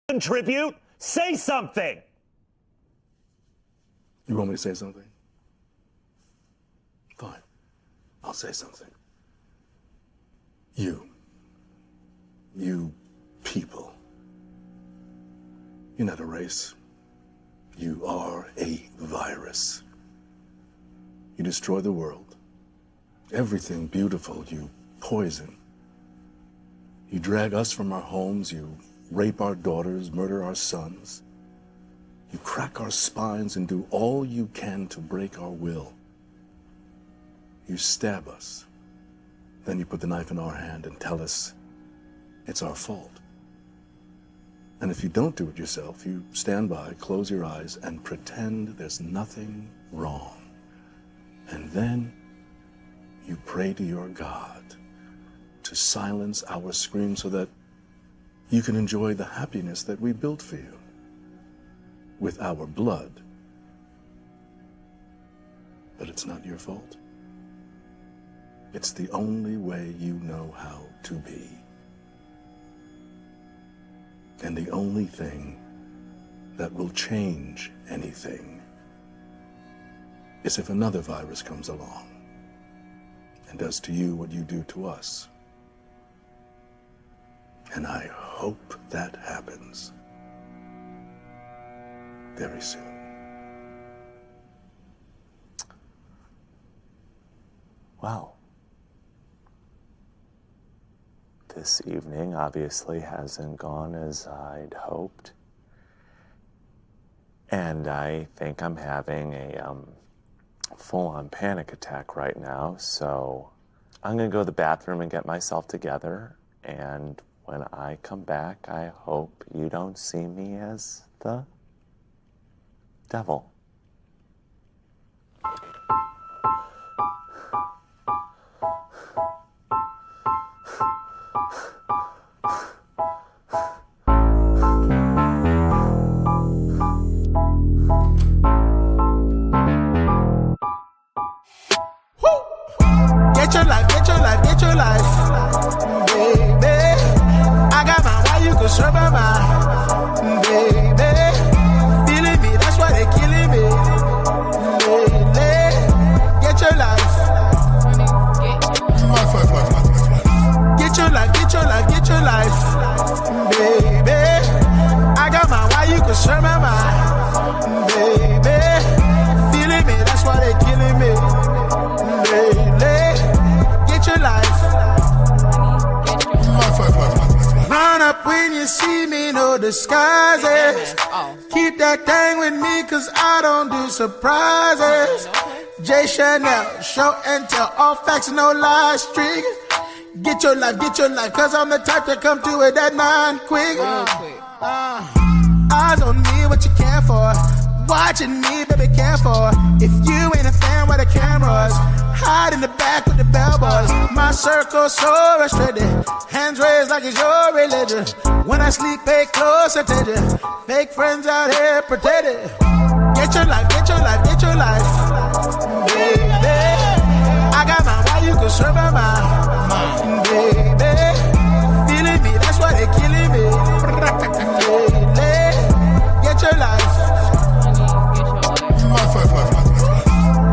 Contribute? Say something! You want me to say something? Fine. I'll say something. You people. You're not a race. You are a virus. You destroy the world. Everything beautiful you poison. You drag us from our homes. You rape our daughters, murder our sons. You crack our spines and do all you can to break our will. You stab us. Then you put the knife in our hand and tell us it's our fault. And if you don't do it yourself, you stand by, close your eyes, and pretend there's nothing wrong. And then you pray to your God to silence our screams so that you can enjoy the happiness that we built for you with our blood. But it's not your fault. It's the only way you know how to be. And the only thing that will change anything is if another virus comes along and does to you what you do to us. And I hope that happens very soon. Well, this evening obviously hasn't gone as I'd hoped. And I think I'm having a full-on panic attack right now, so I'm gonna go to the bathroom and get myself together, and when I come back, I hope you don't see me as the devil. Get your life, get your life, get your life, baby. I got mine, why you could serve my mind, baby. Feeling me, that's why they killing me, lately. Get your life. Get your life, get your life, get your life, baby. I got mine, why you could serve my mind, baby. Feeling me, that's why they killing me, lately. Get your life. Run up when you see me, no disguises. Keep that thing with me, cause I don't do surprises. J. Chanel, show and tell, all facts, no lies, streak. Get your life, cause I'm the type that come to it at 9 quick. Eyes on me, what you care for? Watching me, baby, care for. If you ain't a fan, where the cameras? Hide in the back with the bellboys. My circle so restricted. Hands raised like it's your religion. When I sleep, pay close attention. Fake friends out here pretending. Get your life, get your life, get your life, baby. I got mine, why you could serve my mind, baby. Feeling me, that's why they killing me, lately. Get your life.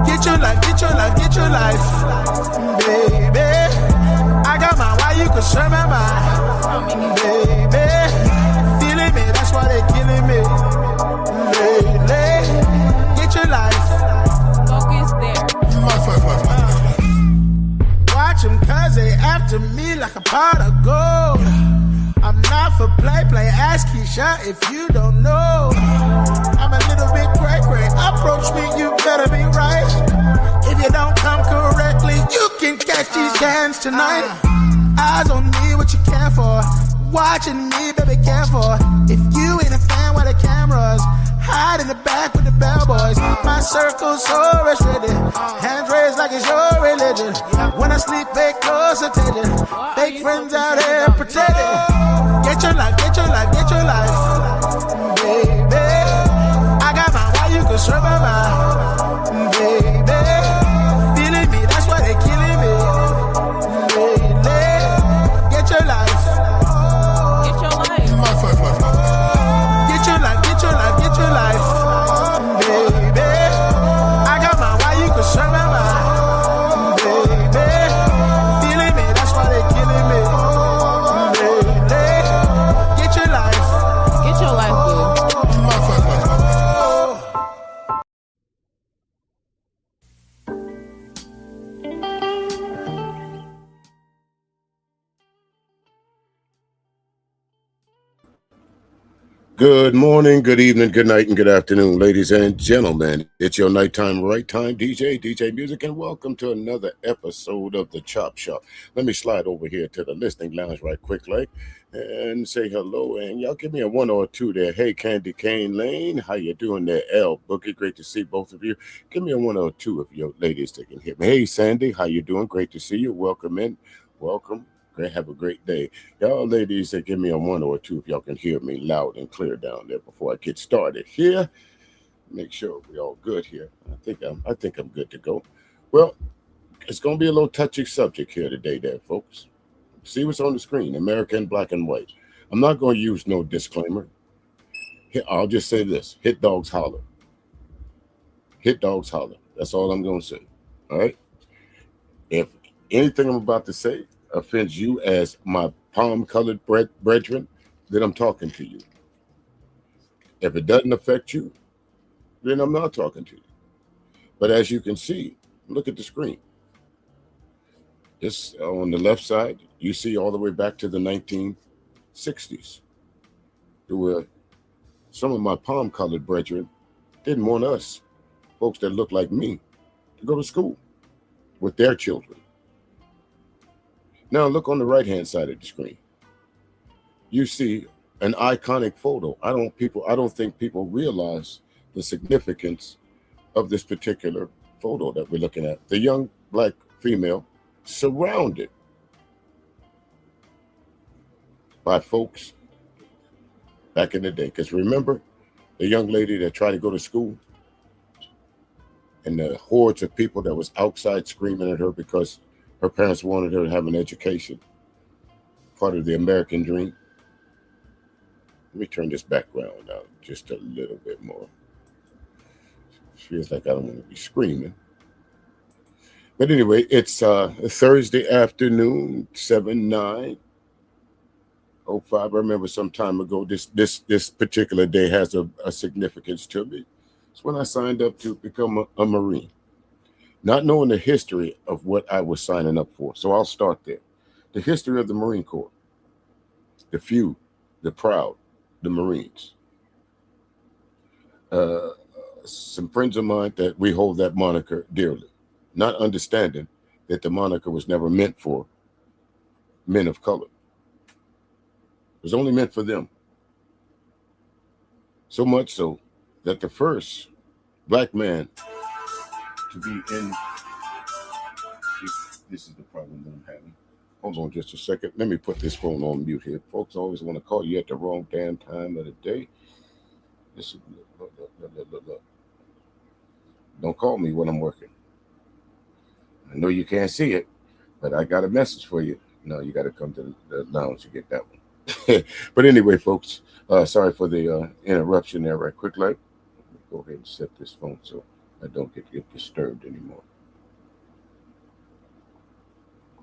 Get your life, get your life, get your life, baby. I got mine, why you could serve my mind, baby. Feeling me, that's why they killing me, lately. Get your life. Focus there. Watch them cause they after me like a pot of gold. I'm not for play, ask Keisha if you don't know. I'm a little bit cray-cray, approach me, you better be right. If you don't come correctly, you can catch these cans tonight. Eyes on me, what you care for? Watching me, baby, care for. If you ain't a fan, why the cameras? Hide in the back with the bellboys. My circle's so restricted. Hands raised like it's your religion. When I sleep, pay close attention. Fake friends out here pretending. Get your life, get your life, get your life, baby. I got mine, why you could serve my mind, baby. Feeling me, that's why they killing me, lately. Get your life. Get your life. Good morning, good evening, good night, and good afternoon, ladies and gentlemen. It's your nighttime right time, DJ Music, and welcome to another episode of the Chop Shop. Let me slide over here to the listening lounge right quickly and say hello. And y'all give me a one or a two there. Hey, Candy Cane Lane, how you doing there? L Boogie, great to see both of you. Give me a one or a two if your ladies that can hear me. Hey, Sandy, how you doing? Great to see you. Welcome in. Welcome. Great. Have a great day. Y'all ladies that give me a one or a two if y'all can hear me loud and clear down there before I get started here. Make sure we all good here. I think I'm good to go. Well, it's gonna be a little touchy subject here today there, folks. See what's on the screen, American black and white. I'm not gonna use no disclaimer. I'll just say this: hit dogs holler. Hit dogs holler. That's all I'm gonna say. All right. If anything I'm about to say offends you as my palm-colored brethren, then I'm talking to you. If it doesn't affect you, then I'm not talking to you. But as you can see, look at the screen. This on the left side, you see all the way back to the 1960s. There were some of my palm-colored brethren didn't want us, folks that look like me, to go to school with their children. Now look on the right-hand side of the screen. You see an iconic photo. I don't think people realize the significance of this particular photo that we're looking at. The young black female surrounded by folks back in the day. Because remember the young lady that tried to go to school and the hordes of people that was outside screaming at her because her parents wanted her to have an education, part of the American dream. Let me turn this background out just a little bit more. Feels like I don't want to be screaming. But anyway, it's Thursday afternoon, 7/9/05. I remember some time ago, this particular day has a significance to me. It's when I signed up to become a Marine, not knowing the history of what I was signing up for. So I'll start there. The history of the Marine Corps, the few, the proud, the Marines. Some friends of mine that we hold that moniker dearly, not understanding that the moniker was never meant for men of color. It was only meant for them. So much so that the first black man to be in, this is the problem that I'm having. Hold on just a second. Let me put this phone on mute here. Folks always want to call you at the wrong damn time of the day. This is, look. Don't call me when I'm working. I know you can't see it, but I got a message for you. No, you got to come to the lounge to get that one. But anyway, folks, sorry for the interruption there right quick. Let me go ahead and set this phone so I don't get disturbed anymore.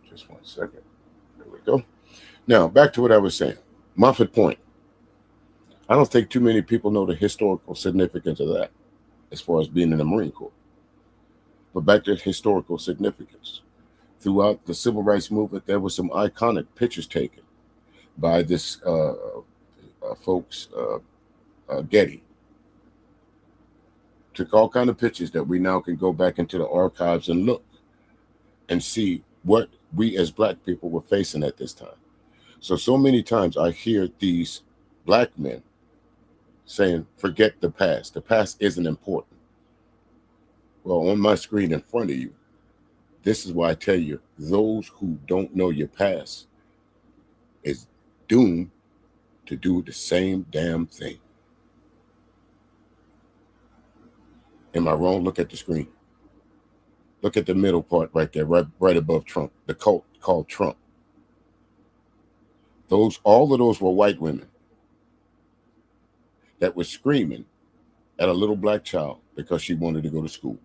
Just 1 second. There we go. Now, back to what I was saying. Moffett Point. I don't think too many people know the historical significance of that as far as being in the Marine Corps. But back to historical significance. Throughout the Civil Rights Movement, there were some iconic pictures taken by this folks, Getty. Took all kind of pictures that we now can go back into the archives and look and see what we as black people were facing at this time. So many times I hear these black men saying, forget the past. The past isn't important. Well, on my screen in front of you, this is why I tell you, those who don't know your past is doomed to do the same damn thing. Am I wrong? Look at the screen. Look at the middle part right there, right above Trump, the cult called Trump. All of those were white women that were screaming at a little black child because she wanted to go to school.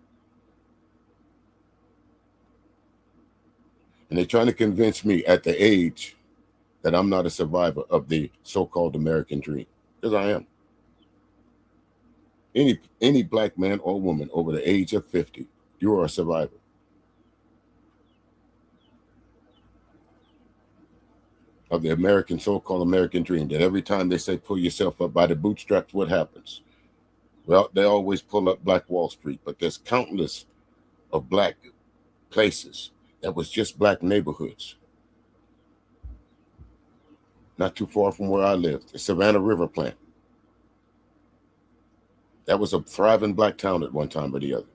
And they're trying to convince me at the age that I'm not a survivor of the so-called American dream, because I am. Any black man or woman over the age of 50, you are a survivor. of the American, so-called American dream, that every time they say pull yourself up by the bootstraps, what happens? Well, they always pull up Black Wall Street, but there's countless of black places that was just black neighborhoods. Not too far from where I lived, the Savannah River plant. That was a thriving black town at one time or the other.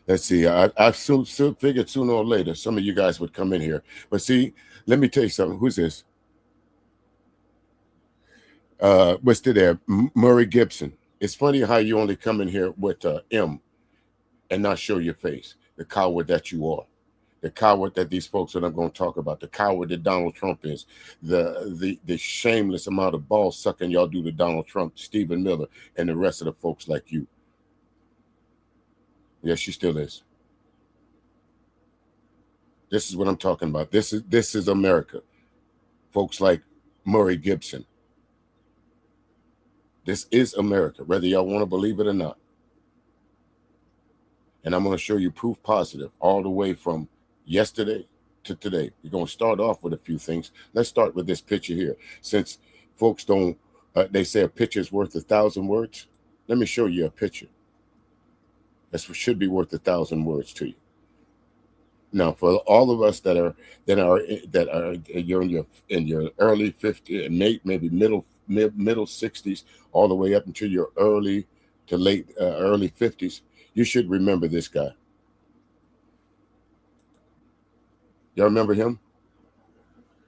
Let's see. I soon figured sooner or later some of you guys would come in here. But see, let me tell you something. Who's this? What's there? Murray Gibson. It's funny how you only come in here with M and not show your face. The coward that you are. The coward that these folks that I'm going to talk about. The coward that Donald Trump is. The shameless amount of ball sucking y'all do to Donald Trump, Stephen Miller, and the rest of the folks like you. Yes, she still is. This is what I'm talking about. This is America. Folks like Murray Gibson. This is America, whether y'all want to believe it or not. And I'm going to show you proof positive all the way from yesterday to today. We're going to start off with a few things. Let's start with this picture here. Since folks don't, they say a picture is worth 1,000 words. Let me show you a picture. That should be worth 1,000 words to you. Now, for all of us that are you're in your early 50s and maybe middle 60s, all the way up until your early to late early 50s, you should remember this guy. Y'all remember him?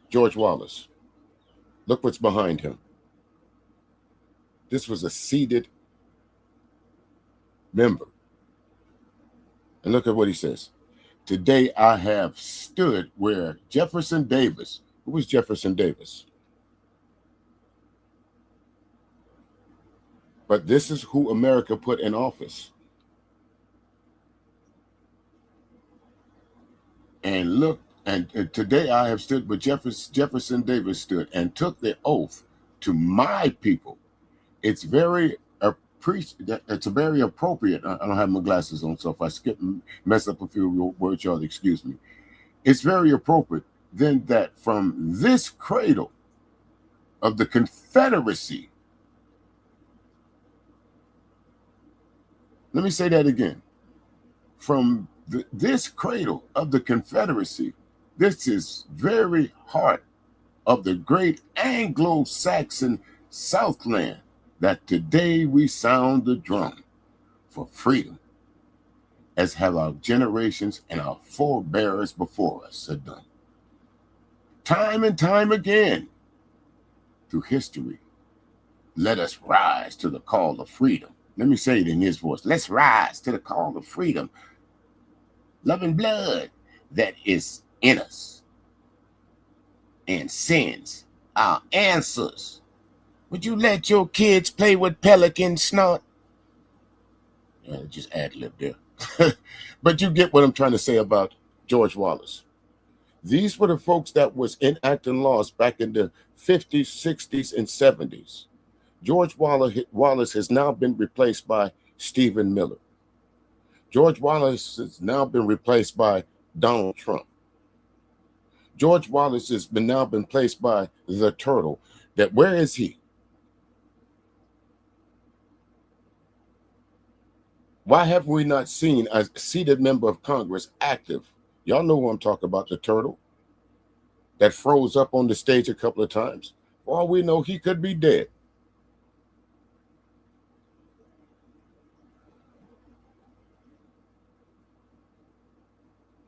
George Wallace. Look what's behind him. This was a seated member. And look at what he says. Today I have stood where Jefferson Davis, who was Jefferson Davis? But this is who America put in office. And look, and today I have stood where Jefferson Davis stood and took the oath to my people. It's very appropriate. I don't have my glasses on, so if I mess up a few words, y'all excuse me. It's very appropriate then that from this cradle of the Confederacy, let me say that again. From this cradle of the Confederacy, this is very heart of the great Anglo-Saxon Southland, that today we sound the drum for freedom, as have our generations and our forebears before us have done. Time and time again, through history, let us rise to the call of freedom. Let me say it in his voice. Let's rise to the call of freedom. Love and blood that is in us and sends our answers. Would you let your kids play with pelican snot? Yeah, just ad-lib there. But you get what I'm trying to say about George Wallace. These were the folks that was enacting laws back in the 50s, 60s, and 70s. George Wallace has now been replaced by Stephen Miller. George Wallace has now been replaced by Donald Trump. George Wallace has now been placed by the turtle. That where is he? Why have we not seen a seated member of Congress active? Y'all know who I'm talking about, the turtle that froze up on the stage a couple of times. For all we know, he could be dead.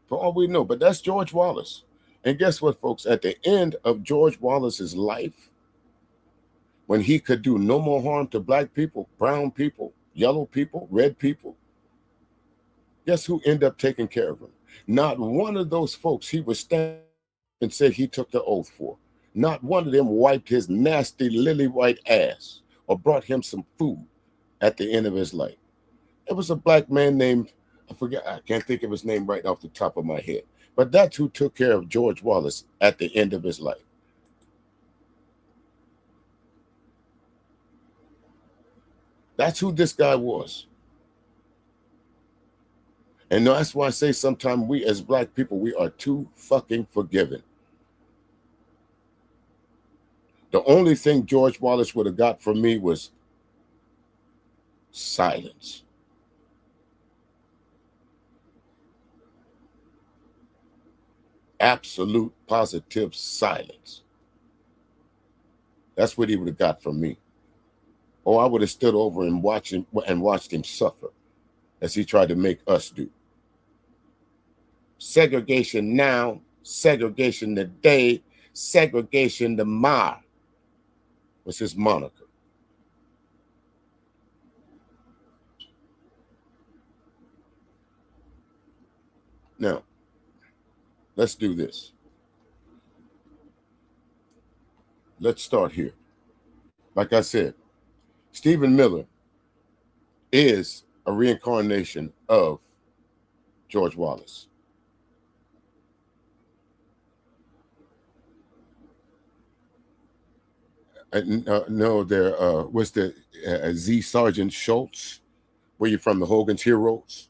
For all we know, but that's George Wallace. And guess what, folks? At the end of George Wallace's life, when he could do no more harm to black people, brown people, yellow people, red people, guess who ended up taking care of him? Not one of those folks he was standing and said he took the oath for. Not one of them wiped his nasty lily white ass or brought him some food at the end of his life. It was a black man named, I can't think of his name right off the top of my head, but that's who took care of George Wallace at the end of his life. That's who this guy was. And that's why I say sometimes we as black people, we are too fucking forgiving. The only thing George Wallace would have got from me was silence. Absolute positive silence. That's what he would have got from me. Or I would have stood over and watched him suffer as he tried to make us do. Segregation now, segregation today, segregation tomorrow was his moniker. Now, let's do this. Let's start here. Like I said, Stephen Miller is a reincarnation of George Wallace. No, there was the Z Sergeant Schultz. Were you from the Hogan's Heroes?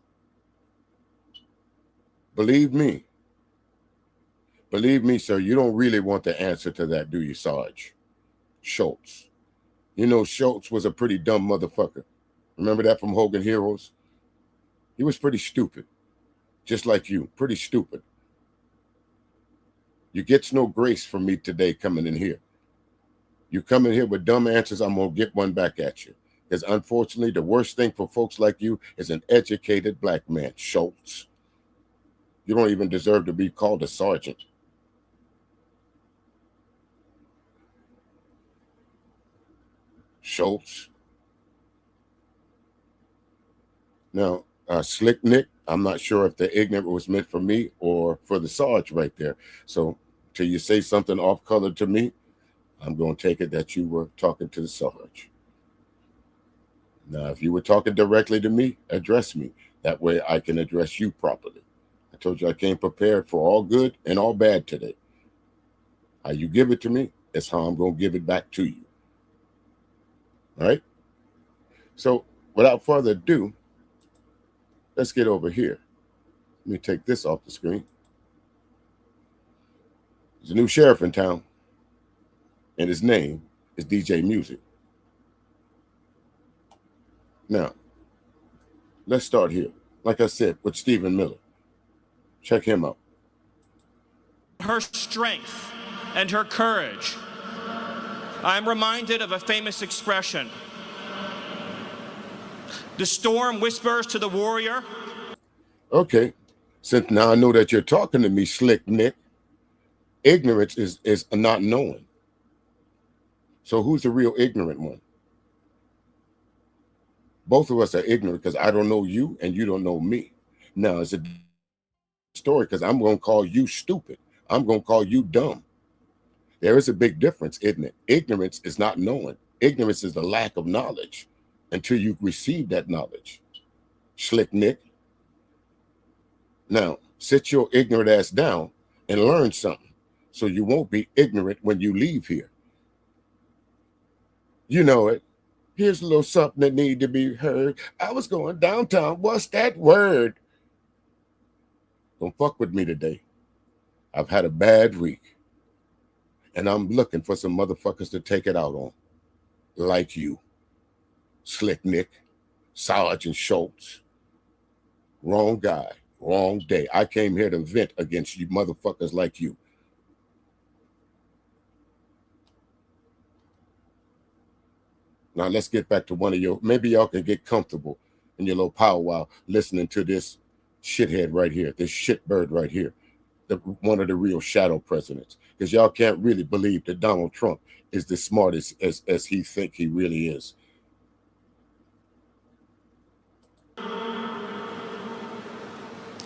Believe me, sir, you don't really want the answer to that, do you, Sarge? Schultz. You know, Schultz was a pretty dumb motherfucker. Remember that from Hogan Heroes? He was pretty stupid, just like you, pretty stupid. You gets no grace from me today coming in here. You come in here with dumb answers, I'm going to get one back at you. Because unfortunately, the worst thing for folks like you is an educated black man, Schultz. You don't even deserve to be called a sergeant. Schultz. Now, Slick Nick, I'm not sure if the ignorant was meant for me or for the Sarge right there. So till you say something off color to me, I'm going to take it that you were talking to the Sarge. Now, if you were talking directly to me, address me. That way I can address you properly. I told you I came prepared for all good and all bad today. How you give it to me is how I'm going to give it back to you. All right? So without further ado, let's get over here. Let me take this off the screen. There's a new sheriff in town, and his name is DJ Music. Now, let's start here. Like I said, with Stephen Miller. Check him out. Her strength and her courage. I'm reminded of a famous expression. The storm whispers to the warrior. Okay, since now I know that you're talking to me, Slick Nick, ignorance is not knowing. So who's the real ignorant one? Both of us are ignorant because I don't know you and you don't know me. Now, it's a story because I'm going to call you stupid. I'm going to call you dumb. There is a big difference, isn't it? Ignorance is not knowing. Ignorance is the lack of knowledge until you receive that knowledge. Slick Nick. Now, sit your ignorant ass down and learn something so you won't be ignorant when you leave here. You know it. Here's a little something that need to be heard. I was going downtown. What's that word? Don't fuck with me today. I've had a bad week. And I'm looking for some motherfuckers to take it out on. Like you. Slick Nick. Sergeant Schultz. Wrong guy. Wrong day. I came here to vent against you motherfuckers like you. Now let's get back to one of your, maybe y'all can get comfortable in your little powwow listening to this shithead right here, this shitbird right here, one of the real shadow presidents. Because y'all can't really believe that Donald Trump is the smartest as he think he really is.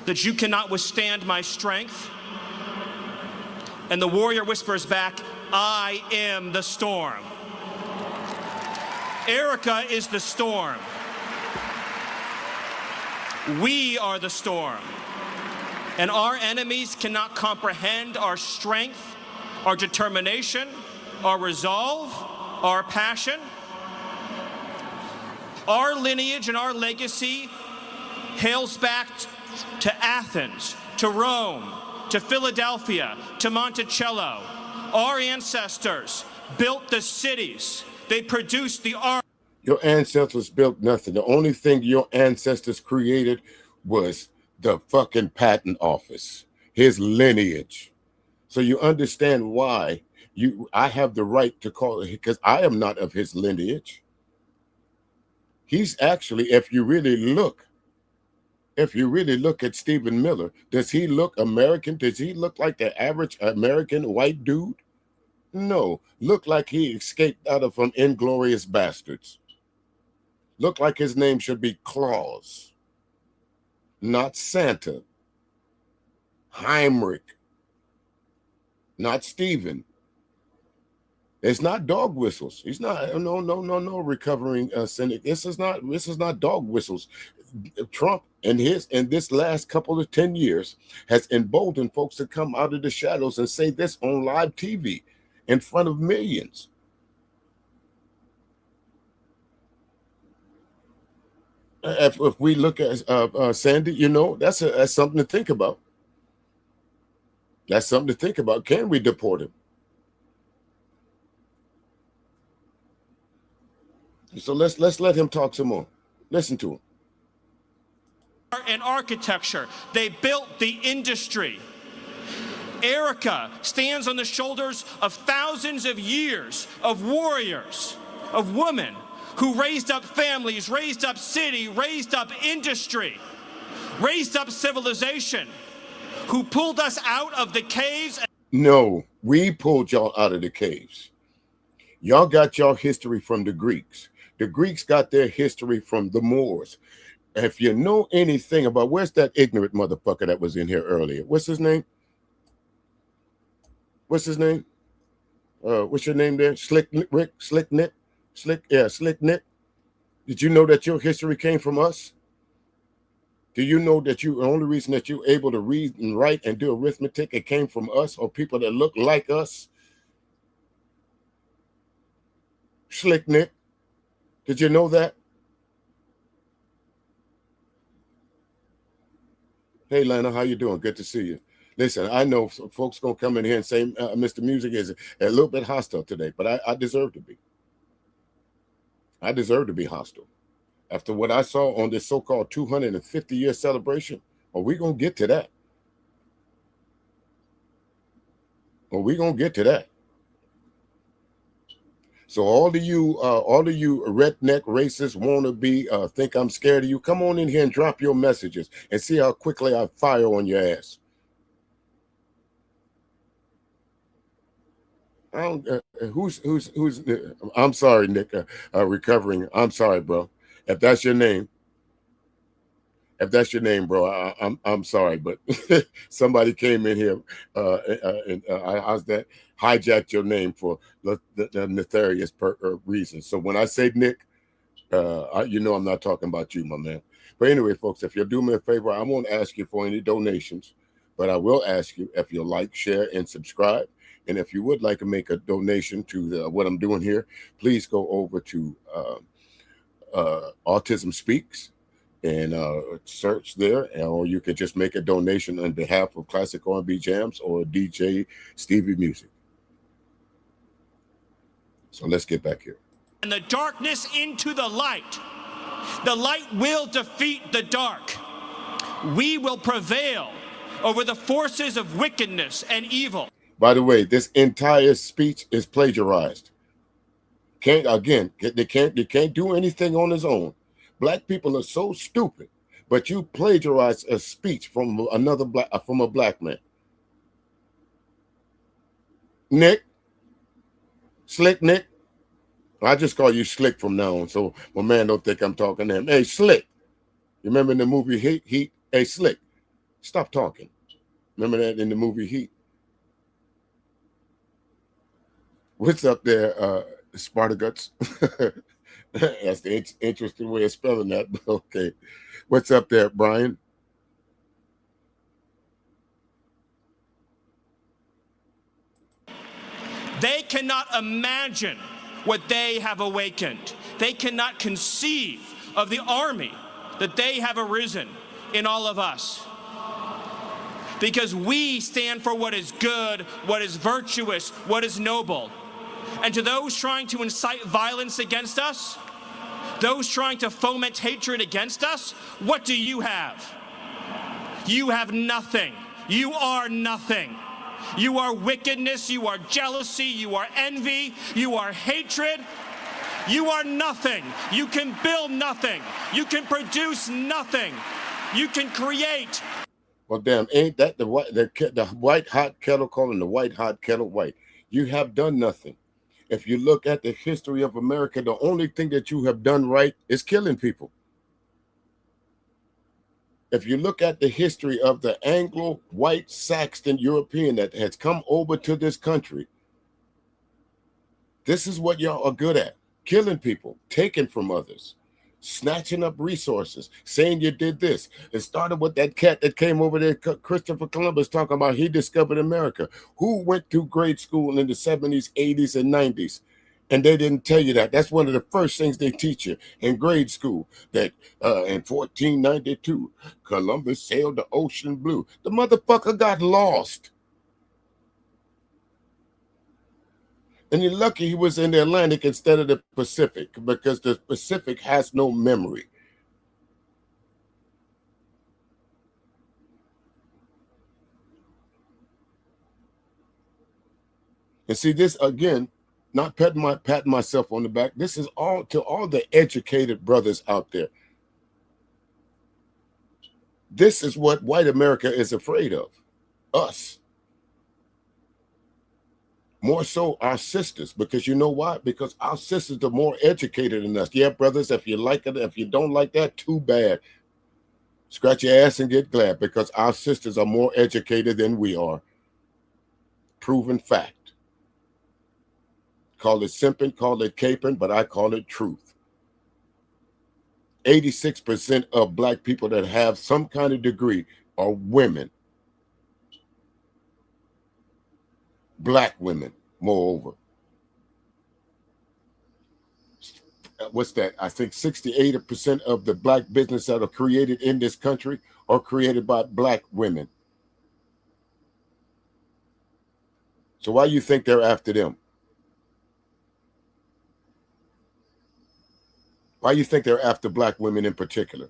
That you cannot withstand my strength. And the warrior whispers back, I am the storm. Erica is the storm. We are the storm. And our enemies cannot comprehend our strength, our determination, our resolve, our passion. Our lineage and our legacy hails back to Athens, to Rome, to Philadelphia, to Monticello. Our ancestors built the cities. They produced the art. Your ancestors built nothing. The only thing your ancestors created was the fucking patent office, his lineage. So you understand why I have the right to call it, because I am not of his lineage. He's actually, if you really look at Stephen Miller, does he look American? Does he look like the average American white dude? No. Look like he escaped out of Inglorious Bastards. Look like his name should be Claus, not Santa. Heinrich, not Stephen. It's not dog whistles. He's not no recovering cynic. This is not dog whistles. Trump in this last couple of 10 years has emboldened folks to come out of the shadows and say this on live TV in front of millions. If we look at Sandy, you know, that's something to think about. That's something to think about. Can we deport him? So let's let him talk some more. Listen to him. And architecture. They built the industry. Erica stands on the shoulders of thousands of years of warriors, of women who raised up families, raised up city, raised up industry, raised up civilization, who pulled us out of the caves. No, we pulled y'all out of the caves. Y'all got y'all history from the Greeks. The Greeks got their history from the Moors. If you know anything about, where's that ignorant motherfucker that was in here earlier? What's his name? What's his name? What's your name there? Slick Nick? Slick Nick. Did you know that your history came from us? Do you know that the only reason that you're able to read and write and do arithmetic, it came from us or people that look like us? Slick Nick. Did you know that? Hey, Lana, how you doing? Good to see you. Listen, I know folks going to come in here and say, Mr. Music is a little bit hostile today, but I deserve to be. I deserve to be hostile. After what I saw on this so-called 250-year celebration, are we going to get to that? Are we going to get to that? So all of you redneck racists wannabe think I'm scared of you, come on in here and drop your messages and see how quickly I fire on your ass. I don't, who's I'm sorry, Nick, recovering. I'm sorry, bro. If that's your name, bro, I'm sorry, but somebody came in here and how's that? Hijacked your name for the nefarious reasons. So when I say Nick, you know I'm not talking about you, my man. But anyway, folks, if you'll do me a favor, I won't ask you for any donations, but I will ask you if you'll like, share, and subscribe. And if you would like to make a donation to what I'm doing here, please go over to Autism Speaks and search there, or you can just make a donation on behalf of Classic R&B Jams or DJ Stevie Music. So let's get back here. And the darkness into the light. The light will defeat the dark. We will prevail over the forces of wickedness and evil. By the way, this entire speech is plagiarized. They can't do anything on his own. Black people are so stupid, but you plagiarize a speech from a black man. Nick, Slick Nick. I just call you Slick from now on, so my man don't think I'm talking to him. Hey, Slick. You remember in the movie Heat? Hey, Slick, stop talking. Remember that in the movie Heat? What's up there, Spartaguts? That's the interesting way of spelling that. Okay. What's up there, Brian? They cannot imagine what they have awakened. They cannot conceive of the army that they have arisen in all of us. Because we stand for what is good, what is virtuous, what is noble. And to those trying to incite violence against us, those trying to foment hatred against us, what do you have? You have nothing. You are nothing. You are wickedness, you are jealousy, you are envy, you are hatred. You are nothing. You can build nothing. You can produce nothing. You can create. Well, damn, ain't that the white hot kettle calling the white hot kettle white? You have done nothing. If you look at the history of America, the only thing that you have done right is killing people. If you look at the history of the Anglo-white Saxon European that has come over to this country, this is what y'all are good at. Killing people, taking from others, snatching up resources, saying you did this. It started with that cat that came over there, Christopher Columbus, talking about he discovered America. Who went to grade school in the 70s, 80s, and 90s? And they didn't tell you that. That's one of the first things they teach you in grade school, that in 1492, Columbus sailed the ocean blue. The motherfucker got lost. And you're lucky he was in the Atlantic instead of the Pacific, because the Pacific has no memory. And see, this again, not patting myself on the back. This is all to all the educated brothers out there. This is what white America is afraid of, us. More so our sisters, because you know why? Because our sisters are more educated than us. Yeah, brothers, if you like it, if you don't like that, too bad. Scratch your ass and get glad, because our sisters are more educated than we are. Proven fact. Call it simping, call it caping, but I call it truth. 86% of black people that have some kind of degree are women. Black women, moreover. What's that? I think 68% of the black business that are created in this country are created by black women. So why do you think they're after them? Why do you think they're after black women in particular?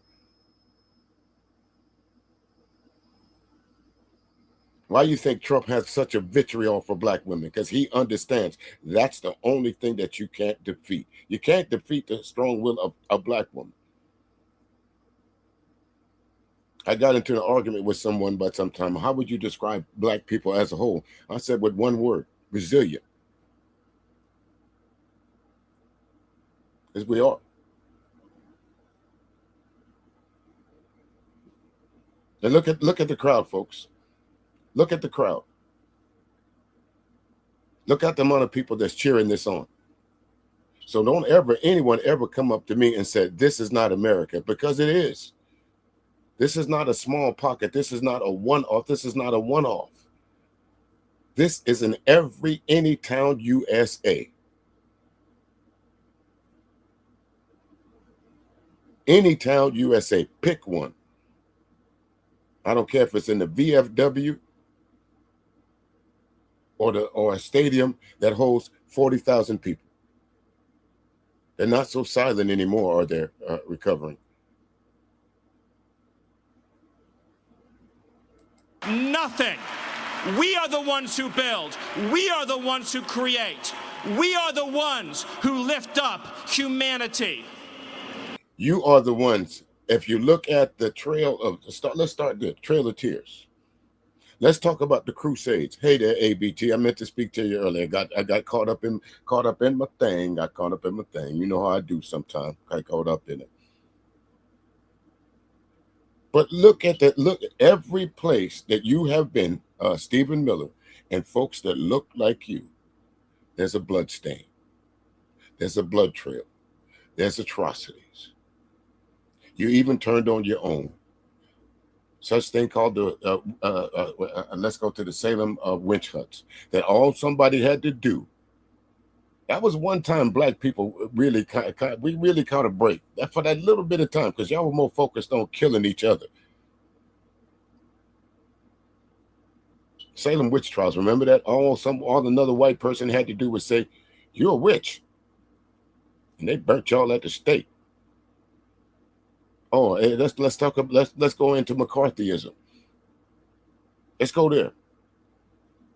Why do you think Trump has such a vitriol for black women? Because he understands that's the only thing that you can't defeat. You can't defeat the strong will of a black woman. I got into an argument with someone by some time. How would you describe black people as a whole? I said with one word: resilient. As we are. And look at the crowd, folks. Look at the crowd. Look at the amount of people that's cheering this on. So don't anyone ever come up to me and say, this is not America, because it is. This is not a small pocket. This is not a one-off. This is not a one-off. This is in any town USA. Any town USA, pick one. I don't care if it's in the VFW or a stadium that holds 40,000 people. They're not so silent anymore, are they? Recovering. Nothing. We are the ones who build. We are the ones who create. We are the ones who lift up humanity. You are the ones. If you look at the trail of let's start the Trail of Tears. Let's talk about the Crusades. Hey there, ABT. I meant to speak to you earlier. I got caught up in my thing. You know how I do sometimes. Got caught up in it. But look at every place that you have been, Stephen Miller, and folks that look like you. There's a blood stain. There's a blood trail. There's atrocities. You even turned on your own. Such thing called let's go to the Salem witch huts. That all somebody had to do. That was one time black people really we really caught a break. That for that little bit of time, because y'all were more focused on killing each other. Salem witch trials. Remember that? All another white person had to do was say, "You're a witch," and they burnt y'all at the stake. Oh, hey, let's talk. Let's go into McCarthyism. Let's go there.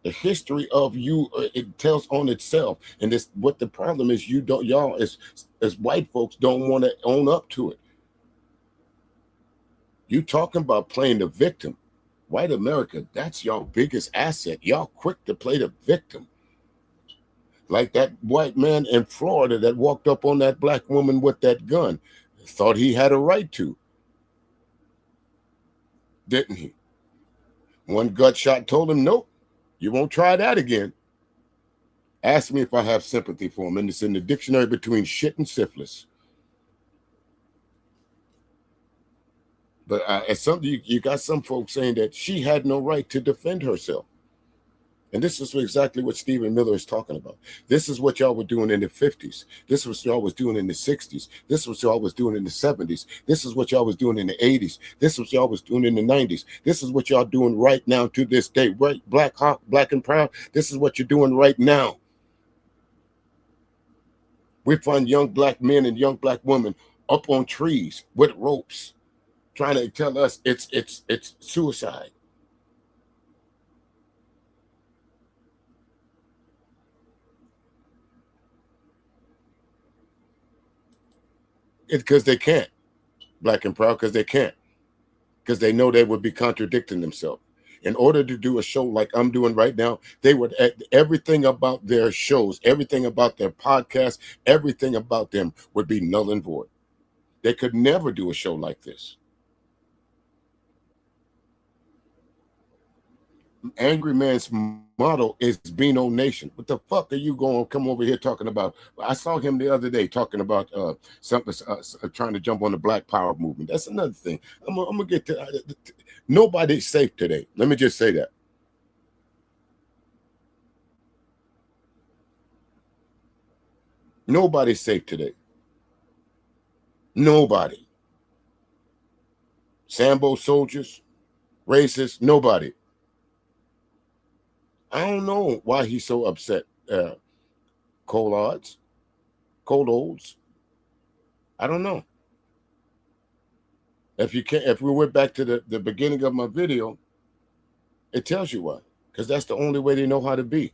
The history of you, it tells on itself, and this what the problem is. You don't, y'all as white folks don't want to own up to it. You talking about playing the victim. White America, that's y'all biggest asset. Y'all quick to play the victim. Like that white man in Florida that walked up on that black woman with that gun, thought he had a right to. Didn't he? One gut shot told him, nope, you won't try that again. Ask me if I have sympathy for him, and it's in the dictionary between shit and syphilis. But as you got some folks saying that she had no right to defend herself. And this is exactly what Stephen Miller is talking about. This is what y'all were doing in the 50s. This is what y'all was doing in the 60s. This is what y'all was doing in the 70s. This is what y'all was doing in the 80s. This is what y'all was doing in the 90s. This is what y'all doing right now to this day. Right, black, hot, black and proud. This is what you're doing right now. We find young black men and young black women up on trees with ropes, trying to tell us it's suicide. It's because they can't. Black and proud, because they can't. Because they know they would be contradicting themselves. In order to do a show like I'm doing right now, they would everything about their shows, everything about their podcasts, everything about them would be null and void. They could never do a show like this. Angry Man's motto is be no nation. What the fuck are you going to come over here talking about? I saw him the other day talking about something, trying to jump on the Black Power movement. That's another thing. I'm gonna get to. Nobody's safe today. Let me just say that. Nobody's safe today. Nobody. Sambo soldiers, racists, nobody. I don't know why he's so upset. Cold olds. I don't know. If we went back to the beginning of my video, it tells you why. Because that's the only way they know how to be.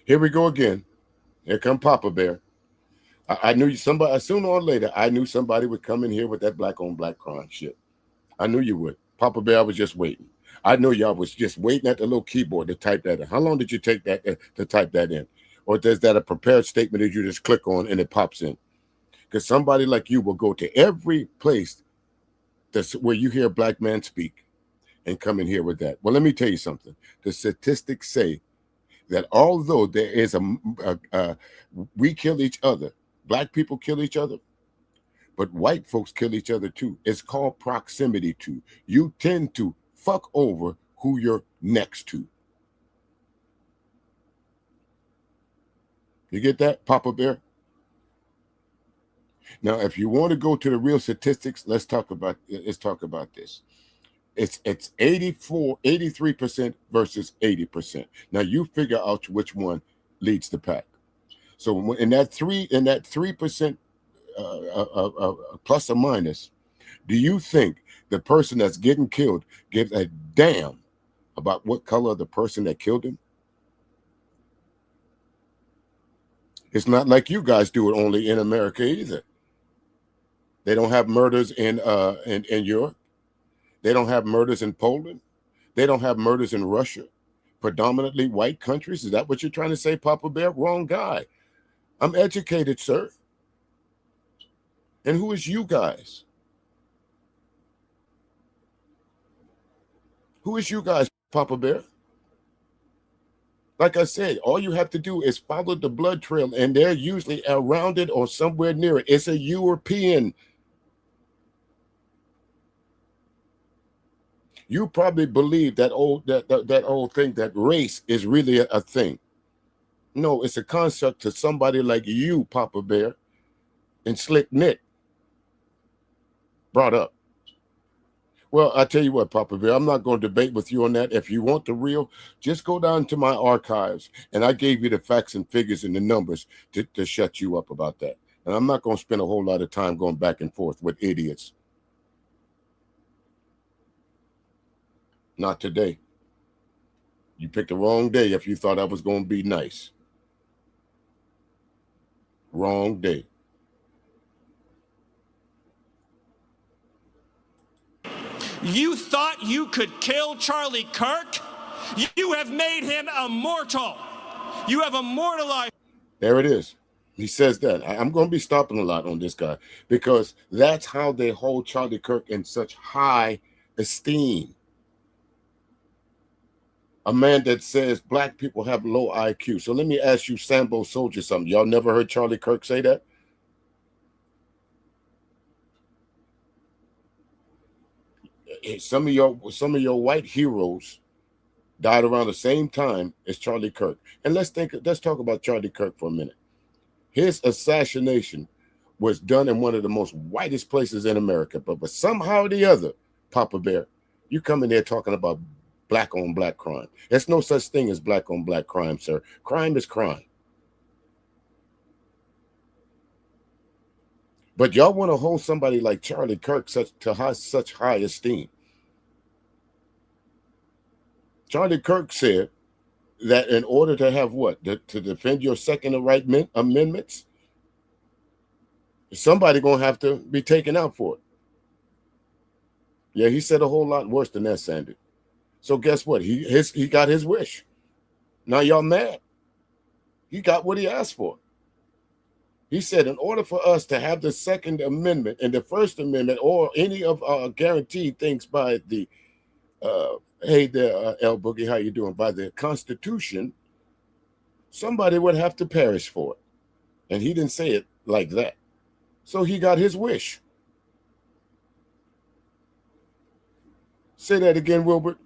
Here we go again. Here come Papa Bear. I knew somebody, sooner or later, I knew somebody would come in here with that black on black crime shit. I knew you would. Papa Bear, I was just waiting. I know y'all was just waiting at the little keyboard to type that in. How long did you take that to type that in? Or is that a prepared statement that you just click on and it pops in? Because somebody like you will go to every place where you hear a black man speak and come in here with that. Well, let me tell you something. The statistics say that although there is we kill each other, black people kill each other, but white folks kill each other too. It's called proximity to. You tend to fuck over who you're next to. You get that, Papa Bear? Now, if you want to go to the real statistics, let's talk about this. It's 83% versus 80%. Now you figure out which one leads the pack. So in that 3% plus or minus, do you think the person that's getting killed gives a damn about what color the person that killed him? It's not like you guys do it only in America either. They don't have murders in Europe. They don't have murders in Poland. They don't have murders in Russia. Predominantly white countries. Is that what you're trying to say, Papa Bear? Wrong guy. I'm educated, sir. And who is you guys? Who is you guys, Papa Bear? Like I said, all you have to do is follow the blood trail, and they're usually around it or somewhere near it. It's a European. You probably believe that old thing that race is really a thing. No, it's a concept to somebody like you, Papa Bear, and Slick Nick brought up. Well, I tell you what, Papa Bear, I'm not going to debate with you on that. If you want the real, just go down to my archives, and I gave you the facts and figures and the numbers to shut you up about that. And I'm not going to spend a whole lot of time going back and forth with idiots. Not today. You picked the wrong day if you thought I was going to be nice. Wrong day. You thought you could kill Charlie Kirk? You have made him immortal. You have immortalized. There it is. He says that. I'm going to be stopping a lot on this guy because that's how they hold Charlie Kirk in such high esteem. A man that says black people have low IQ. So let me ask you, Sambo Soldier, something. Y'all never heard Charlie Kirk say that? Some of your white heroes died around the same time as Charlie Kirk. And let's talk about Charlie Kirk for a minute. His assassination was done in one of the most whitest places in America, but somehow or the other, Papa Bear, you come in there talking about black on black crime. There's no such thing as black on black crime, sir. Crime is crime. But y'all want to hold somebody like Charlie Kirk such high esteem. Charlie Kirk said that in order to have what? To defend your Second Amendments, somebody going to have to be taken out for it. Yeah, he said a whole lot worse than that, Sandy. So guess what? He got his wish. Now y'all mad. He got what he asked for. He said in order for us to have the Second Amendment and the First Amendment or any of our guaranteed things by the hey there, El Boogie, how you doing? By the Constitution, somebody would have to perish for it. And he didn't say it like that. So he got his wish. Say that again, Wilbert.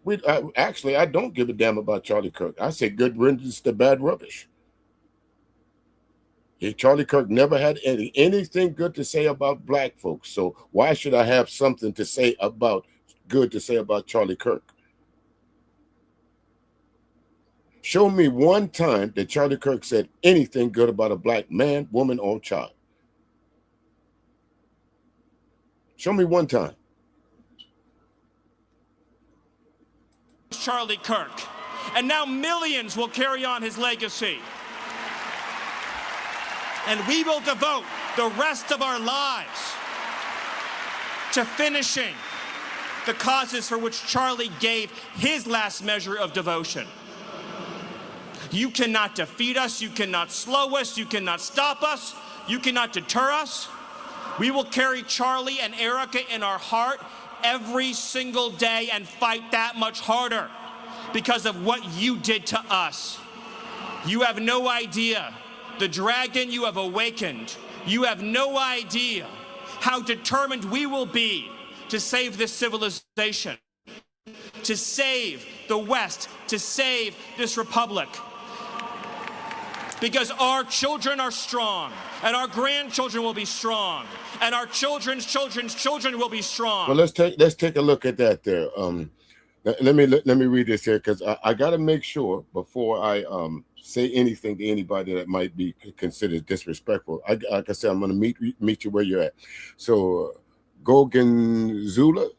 Actually, I don't give a damn about Charlie Kirk. I say good riddance to bad rubbish. Charlie Kirk never had anything good to say about black folks. So why should I have something to say about Charlie Kirk? Show me one time that Charlie Kirk said anything good about a black man, woman, or child. Show me one time. Charlie Kirk. And now millions will carry on his legacy. And we will devote the rest of our lives to finishing the causes for which Charlie gave his last measure of devotion. You cannot defeat us, you cannot slow us, you cannot stop us, you cannot deter us. We will carry Charlie and Erica in our heart every single day and fight that much harder because of what you did to us. You have no idea the dragon you have awakened. You have no idea how determined we will be to save this civilization, to save the West, to save this republic. Because our children are strong, and our grandchildren will be strong, and our children's children's children will be strong. Well, let's take a look at that there. Let me read this here because I got to make sure before I say anything to anybody that might be considered disrespectful. Like I said, I'm going to meet you where you're at. So Gorgonzola,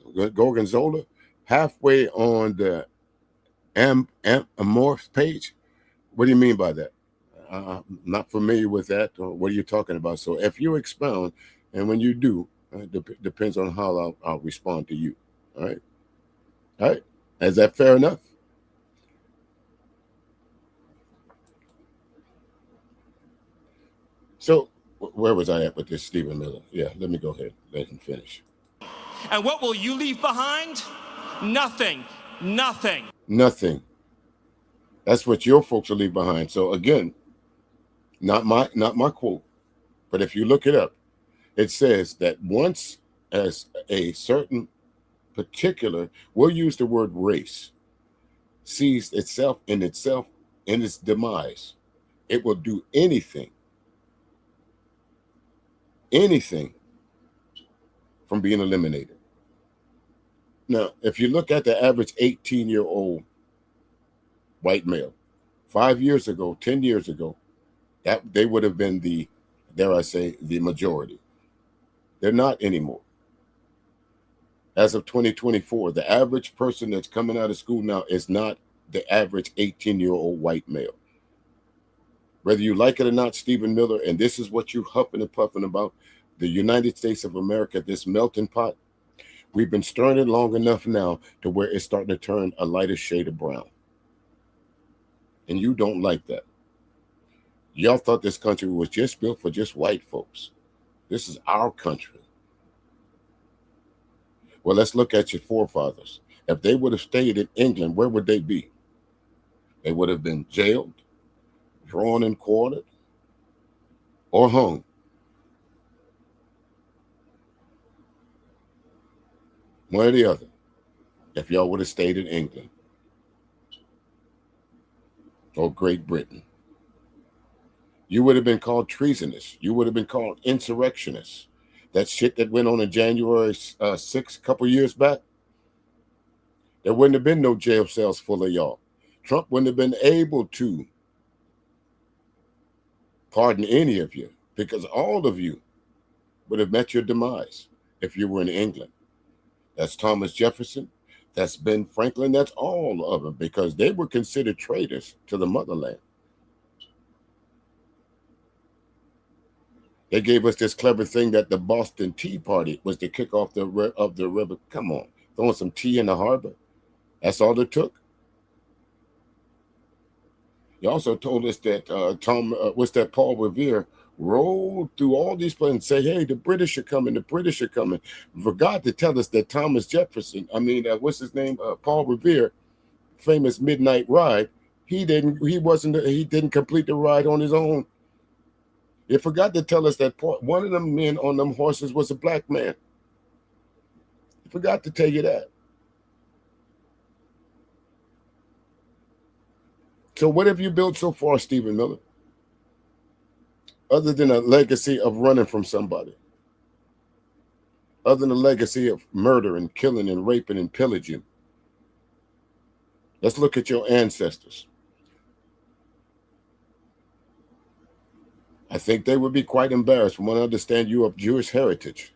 halfway on the Amorph page. What do you mean by that? I'm not familiar with that. Or what are you talking about? So if you expound, and when you do, depends on how I'll respond to you. All right. All right. Is that fair enough? So where was I at with this Stephen Miller? Yeah, let me go ahead. Let him finish. And what will you leave behind? Nothing. Nothing. Nothing. That's what your folks will leave behind. So again, not my quote, but if you look it up, it says that once as a certain particular, we'll use the word race, sees itself in its demise, it will do anything from being eliminated. Now, if you look at the average 18-year-old white male, 5 years ago, 10 years ago, that they would have been the, dare I say, the majority. They're not anymore. As of 2024, the average person that's coming out of school now is not the average 18-year-old white male. Whether you like it or not, Stephen Miller, and this is what you huffing and puffing about, the United States of America, this melting pot, we've been stirring it long enough now to where it's starting to turn a lighter shade of brown. And you don't like that. Y'all thought this country was just built for just white folks. This is our country. Well, let's look at your forefathers. If they would have stayed in England, where would they be? They would have been jailed, drawn and quartered, or hung. One or the other, if y'all would have stayed in England or Great Britain. You would have been called treasonous. You would have been called insurrectionists. That shit that went on in January 6th, a couple years back, there wouldn't have been no jail cells full of y'all. Trump wouldn't have been able to pardon any of you because all of you would have met your demise if you were in England. That's Thomas Jefferson. That's Ben Franklin. That's all of them because they were considered traitors to the motherland. They gave us this clever thing that the Boston Tea Party was the kickoff of the river. Come on, throwing some tea in the harbor. That's all it took. You also told us that Paul Revere rolled through all these places and say, hey, the British are coming, the British are coming. Forgot to tell us that Thomas Jefferson, what's his name? Paul Revere, famous midnight ride. He didn't complete the ride on his own. They forgot to tell us that one of them men on them horses was a black man. They forgot to tell you that. So what have you built so far, Stephen Miller? Other than a legacy of running from somebody. Other than a legacy of murder and killing and raping and pillaging. Let's look at your ancestors. I think they would be quite embarrassed from what I understand you of Jewish heritage.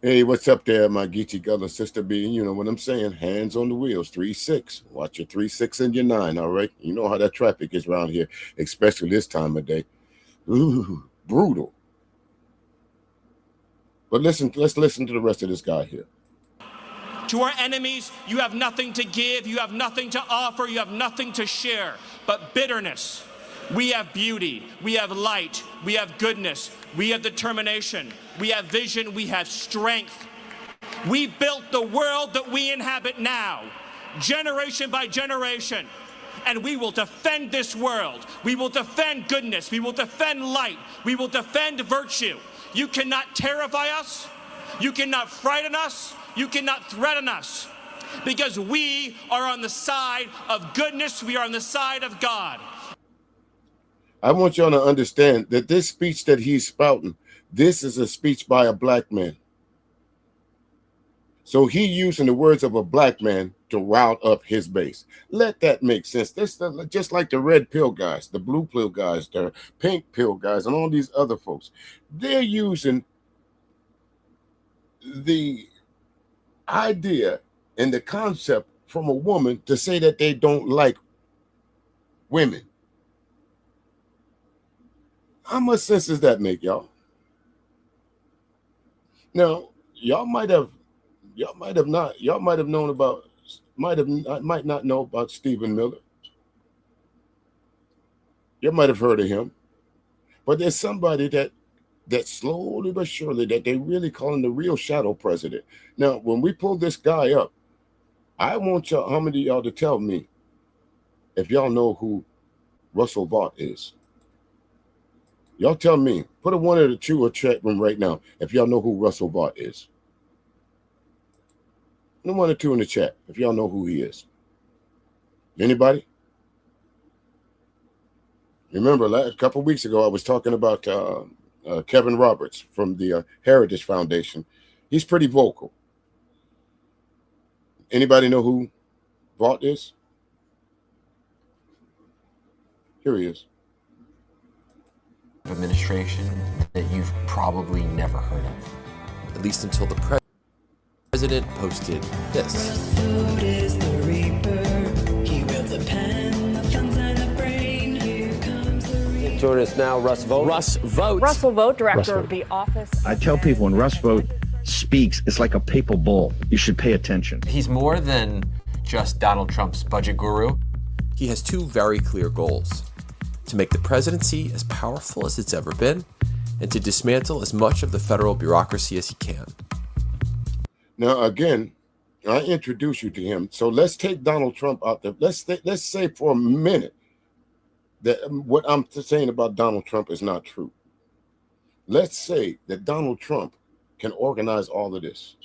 Hey, what's up there, my Geechee Gullah sister B? You know what I'm saying? Hands on the wheels, 3-6. Watch your 3-6 and your 9, all right? You know how that traffic is around here, especially this time of day. Ooh, brutal. But listen, let's listen to the rest of this guy here. To our enemies, you have nothing to give, you have nothing to offer, you have nothing to share, but bitterness. We have beauty, we have light, we have goodness, we have determination, we have vision, we have strength. We built the world that we inhabit now, generation by generation, and we will defend this world. We will defend goodness, we will defend light, we will defend virtue. You cannot terrify us, you cannot frighten us, you cannot threaten us, because we are on the side of goodness, we are on the side of God. I want y'all to understand that this speech that he's spouting, this is a speech by a black man. So he using the words of a black man to route up his base. Let that make sense. This just like the red pill guys, the blue pill guys, the pink pill guys, and all these other folks. They're using the idea and the concept from a woman to say that they don't like women. How much sense does that make, y'all? Now, might not know about Stephen Miller. You might have heard of him. But there's somebody that slowly but surely that they really calling the real shadow president. Now, when we pull this guy up, I want y'all, how many of y'all to tell me if y'all know who Russell Vought is? Y'all tell me. Put a 1 or a 2 or chat room right now if y'all know who Russell Vought is. Put a 1 or 2 in the chat if y'all know who he is. Anybody? Remember, a couple of weeks ago, I was talking about Kevin Roberts from the Heritage Foundation. He's pretty vocal. Anybody know who bought this? Here he is. Administration that you've probably never heard of, at least until the president posted this. Join us now, Russ Vogt. Russ Vogt. Russell Vogt, director Russ Vogt. of the Office. I tell people when Russ Vogt speaks, it's like a papal bull. You should pay attention. He's more than just Donald Trump's budget guru. He has two very clear goals: to make the presidency as powerful as it's ever been, and to dismantle as much of the federal bureaucracy as he can. Now, again, I introduce you to him. So let's take Donald Trump out there. Let's say for a minute that what I'm saying about Donald Trump is not true. Let's say that Donald Trump can organize all of this.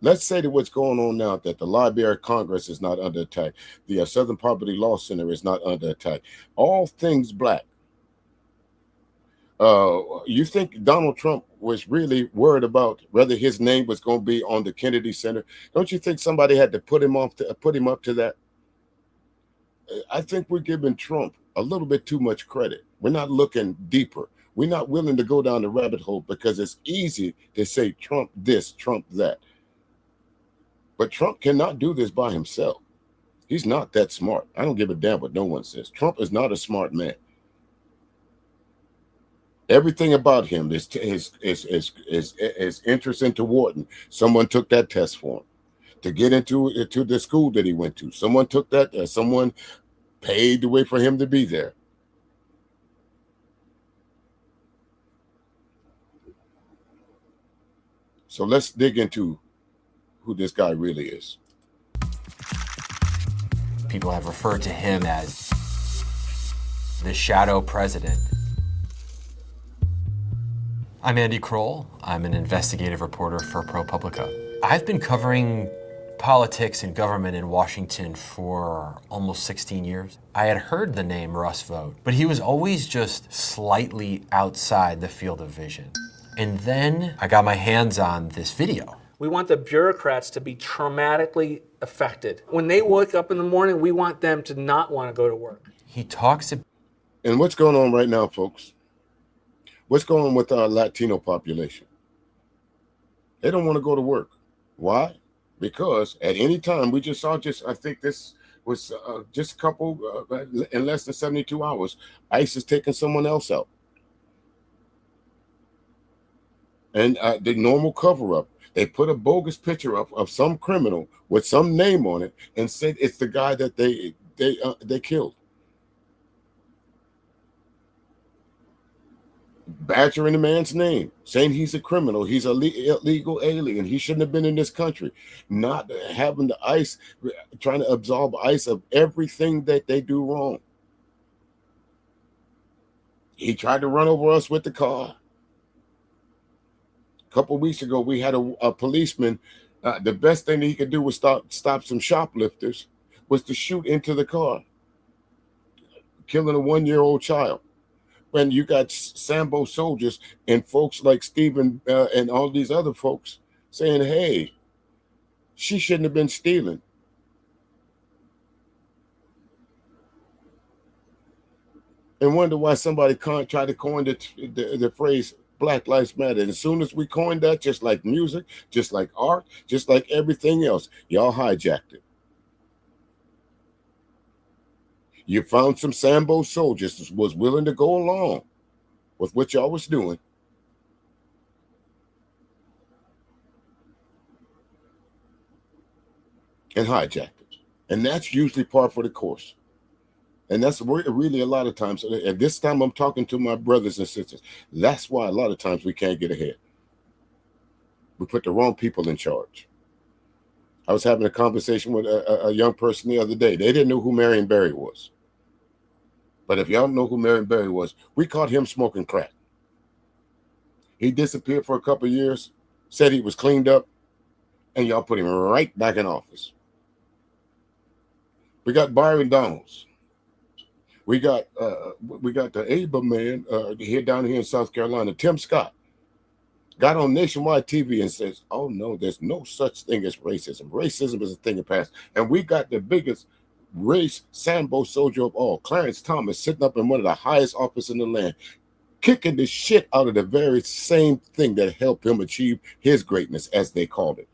Let's say that what's going on now, that the Library of Congress is not under attack. The Southern Poverty Law Center is not under attack. All things black. You think Donald Trump was really worried about whether his name was going to be on the Kennedy Center? Don't you think somebody had to put him up to that? I think we're giving Trump a little bit too much credit. We're not looking deeper. We're not willing to go down the rabbit hole because it's easy to say Trump this, Trump that. But Trump cannot do this by himself. He's not that smart. I don't give a damn what no one says. Trump is not a smart man. Everything about him is interest into Wharton. Someone took that test for him to get into the school that he went to. Someone took that. Someone paid the way for him to be there. So let's dig into who this guy really is. People have referred to him as the shadow president. I'm Andy Kroll. I'm an investigative reporter for ProPublica. I've been covering politics and government in Washington for almost 16 years. I had heard the name Russ Vogt, but he was always just slightly outside the field of vision. And then I got my hands on this video. We want the bureaucrats to be traumatically affected. When they wake up in the morning, we want them to not want to go to work. He talks about... And what's going on right now, folks? What's going on with our Latino population? They don't want to go to work. Why? Because at any time, we just saw I think this was just a couple, in less than 72 hours, ICE is taking someone else out. And the normal cover-up, they put a bogus picture up of some criminal with some name on it and said it's the guy that they killed. Badgering the man's name, saying he's a criminal, he's a illegal alien, he shouldn't have been in this country, not having the ICE, trying to absolve ICE of everything that they do wrong. He tried to run over us with the car. A couple of weeks ago, we had a policeman. The best thing that he could do was stop some shoplifters, was to shoot into the car, killing a 1-year-old child. When you got Sambo soldiers and folks like Stephen and all these other folks saying, hey, she shouldn't have been stealing. And wonder why somebody tried to coin the phrase Black Lives Matter. And as soon as we coined that, just like music, just like art, just like everything else, y'all hijacked it. You found some Sambo soldiers that was willing to go along with what y'all was doing. And hijacked it. And that's usually par for the course. And that's really a lot of times. And this time I'm talking to my brothers and sisters. That's why a lot of times we can't get ahead. We put the wrong people in charge. I was having a conversation with a young person the other day. They didn't know who Marion Barry was. But if y'all don't know who Marion Barry was, we caught him smoking crack. He disappeared for a couple of years, said he was cleaned up, and y'all put him right back in office. We got Byron Donalds. We got the ABA man here down here in South Carolina, Tim Scott. got on nationwide TV and says, oh no, there's no such thing as racism. Racism is a thing of the past. And we got the biggest race Sambo soldier of all, Clarence Thomas, sitting up in one of the highest offices in the land, kicking the shit out of the very same thing that helped him achieve his greatness, as they called it.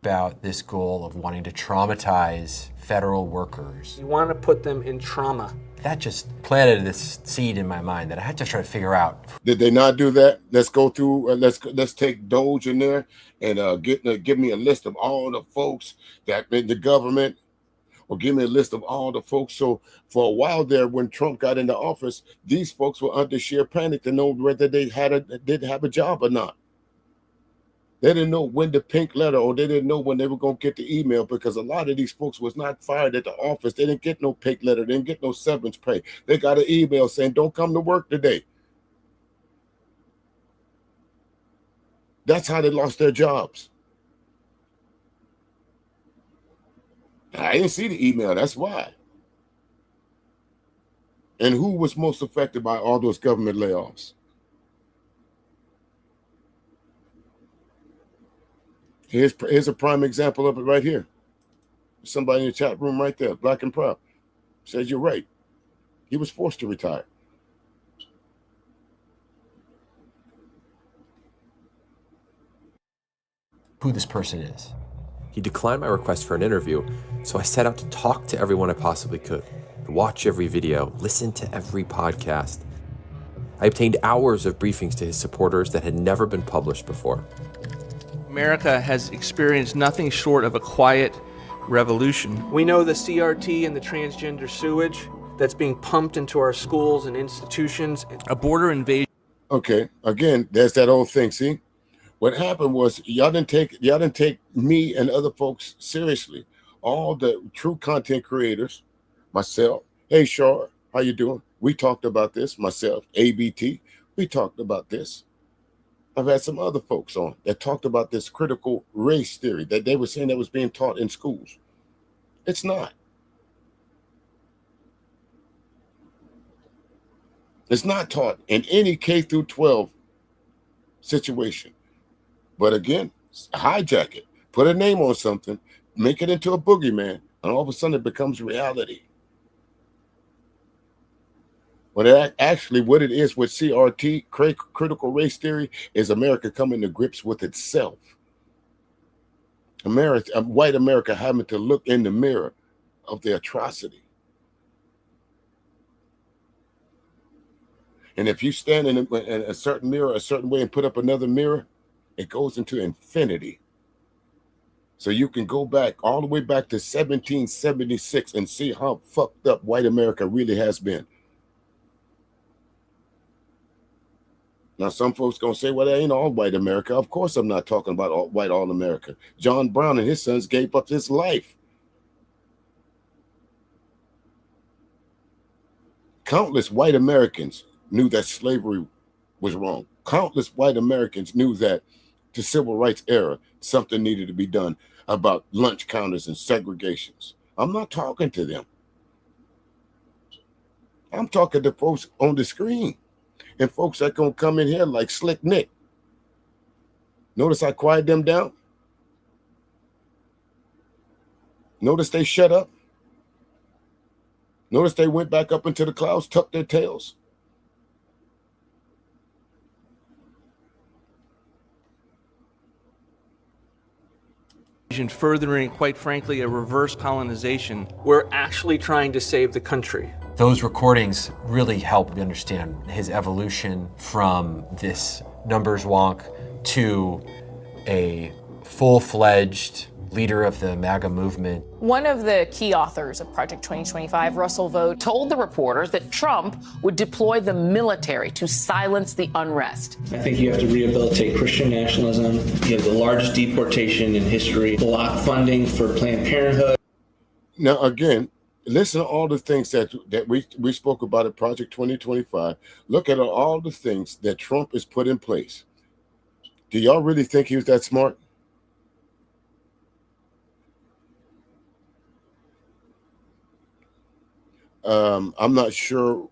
About this goal of wanting to traumatize federal workers. You want to put them in trauma. That just planted this seed in my mind that I had to try to figure out. Did they not do that? Let's go through. Let's take Doge in there and give me a list of all the folks that in the government, or give me a list of all the folks. So for a while there, when Trump got into office, these folks were under sheer panic to know whether they did have a job or not. They didn't know when the pink letter, or they didn't know when they were going to get the email, because a lot of these folks was not fired at the office. They didn't get no pink letter. They didn't get no severance pay. They got an email saying, don't come to work today. That's how they lost their jobs. I didn't see the email. That's why. And who was most affected by all those government layoffs? Here's a prime example of it right here. Somebody in the chat room right there, Black and Proud, says you're right. He was forced to retire. Who this person is. He declined my request for an interview, so I set out to talk to everyone I possibly could, watch every video, listen to every podcast. I obtained hours of briefings to his supporters that had never been published before. America has experienced nothing short of a quiet revolution. We know the CRT and the transgender sewage that's being pumped into our schools and institutions. A border invasion. Okay, again, there's that old thing. See, what happened was y'all didn't take me and other folks seriously. All the true content creators, myself. Hey, Shar, how you doing? We talked about this. Myself, ABT. We talked about this. I've had some other folks on that talked about this critical race theory that they were saying that was being taught in schools. It's not. It's not taught in any K through 12 situation. But again, hijack it, put a name on something, make it into a boogeyman, and all of a sudden it becomes reality. But actually what it is with CRT, critical race theory, is America coming to grips with itself. White America having to look in the mirror of the atrocity. And if you stand in a certain mirror a certain way and put up another mirror, it goes into infinity. So you can go back all the way back to 1776 and see how fucked up white America really has been. Now, some folks going to say, well, that ain't all white America. Of course, I'm not talking about all America. John Brown and his sons gave up his life. Countless white Americans knew that slavery was wrong. Countless white Americans knew that the civil rights era, something needed to be done about lunch counters and segregations. I'm not talking to them. I'm talking to folks on the screen. And folks that gonna come in here like Slick Nick. Notice I quiet them down. Notice they shut up. Notice they went back up into the clouds, tucked their tails. Furthering, quite frankly, a reverse colonization. We're actually trying to save the country. Those recordings really help me understand his evolution from this numbers wonk to a full-fledged leader of the MAGA movement. One of the key authors of Project 2025, Russell Vought, told the reporters that Trump would deploy the military to silence the unrest. I think you have to rehabilitate Christian nationalism. You have the largest deportation in history, block funding for Planned Parenthood. Now, again, listen to all the things that we spoke about at Project 2025. Look at all the things that Trump has put in place. Do y'all really think he was that smart? I'm not sure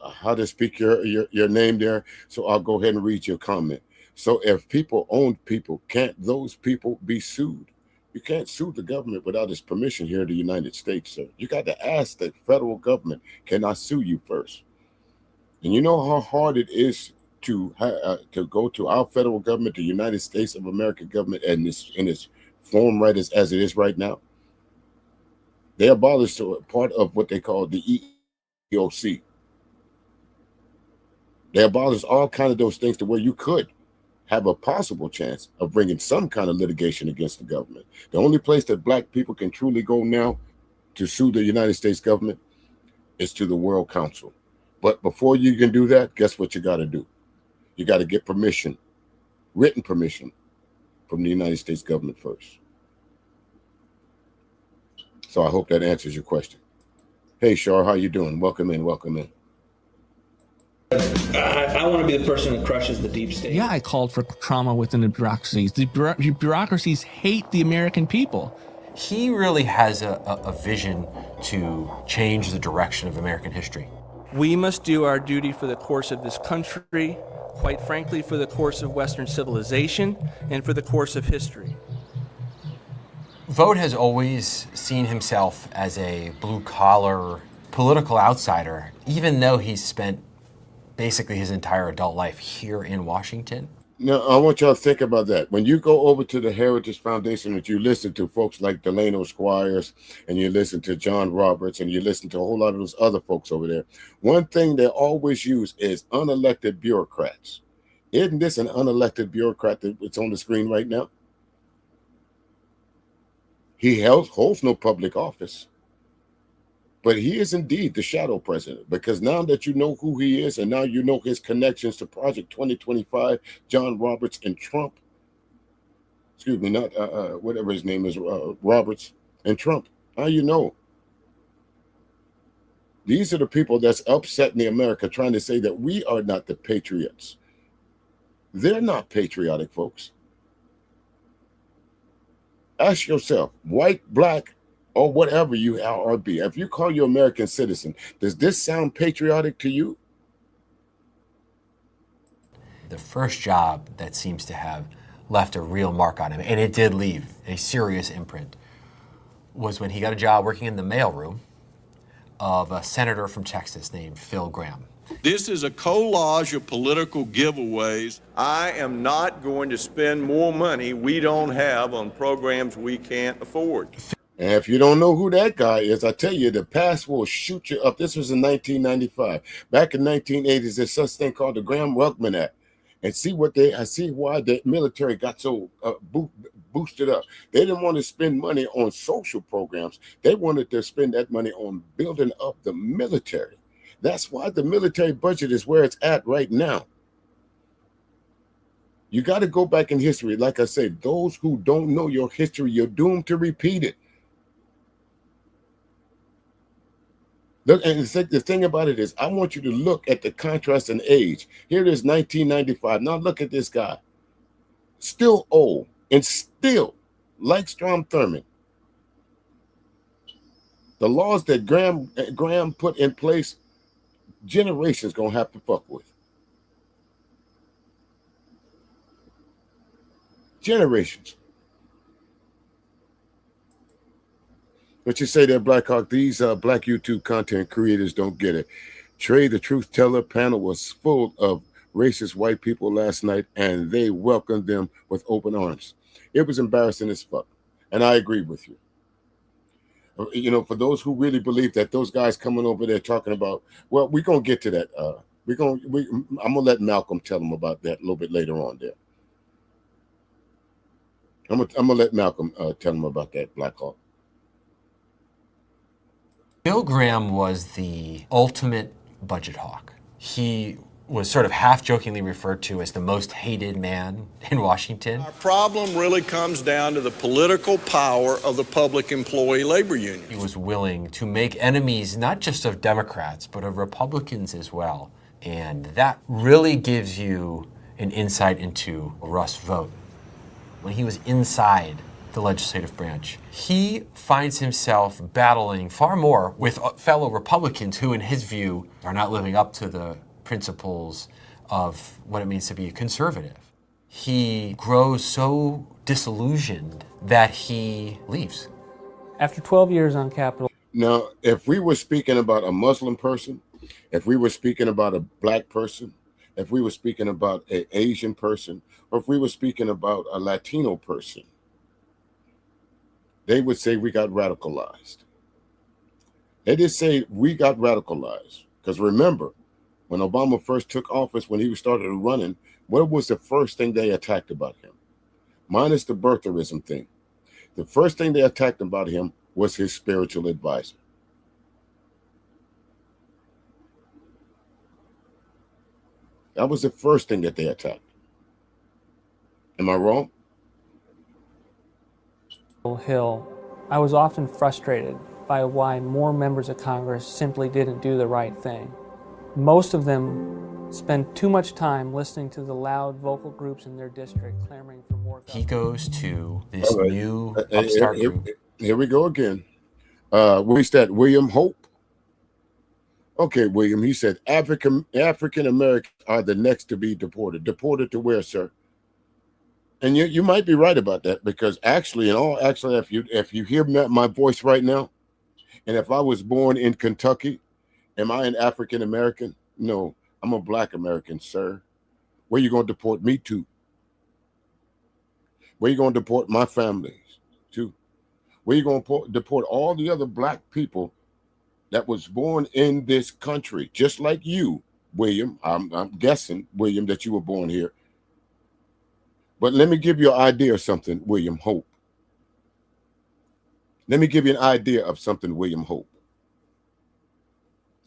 how to speak your name there, so I'll go ahead and read your comment. So if people own people, can't those people be sued? You can't sue the government without its permission here in the United States, sir. You got to ask the federal government, can I sue you first? And you know how hard it is to go to our federal government, the United States of America government, and in its form right as it is right now. They abolished part of what they call the EEOC. They abolished all kind of those things to where you could have a possible chance of bringing some kind of litigation against the government. The only place that black people can truly go now to sue the United States government is to the World Council. But before you can do that, guess what you got to do? You got to get permission, written permission from the United States government first. So I hope that answers your question. Hey, Shar, how you doing? Welcome in, welcome in. I want to be the person that crushes the deep state. Yeah, I called for trauma within the bureaucracies. The bureaucracies hate the American people. He really has a vision to change the direction of American history. We must do our duty for the course of this country, quite frankly, for the course of Western civilization, and for the course of history. Vogt has always seen himself as a blue-collar political outsider, even though he's spent basically his entire adult life here in Washington. Now, I want y'all to think about that. When you go over to the Heritage Foundation and you listen to folks like Delano Squires, and you listen to John Roberts, and you listen to a whole lot of those other folks over there, one thing they always use is unelected bureaucrats. Isn't this an unelected bureaucrat that's on the screen right now? He holds no public office. But he is indeed the shadow president, because now that you know who he is and now you know his connections to Project 2025, John Roberts and Trump, excuse me, not whatever his name is, Roberts and Trump, now you know. These are the people that's upsetting the America, trying to say that we are not the patriots. They're not patriotic, folks. Ask yourself, white, black, or whatever you are or be. If you call you American citizen, does this sound patriotic to you? The first job that seems to have left a real mark on him, and it did leave a serious imprint, was when he got a job working in the mailroom of a senator from Texas named Phil Gramm. This is a collage of political giveaways. I am not going to spend more money we don't have on programs we can't afford. And if you don't know who that guy is, I tell you, the past will shoot you up. This was in 1995. Back in 1980s, there's such thing called the Gramm-Welkman Act. And I see why the military got so boosted up. They didn't want to spend money on social programs. They wanted to spend that money on building up the military. That's why the military budget is where it's at right now. You got to go back in history. Like I said, those who don't know your history, you're doomed to repeat it. Look, and the thing about it is, I want you to look at the contrast in age. Here it is, 1995. Now look at this guy. Still old and still like Strom Thurmond. The laws that Graham put in place, generations gonna have to fuck with. Generations. But you say that, Blackhawk, these black YouTube content creators don't get it. Trey, the Truth Teller panel was full of racist white people last night, and they welcomed them with open arms. It was embarrassing as fuck. And I agree with you. You know, for those who really believe that those guys coming over there talking about, well, we're going to get to that. I'm going to let Malcolm tell them about that a little bit later on there. I'm going to let Malcolm tell them about that, Blackhawk. Bill Gramm was the ultimate budget hawk. He was sort of half-jokingly referred to as the most hated man in Washington. Our problem really comes down to the political power of the public employee labor union. He was willing to make enemies not just of Democrats, but of Republicans as well. And that really gives you an insight into Russ Vogt. When he was inside the legislative branch. He finds himself battling far more with fellow Republicans who, in his view, are not living up to the principles of what it means to be a conservative. He grows so disillusioned that he leaves. After 12 years on Capitol. Now, if we were speaking about a Muslim person, if we were speaking about a black person, if we were speaking about an Asian person, or if we were speaking about a Latino person, they would say we got radicalized. They did say we got radicalized. Because remember, when Obama first took office, when he started running, what was the first thing they attacked about him? Minus the birtherism thing. The first thing they attacked about him was his spiritual advisor. That was the first thing that they attacked. Am I wrong? Hill, I was often frustrated by why more members of Congress simply didn't do the right thing. Most of them spend too much time listening to the loud vocal groups in their district clamoring for more government. He goes to this new upstart group. Here we go again. What's that, William Hope? Okay, William, he said African Americans are the next to be deported. Deported to where, sir? And you might be right about that, because actually, if you hear my voice right now, and if I was born in Kentucky, am I an African American? No, I'm a Black American, sir. Where you going to deport me to? Where you going to deport my families to? Where you going to deport all the other Black people that was born in this country, just like you, William? I'm guessing, William, that you were born here. But let me give you an idea of something, William Hope. Let me give you an idea of something, William Hope.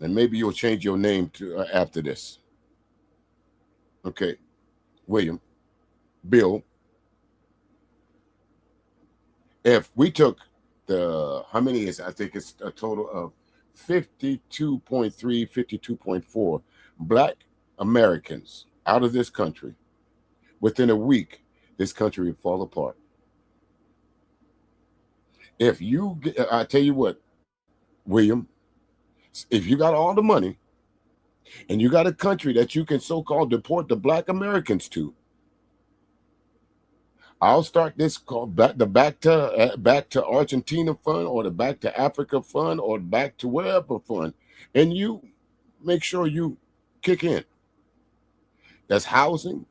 And maybe you'll change your name to after this. Okay, William, Bill. If we took how many is, I think it's a total of 52.3, 52.4 Black Americans out of this country, within a week, this country would fall apart. If you, I tell you what, William, if you got all the money and you got a country that you can so-called deport the Black Americans to, I'll start this called the back to Argentina fund, or the back to Africa fund, or back to wherever fund, and you make sure you kick in. That's housing.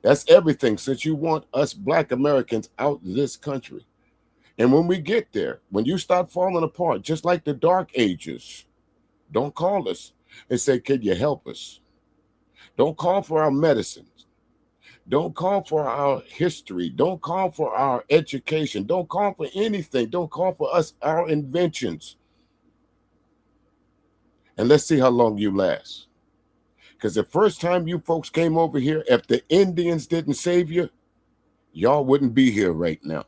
That's everything, since you want us Black Americans out this country. And when we get there, when you start falling apart, just like the Dark Ages, don't call us and say, can you help us? Don't call for our medicines. Don't call for our history. Don't call for our education. Don't call for anything. Don't call for us, our inventions. And let's see how long you last. Because the first time you folks came over here, if the Indians didn't save you, y'all wouldn't be here right now.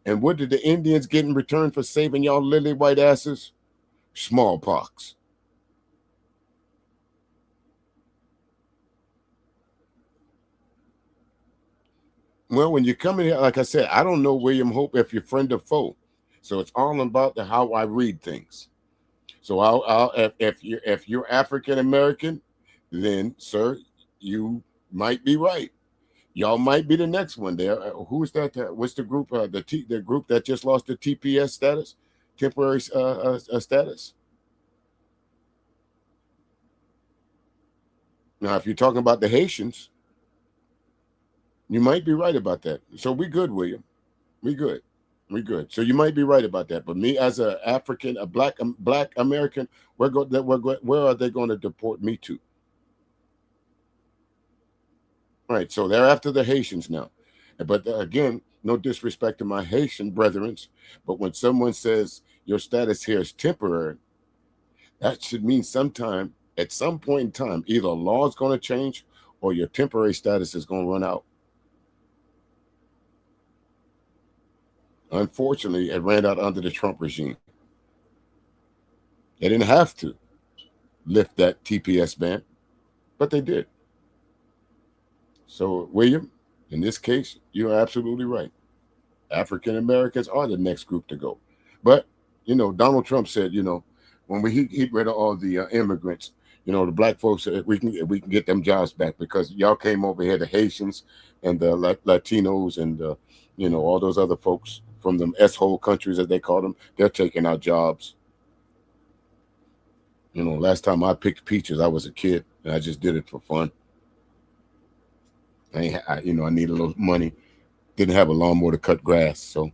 And what did the Indians get in return for saving y'all lily white asses? Smallpox. Well, when you come in here, like I said, I don't know, William Hope, if you're friend or foe. So it's all about how I read things. So if you're African American, then, sir, you might be right. Y'all might be the next one there. Who's that? What's the group? The group that just lost the TPS status, temporary status. Now, if you're talking about the Haitians, you might be right about that. So we good, William. We good. We good. So you might be right about that. But me as a African, a black American, where are they going to deport me to? Right. So they're after the Haitians now. But again, no disrespect to my Haitian brethren, but when someone says your status here is temporary, that should mean sometime, at some point in time, either a law is going to change or your temporary status is going to run out. Unfortunately, it ran out under the Trump regime. They didn't have to lift that TPS ban, but they did. So, William, in this case, you're absolutely right. African Americans are the next group to go. But, Donald Trump said, when he rid of all the immigrants, the black folks said we can get them jobs back because y'all came over here, the Haitians and the Latinos and, all those other folks from them S-hole countries, as they call them, they're taking our jobs. Last time I picked peaches, I was a kid, and I just did it for fun. I need a little money. Didn't have a lawnmower to cut grass, so,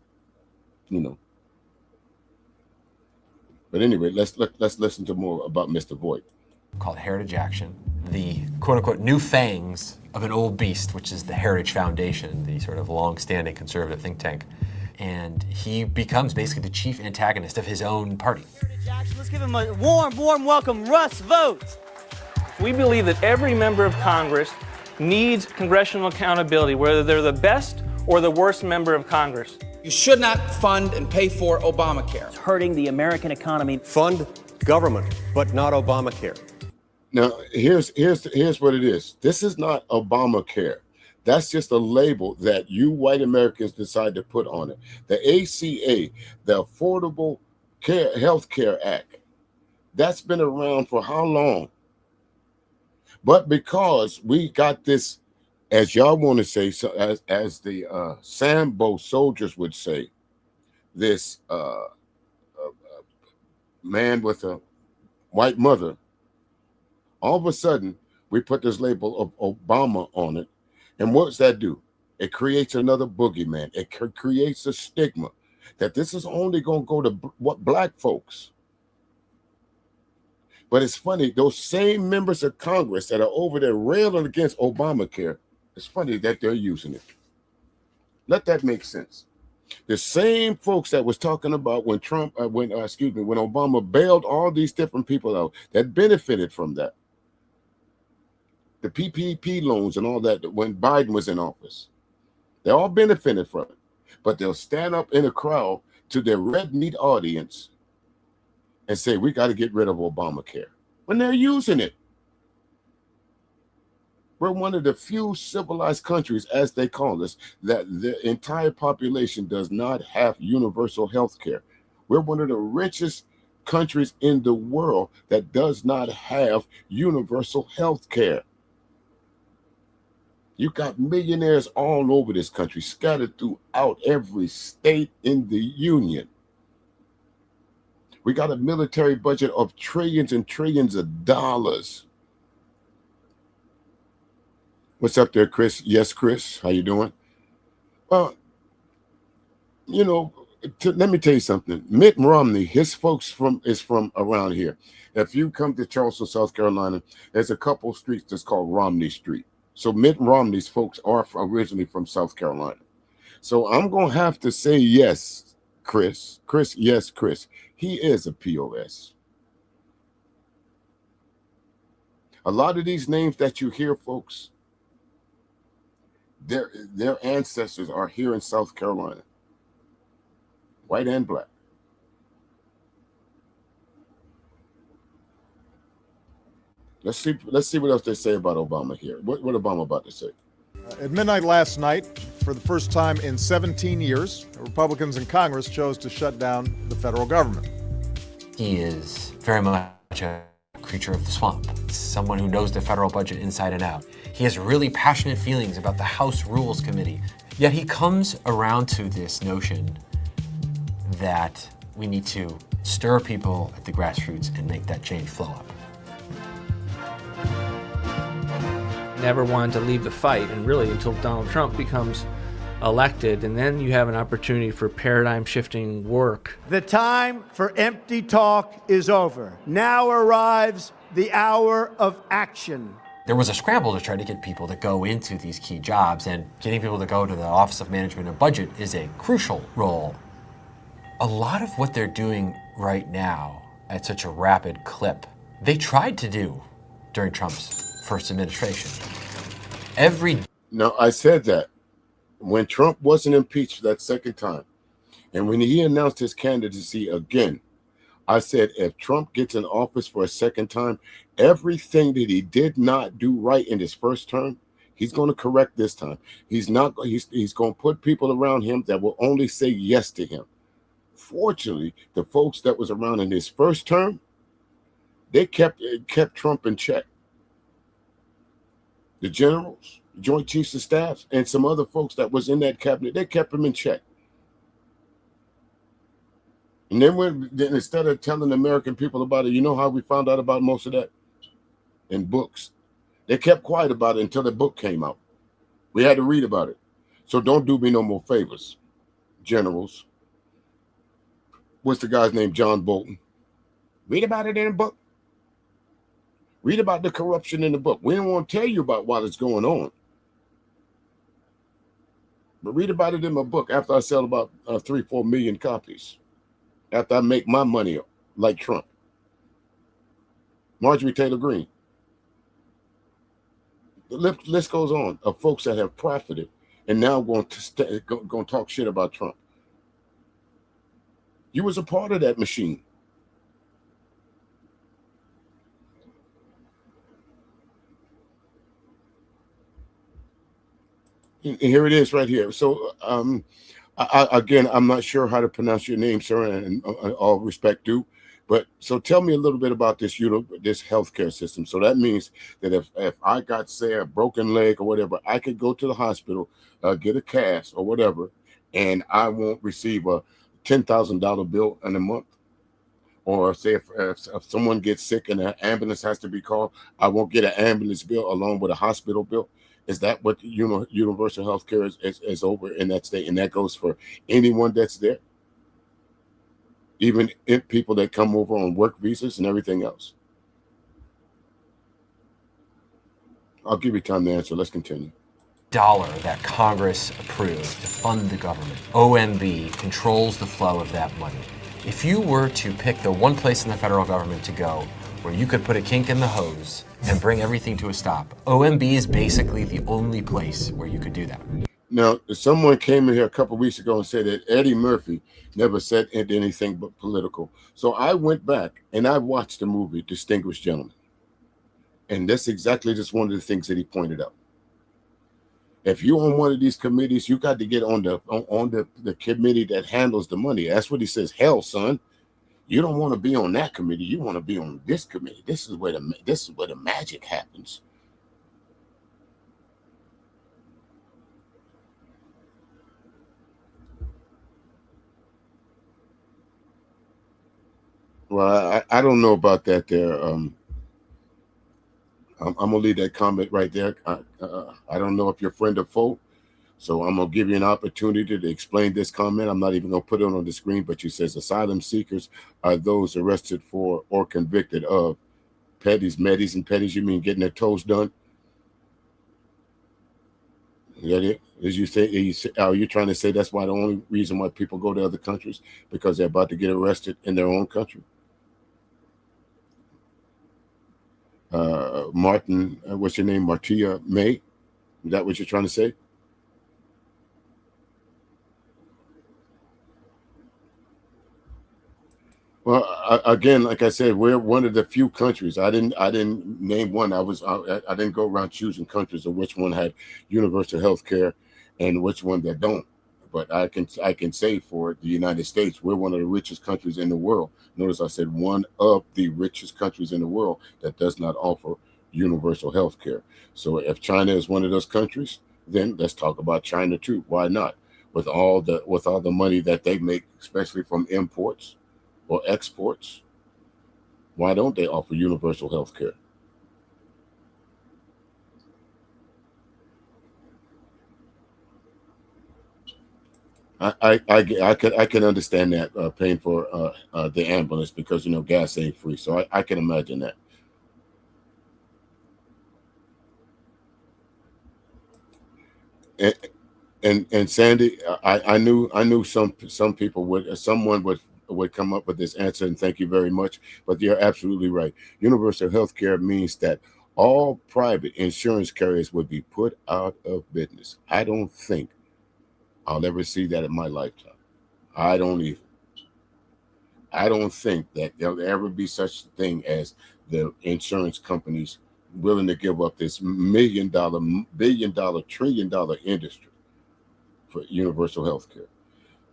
But anyway, let's listen to more about Mr. Voigt. Called Heritage Action, the quote-unquote new fangs of an old beast, which is the Heritage Foundation, the sort of long-standing conservative think tank. And he becomes basically the chief antagonist of his own party. Let's give him a warm welcome. Russ Vogt. We believe that every member of Congress needs congressional accountability, whether they're the best or the worst member of Congress. You should not fund and pay for Obamacare. It's hurting the American economy. Fund government, but not Obamacare. Now, here's what it is. This is not Obamacare. That's just a label that you white Americans decide to put on it. The ACA, the Affordable Health Care Act, that's been around for how long? But because we got this, as y'all want to say, so as the Sambo soldiers would say, this man with a white mother, all of a sudden we put this label of Obama on it. And what does that do? It creates another boogeyman. It creates a stigma that this is only going to go to black folks. But it's funny, those same members of Congress that are over there railing against Obamacare, it's funny that they're using it. Let that make sense. The same folks that was talking about when Obama bailed all these different people out that benefited from that. The PPP loans and all that when Biden was in office. They all benefited from it. But they'll stand up in a crowd to their red meat audience and say, we got to get rid of Obamacare. When they're using it. We're one of the few civilized countries, as they call us, that the entire population does not have universal health care. We're one of the richest countries in the world that does not have universal health care. You got millionaires all over this country, scattered throughout every state in the union. We got a military budget of trillions and trillions of dollars. What's up there, Chris? Yes, Chris. How you doing? Well, let me tell you something. Mitt Romney, his folks is from around here. If you come to Charleston, South Carolina, there's a couple streets that's called Romney Street. So Mitt Romney's folks are originally from South Carolina. So I'm going to have to say yes, Chris. Yes, Chris. He is a POS. A lot of these names that you hear, folks, their ancestors are here in South Carolina, white and black. Let's see what else they say about Obama here. What Obama about to say? At midnight last night, for the first time in 17 years, Republicans in Congress chose to shut down the federal government. He is very much a creature of the swamp, someone who knows the federal budget inside and out. He has really passionate feelings about the House Rules Committee. Yet he comes around to this notion that we need to stir people at the grassroots and make that change flow up. Never wanted to leave the fight, and really until Donald Trump becomes elected, and then you have an opportunity for paradigm-shifting work. The time for empty talk is over. Now arrives the hour of action. There was a scramble to try to get people to go into these key jobs, and getting people to go to the Office of Management and Budget is a crucial role. A lot of what they're doing right now at such a rapid clip, they tried to do during Trump's first administration. No, I said that when Trump wasn't impeached that second time, and when he announced his candidacy again, I said if Trump gets in office for a second time, everything that he did not do right in his first term, He's going to correct this time. He's not. He's going to put people around him that will only say yes to him. Fortunately, the folks that was around in his first term, they kept Trump in check. The generals, Joint Chiefs of Staff, and some other folks that was in that cabinet, they kept him in check. And then instead of telling the American people about it, you know how we found out about most of that? In books. They kept quiet about it until the book came out. We had to read about it. So don't do me no more favors, generals. What's the guy's name? John Bolton. Read about it in a book. Read about the corruption in the book. We don't want to tell you about what is going on. But read about it in my book after I sell about 3-4 million copies. After I make my money like Trump. Marjorie Taylor Greene. The list goes on of folks that have profited and now going to talk shit about Trump. You was a part of that machine. And here it is right here. So, again, I'm not sure how to pronounce your name, sir, and all respect due. But so tell me a little bit about this healthcare system. So that means that if I got, say, a broken leg or whatever, I could go to the hospital, get a cast or whatever, and I won't receive a $10,000 bill in a month. Or say if someone gets sick and an ambulance has to be called, I won't get an ambulance bill along with a hospital bill. Is that what universal health care is over in that state? And that goes for anyone that's there? Even people that come over on work visas and everything else? I'll give you time to answer. Let's continue. Dollar that Congress approved to fund the government. OMB controls the flow of that money. If you were to pick the one place in the federal government to go where you could put a kink in the hose and bring everything to a stop, OMB is basically the only place where you could do that. Now, someone came in here a couple of weeks ago and said that Eddie Murphy never said anything but political. So I went back and I watched the movie Distinguished Gentleman. And that's exactly just one of the things that he pointed out. If you're on one of these committees, you got to get on the committee that handles the money. That's what he says. Hell, son, you don't want to be on that committee. You want to be on this committee. This is where the magic happens. Well, I don't know about that there. I'm gonna leave that comment right there. I don't know if you're friend or foe, so I'm gonna give you an opportunity to explain this comment. I'm not even gonna put it on the screen, but you says asylum seekers are those arrested for or convicted of medis and petties. You mean getting their toes done? Is that it? Are you trying to say that's why the only reason why people go to other countries because they're about to get arrested in their own country? Martin, what's your name? Martia May? Is that what you're trying to say? Well, again, like I said, we're one of the few countries. I didn't name one. I didn't go around choosing countries of which one had universal health care and which one that don't. But I can say for the United States, we're one of the richest countries in the world. Notice I said one of the richest countries in the world that does not offer universal health care. So if China is one of those countries, then let's talk about China too. Why not? With all the money that they make, especially from imports or exports, why don't they offer universal health care? I can understand that paying for the ambulance because gas ain't free, so I can imagine that. And Sandy, I knew some people someone would come up with this answer, and thank you very much. But you're absolutely right. Universal health care means that all private insurance carriers would be put out of business. I don't think I'll ever see that in my lifetime. I don't think that there'll ever be such a thing as the insurance companies willing to give up this $1 million, billion dollar, $1 trillion industry for universal health care.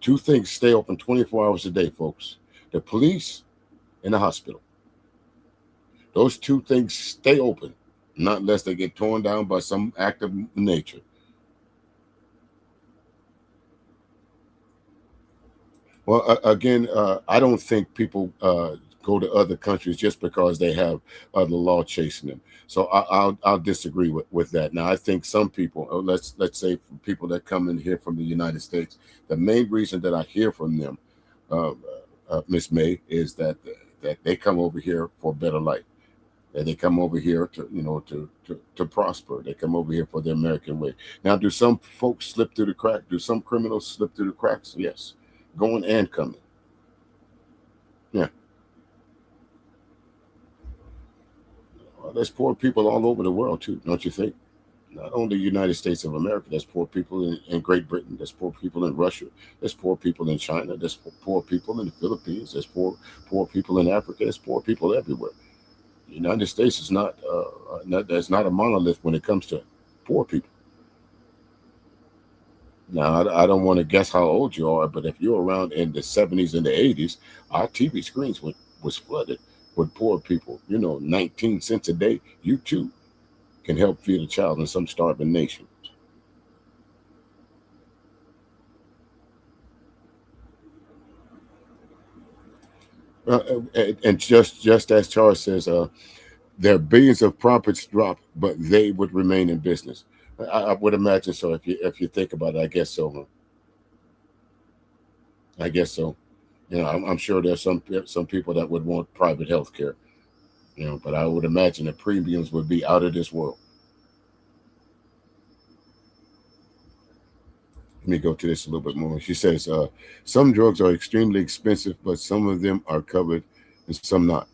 Two things stay open 24 hours a day, folks: the police and the hospital. Those two things stay open, not unless they get torn down by some act of nature. Well, again, I don't think people go to other countries just because they have the law chasing them. So I'll disagree with that. Now, I think some people, let's say people that come in here from the United States, the main reason that I hear from them, Miss May, is that they come over here for a better life. That they come over here to prosper. They come over here for the American way. Now, do some folks slip through the crack? Do some criminals slip through the cracks? Yes. Going and coming. Yeah. Well, there's poor people all over the world too, don't you think? Not only the United States of America, there's poor people in Great Britain, there's poor people in Russia, there's poor people in China, there's poor people in the Philippines, there's poor people in Africa, there's poor people everywhere. The United States is not there's not a monolith when it comes to poor people. Now, I don't want to guess how old you are, but if you're around in the 70s and the 80s, our TV screens was flooded with poor people. 19 cents a day, you too can help feed a child in some starving nation. And just as Charles says, their billions of profits drop, but they would remain in business. I would imagine so. If you think about it, I guess so. Huh? I guess so. I'm sure there's some people that would want private health care. But I would imagine the premiums would be out of this world. Let me go to this a little bit more. She says, some drugs are extremely expensive, but some of them are covered and some not.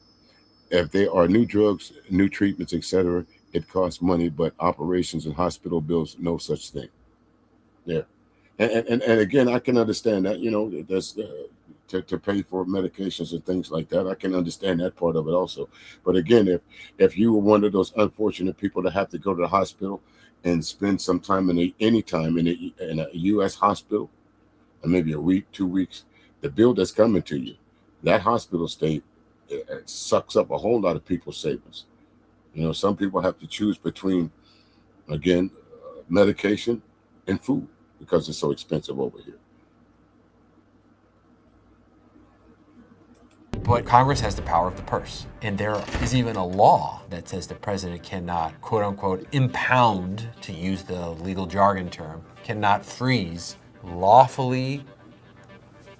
If they are new drugs, new treatments, etc., it costs money, but operations and hospital bills, no such thing. Yeah. And again, I can understand that, that's to pay for medications and things like that. I can understand that part of it also. But again, if you were one of those unfortunate people that have to go to the hospital and spend some time in a U.S. hospital, or maybe a week, 2 weeks, the bill that's coming to you, that hospital stay, it sucks up a whole lot of people's savings. Some people have to choose between, again, medication and food because it's so expensive over here. But Congress has the power of the purse. And there is even a law that says the president cannot, quote unquote, impound, to use the legal jargon term, cannot freeze lawfully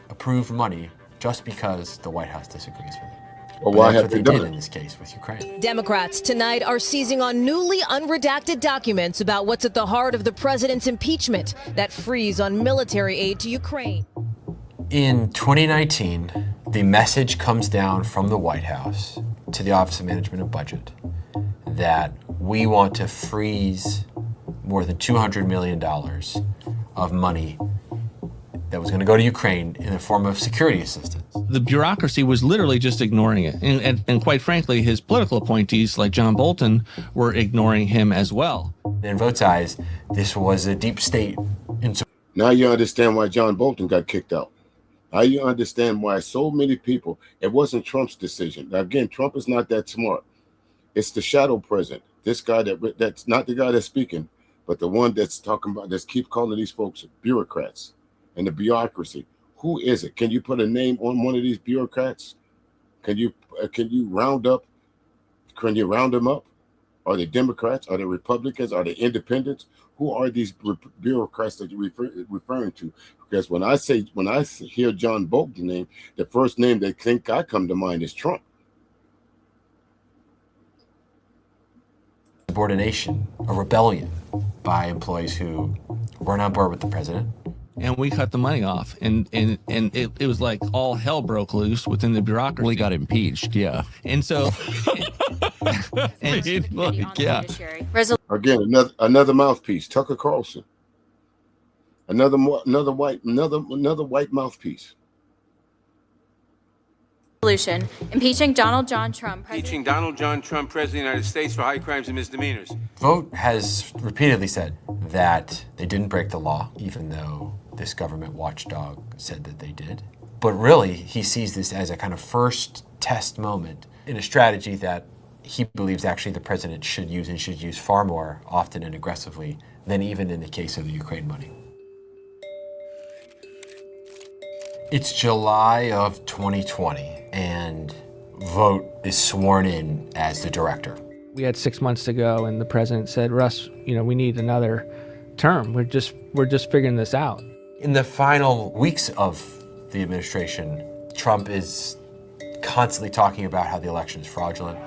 approved money just because the White House disagrees with it. Well, why that's have what they they done did it? in this case with Ukraine. Democrats tonight are seizing on newly unredacted documents about what's at the heart of the president's impeachment, that freeze on military aid to Ukraine. In 2019, the message comes down from the White House to the Office of Management and Budget that we want to freeze more than $200 million of money that was going to go to Ukraine in the form of security assistance. The bureaucracy was literally just ignoring it. And quite frankly, his political appointees like John Bolton were ignoring him as well. In Vote's eyes, this was a deep state. Now you understand why John Bolton got kicked out. Now you understand why so many people, it wasn't Trump's decision. Now, again, Trump is not that smart. It's the shadow president. This guy that's not the guy that's speaking, but the one that's talking about, that's keep calling these folks bureaucrats and the bureaucracy. Who is it? Can you put a name on one of these bureaucrats? Can you round them up? Are they Democrats? Are they Republicans? Are they independents? Who are these bureaucrats that you're referring to? Because when I hear John Bolton's name, the first name they think I come to mind is Trump. Subordination, a rebellion by employees who weren't on board with the president. And we cut the money off, and it was like all hell broke loose within the bureaucracy. Well, he got impeached, yeah. And so, Again, another mouthpiece, Tucker Carlson. Another white mouthpiece. Resolution impeaching Donald John Trump. Impeaching Donald John Trump, President of the United States, for high crimes and misdemeanors. Vote has repeatedly said that they didn't break the law, even though this government watchdog said that they did. But really, he sees this as a kind of first test moment in a strategy that he believes actually the president should use, and should use far more often and aggressively than even in the case of the Ukraine money. It's July of 2020, and Vote is sworn in as the director. We had 6 months to go, and the president said, Russ, we need another term. We're just figuring this out. In the final weeks of the administration, Trump is constantly talking about how the election is fraudulent.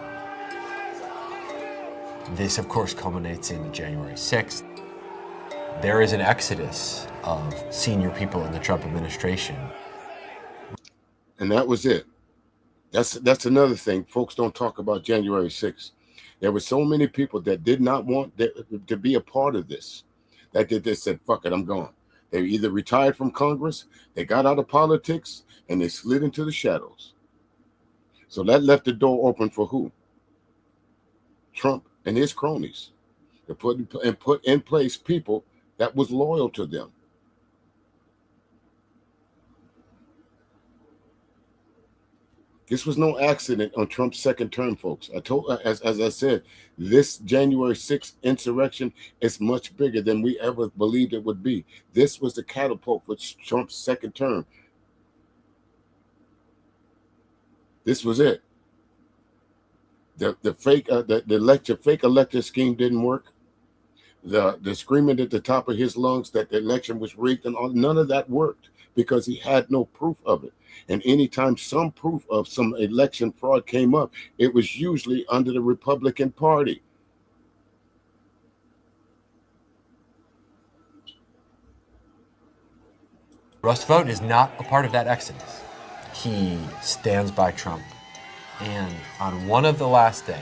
This, of course, culminates in January 6th. There is an exodus of senior people in the Trump administration. And that was it. That's another thing. Folks don't talk about January 6th. There were so many people that did not want to be a part of this, that they said, fuck it, I'm gone. They either retired from Congress, they got out of politics, and they slid into the shadows. So that left the door open for who? Trump and his cronies. To put in place people that was loyal to them. This was no accident on Trump's second term, folks. As I said, this January 6th insurrection is much bigger than we ever believed it would be. This was the catapult for Trump's second term. This was it. The fake election scheme didn't work. The screaming at the top of his lungs that the election was rigged and all, none of that worked because he had no proof of it. And anytime some proof of some election fraud came up, it was usually under the Republican Party. Russ Vote is not a part of that exodus. He stands by Trump. And on one of the last days,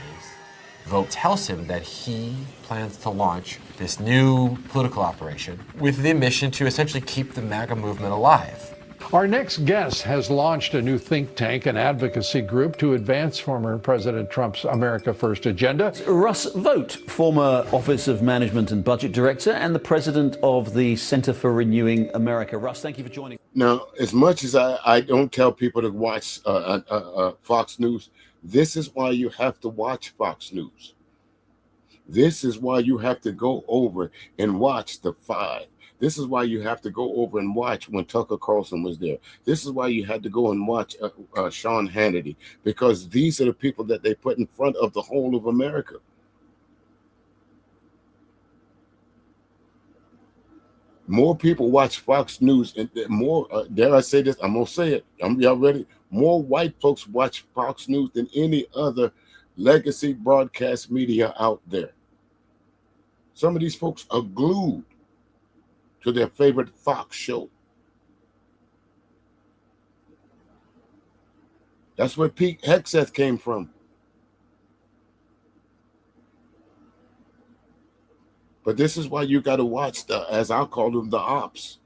Vote tells him that he plans to launch this new political operation with the mission to essentially keep the MAGA movement alive. Our next guest has launched a new think tank and advocacy group to advance former President Trump's America First agenda. Russ Vote, former Office of Management and Budget Director and the president of the Center for Renewing America. Russ, thank you for joining. Now, as much as I don't tell people to watch Fox News, this is why you have to watch Fox News. This is why you have to go over and watch The Five. This is why you have to go over and watch when Tucker Carlson was there. This is why you had to go and watch Sean Hannity, because these are the people that they put in front of the whole of America. More people watch Fox News, and more, dare I say this, I'm going to say it. Y'all ready? More white folks watch Fox News than any other legacy broadcast media out there. Some of these folks are glued to their favorite Fox show. That's where Pete Hegseth came from. But this is why you got to watch as I'll call them, the ops.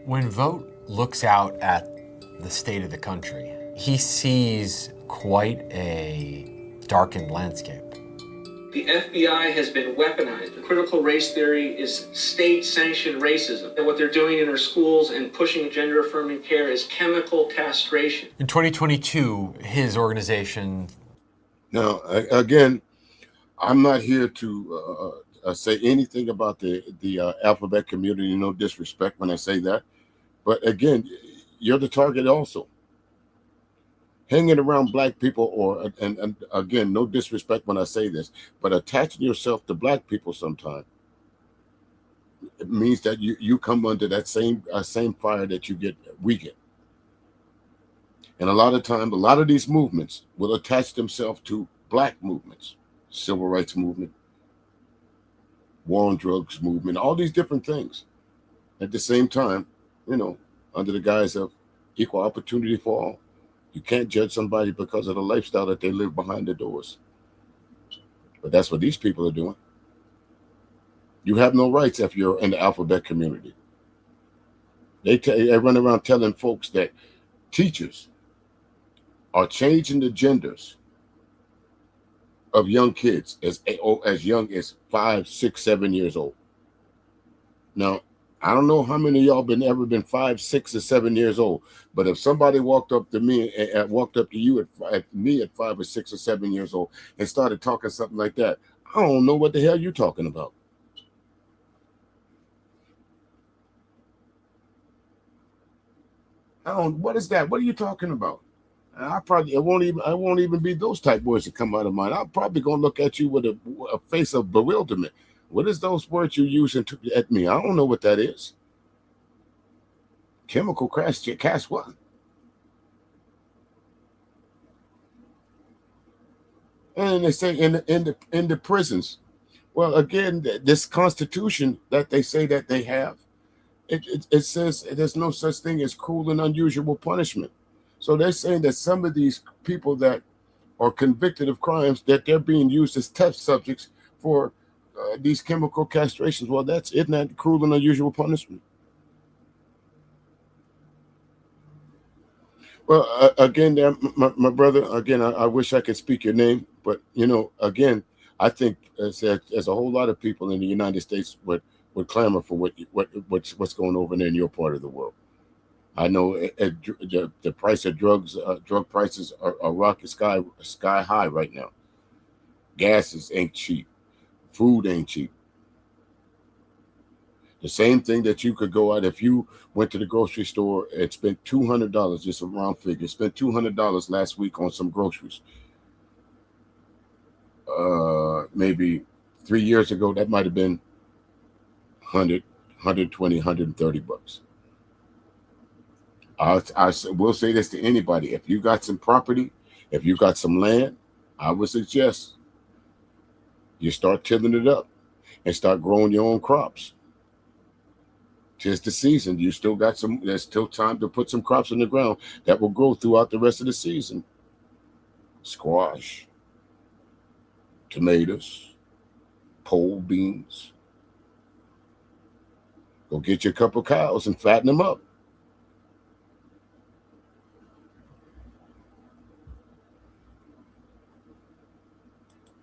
When Vote looks out at the state of the country, he sees quite a darkened landscape. The FBI has been weaponized. The critical race theory is state-sanctioned racism. And what they're doing in our schools and pushing gender-affirming care is chemical castration. In 2022, his organization... Now, again, I'm not here to say anything about the alphabet community, no disrespect when I say that. But again, you're the target also. Hanging around black people, and again, no disrespect when I say this, but attaching yourself to black people sometimes, it means that you come under that same fire that we get. And a lot of times, a lot of these movements will attach themselves to black movements, civil rights movement, war on drugs movement, all these different things. At the same time, under the guise of equal opportunity for all. You can't judge somebody because of the lifestyle that they live behind the doors. But that's what these people are doing. You have no rights if you're in the alphabet community. They run around telling folks that teachers are changing the genders of young kids as young as 5, 6, 7 years old. Now, I don't know how many of y'all ever been 5, 6, or 7 years old, but if somebody walked up to me and walked up to you at 5 or 6 or 7 years old and started talking something like that, I don't know what the hell you're talking about. What is that? What are you talking about? It won't even be those type words that come out of mine. I'm probably gonna look at you with a face of bewilderment. What is those words you're using at me? I don't know what that is. Chemical cast what? And they say in the prisons. Well, again, this Constitution that they say that they have, it says there's no such thing as cruel and unusual punishment. So they're saying that some of these people that are convicted of crimes, that they're being used as test subjects for these chemical castrations. Well, isn't that cruel and unusual punishment? Well, again, my brother, again, I wish I could speak your name, but, again, I think as a whole lot of people in the United States would clamor for what's going over there in your part of the world. I know the price of drugs, drug prices are rocket sky high right now. Gases ain't cheap. Food ain't cheap. The same thing that you could go out if you went to the grocery store and spent $200, just a round figure, spent $200 last week on some groceries. Maybe 3 years ago, that might have been 100, 120, 130 bucks. I will say this to anybody. If you got some property, if you got some land, I would suggest you start tilling it up and start growing your own crops. Tis the season. There's still time to put some crops in the ground that will grow throughout the rest of the season. Squash, tomatoes, pole beans. Go get your couple cows and fatten them up.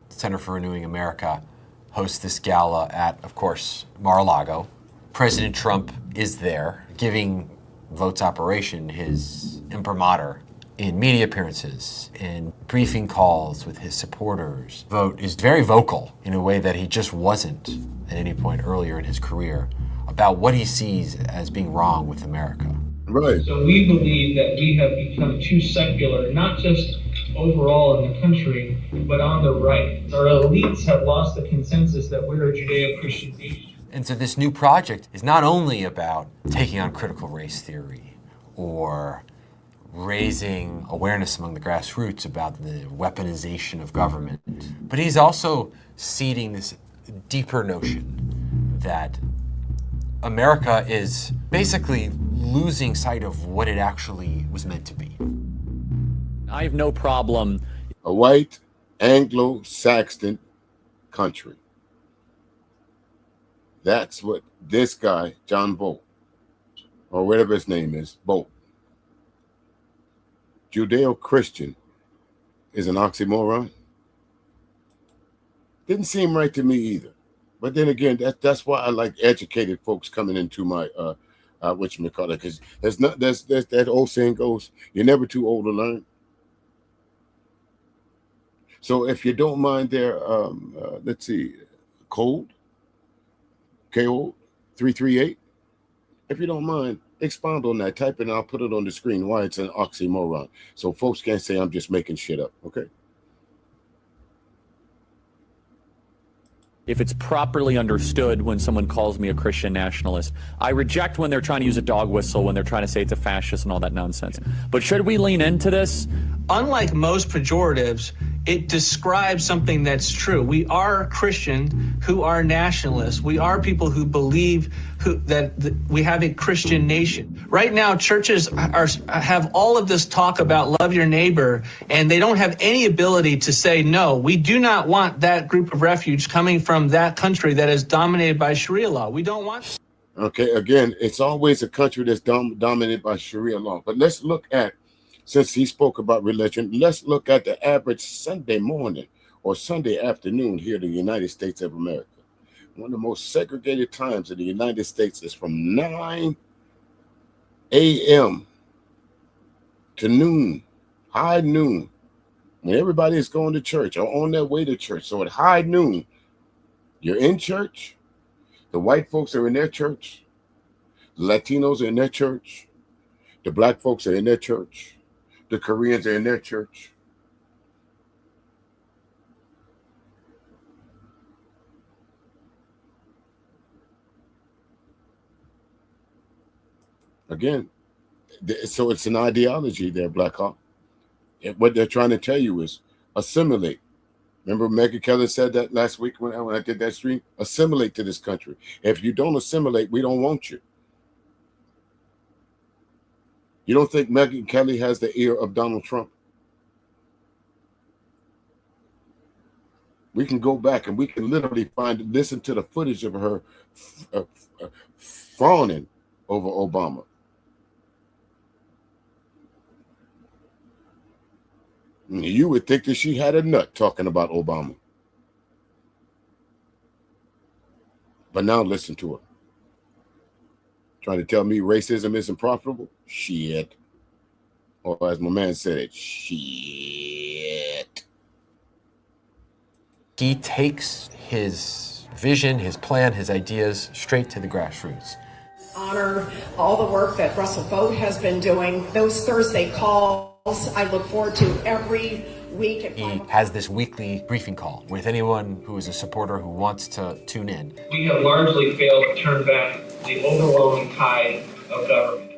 Center for Renewing America hosts this gala at, of course, Mar-a-Lago. President Trump is there, giving Vote's operation his imprimatur in media appearances and briefing calls with his supporters. Vote is very vocal in a way that he just wasn't at any point earlier in his career about what he sees as being wrong with America. Right. So we believe that we have become too secular, not just overall in the country, but on the right. Our elites have lost the consensus that we're a Judeo-Christian nation. And so this new project is not only about taking on critical race theory or raising awareness among the grassroots about the weaponization of government, but he's also seeding this deeper notion that America is basically losing sight of what it actually was meant to be. I have no problem. A white Anglo-Saxon country. That's what this guy, John Vogt, or whatever his name is, Vogt, Judeo-Christian, is an oxymoron. Didn't seem right to me either. But then again, that's why I like educated folks coming into my whatchamacallit, because there's that old saying goes, you're never too old to learn. So if you don't mind there, let's see, Cold, KO 338. If you don't mind, expound on that. Type it and I'll put it on the screen why it's an oxymoron. So folks can't say I'm just making shit up, okay? If it's properly understood when someone calls me a Christian nationalist. I reject when they're trying to use a dog whistle, when they're trying to say it's a fascist and all that nonsense. But should we lean into this? Unlike most pejoratives, it describes something that's true. We are Christians who are nationalists. We are people who believe that we have a Christian nation. Right now, churches have all of this talk about love your neighbor, and they don't have any ability to say, no, we do not want that group of refuge coming from that country that is dominated by Sharia law. We don't want. Okay, again, it's always a country that's dominated by Sharia law. But let's look at, since he spoke about religion, let's look at the average Sunday morning or Sunday afternoon here in the United States of America. One of the most segregated times in the United States is from 9 a.m. to noon, high noon, when everybody is going to church or on their way to church. So at high noon, you're in church, the white folks are in their church, the Latinos are in their church, the black folks are in their church, the Koreans are in their church. Again, so it's an ideology there, Black Hawk. What they're trying to tell you is assimilate. Remember Megyn Kelly said that last week when I did that stream? Assimilate to this country. If you don't assimilate, we don't want you. You don't think Megyn Kelly has the ear of Donald Trump? We can go back and we can literally listen to the footage of her fawning over Obama. You would think that she had a nut talking about Obama. But now listen to her. Trying to tell me racism isn't profitable? Shit. Or as my man said it, shit. He takes his vision, his plan, his ideas straight to the grassroots. Honor all the work that Russell Vogt has been doing. Those Thursday calls, I look forward to every week. He has this weekly briefing call with anyone who is a supporter who wants to tune in. We have largely failed to turn back the overwhelming tide of government.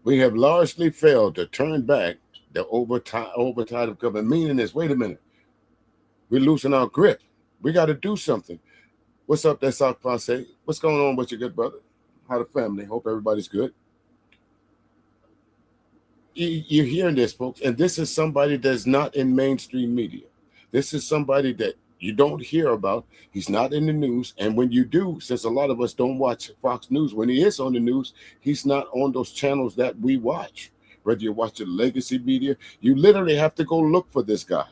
We have largely failed to turn back the overtide of government. Meaning is, wait a minute, we're losing our grip. We got to do something. What's up there, South Passe? What's going on with your good brother? How the family? Hope everybody's good. You're hearing this, folks, and this is somebody that's not in mainstream media. This is somebody that you don't hear about. He's not in the news, and when you do, since a lot of us don't watch Fox News, when he is on the news, he's not on those channels that we watch. Whether you watch the legacy media, you literally have to go look for this guy.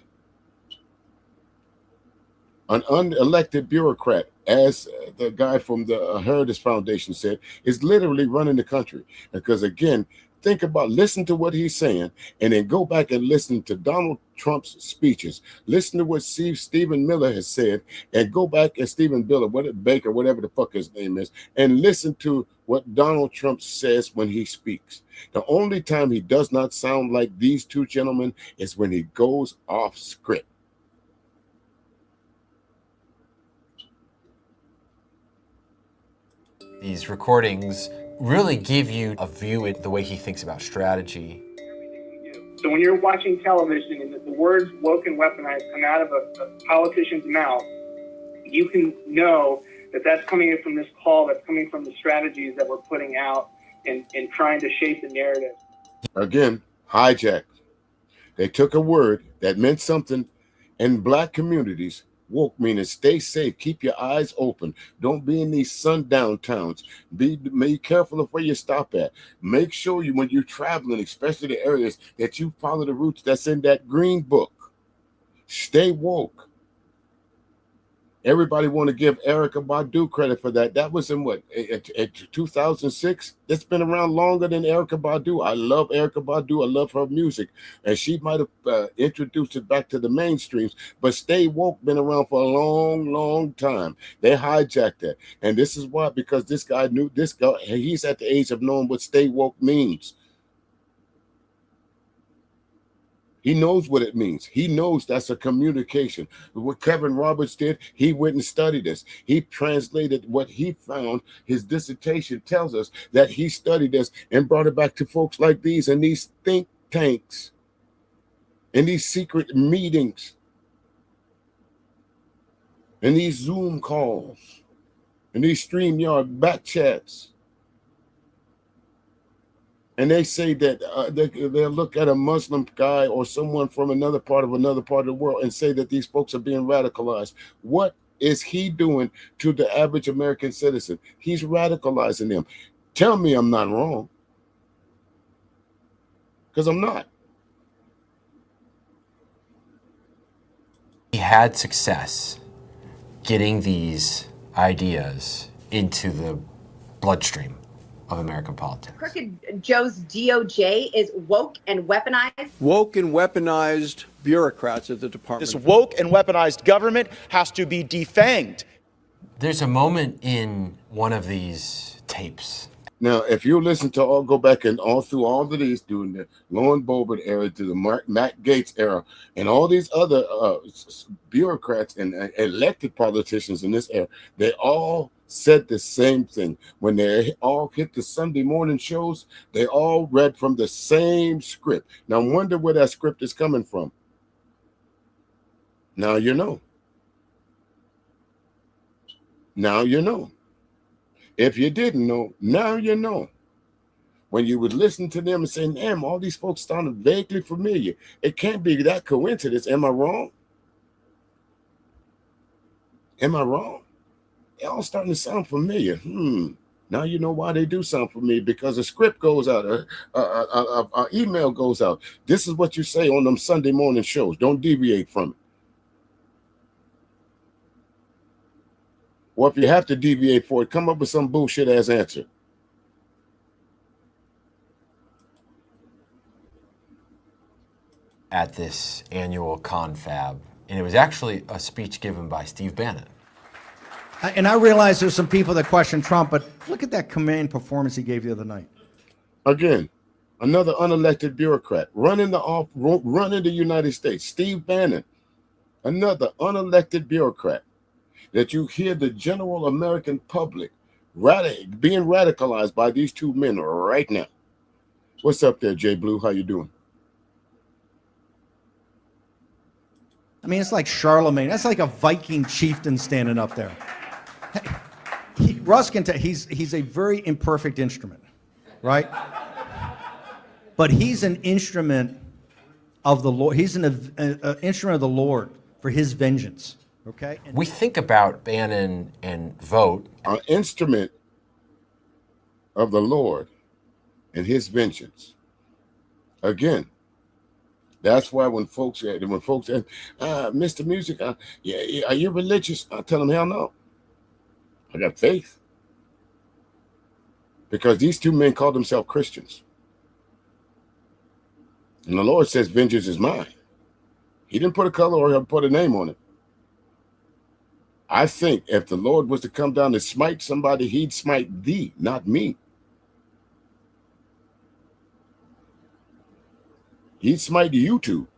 An unelected bureaucrat, as the guy from the Heritage Foundation said, is literally running the country. Because again, think about, listen to what he's saying, and then go back and listen to Donald Trump's speeches. Listen to what Stephen Miller has said, and go back and Stephen Baker, whatever the fuck his name is, and listen to what Donald Trump says when he speaks. The only time he does not sound like these two gentlemen is when he goes off script. These recordings really give you a view at the way he thinks about strategy. So when you're watching television and the words woke and weaponized come out of a politician's mouth, you can know that that's coming from this call, that's coming from the strategies that we're putting out and trying to shape the narrative. Again, hijacked. They took a word that meant something in black communities. Woke meaning stay safe, keep your eyes open, don't be in these sundown towns, be careful of where you stop at. Make sure you, when you're traveling, especially the areas, that you follow the routes that's in that green book. Stay woke. Everybody want to give Erykah Badu credit for that. That was in what, 2006? It's been around longer than Erykah Badu. I love Erykah Badu. I love her music. And she might have introduced it back to the mainstreams. But Stay Woke been around for a long, long time. They hijacked that. And this is why, because this guy, he's at the age of knowing what Stay Woke means. He knows what it means. He knows that's a communication. What Kevin Roberts did, he went and studied this. He translated what he found. His dissertation tells us that he studied this and brought it back to folks like these and these think tanks and these secret meetings and these Zoom calls and these StreamYard back chats. And they say that they'll look at a Muslim guy or someone from another part of the world and say that these folks are being radicalized. What is he doing to the average American citizen? He's radicalizing them. Tell me I'm not wrong, because I'm not. He had success getting these ideas into the bloodstream of American politics. Crooked Joe's DOJ is woke and weaponized. Woke and weaponized bureaucrats at the department. This woke and weaponized government has to be defanged. There's a moment in one of these tapes. Now, if you listen to go back and all through all of these, during the Lauren Boebert era to the Matt Gaetz era, and all these other bureaucrats and elected politicians in this era, they all said the same thing. When they all hit the Sunday morning shows, they all read from the same script. Now, wonder where that script is coming from. Now you know. Now you know. If you didn't know, now you know. When you would listen to them and say, damn, all these folks sounded vaguely familiar. It can't be that coincidence. Am I wrong? Am I wrong? They're all starting to sound familiar. Now you know why they do sound familiar, because a script goes out, an email goes out. This is what you say on them Sunday morning shows. Don't deviate from it. Or if you have to deviate for it, come up with some bullshit ass answer. At this annual confab, and it was actually a speech given by Steve Bannon. And I realize there's some people that question Trump, but look at that command performance he gave the other night. Again, another unelected bureaucrat running the United States. Steve Bannon, another unelected bureaucrat. That you hear the general American public being radicalized by these two men right now. What's up there, Jay Blue? How you doing? I mean, it's like Charlemagne. That's like a Viking chieftain standing up there. Russ can tell he's a very imperfect instrument, right? But he's an instrument of the Lord. He's an instrument of the Lord for his vengeance. Okay. We think about Bannon and vote. An instrument of the Lord and his vengeance. Again, that's why when folks say, Mr. Music, are you religious? I tell them, hell no. I got faith. Because these two men call themselves Christians. And the Lord says, vengeance is mine. He didn't put a color or put a name on it. I think if the Lord was to come down and smite somebody, he'd smite thee, not me. He'd smite you two.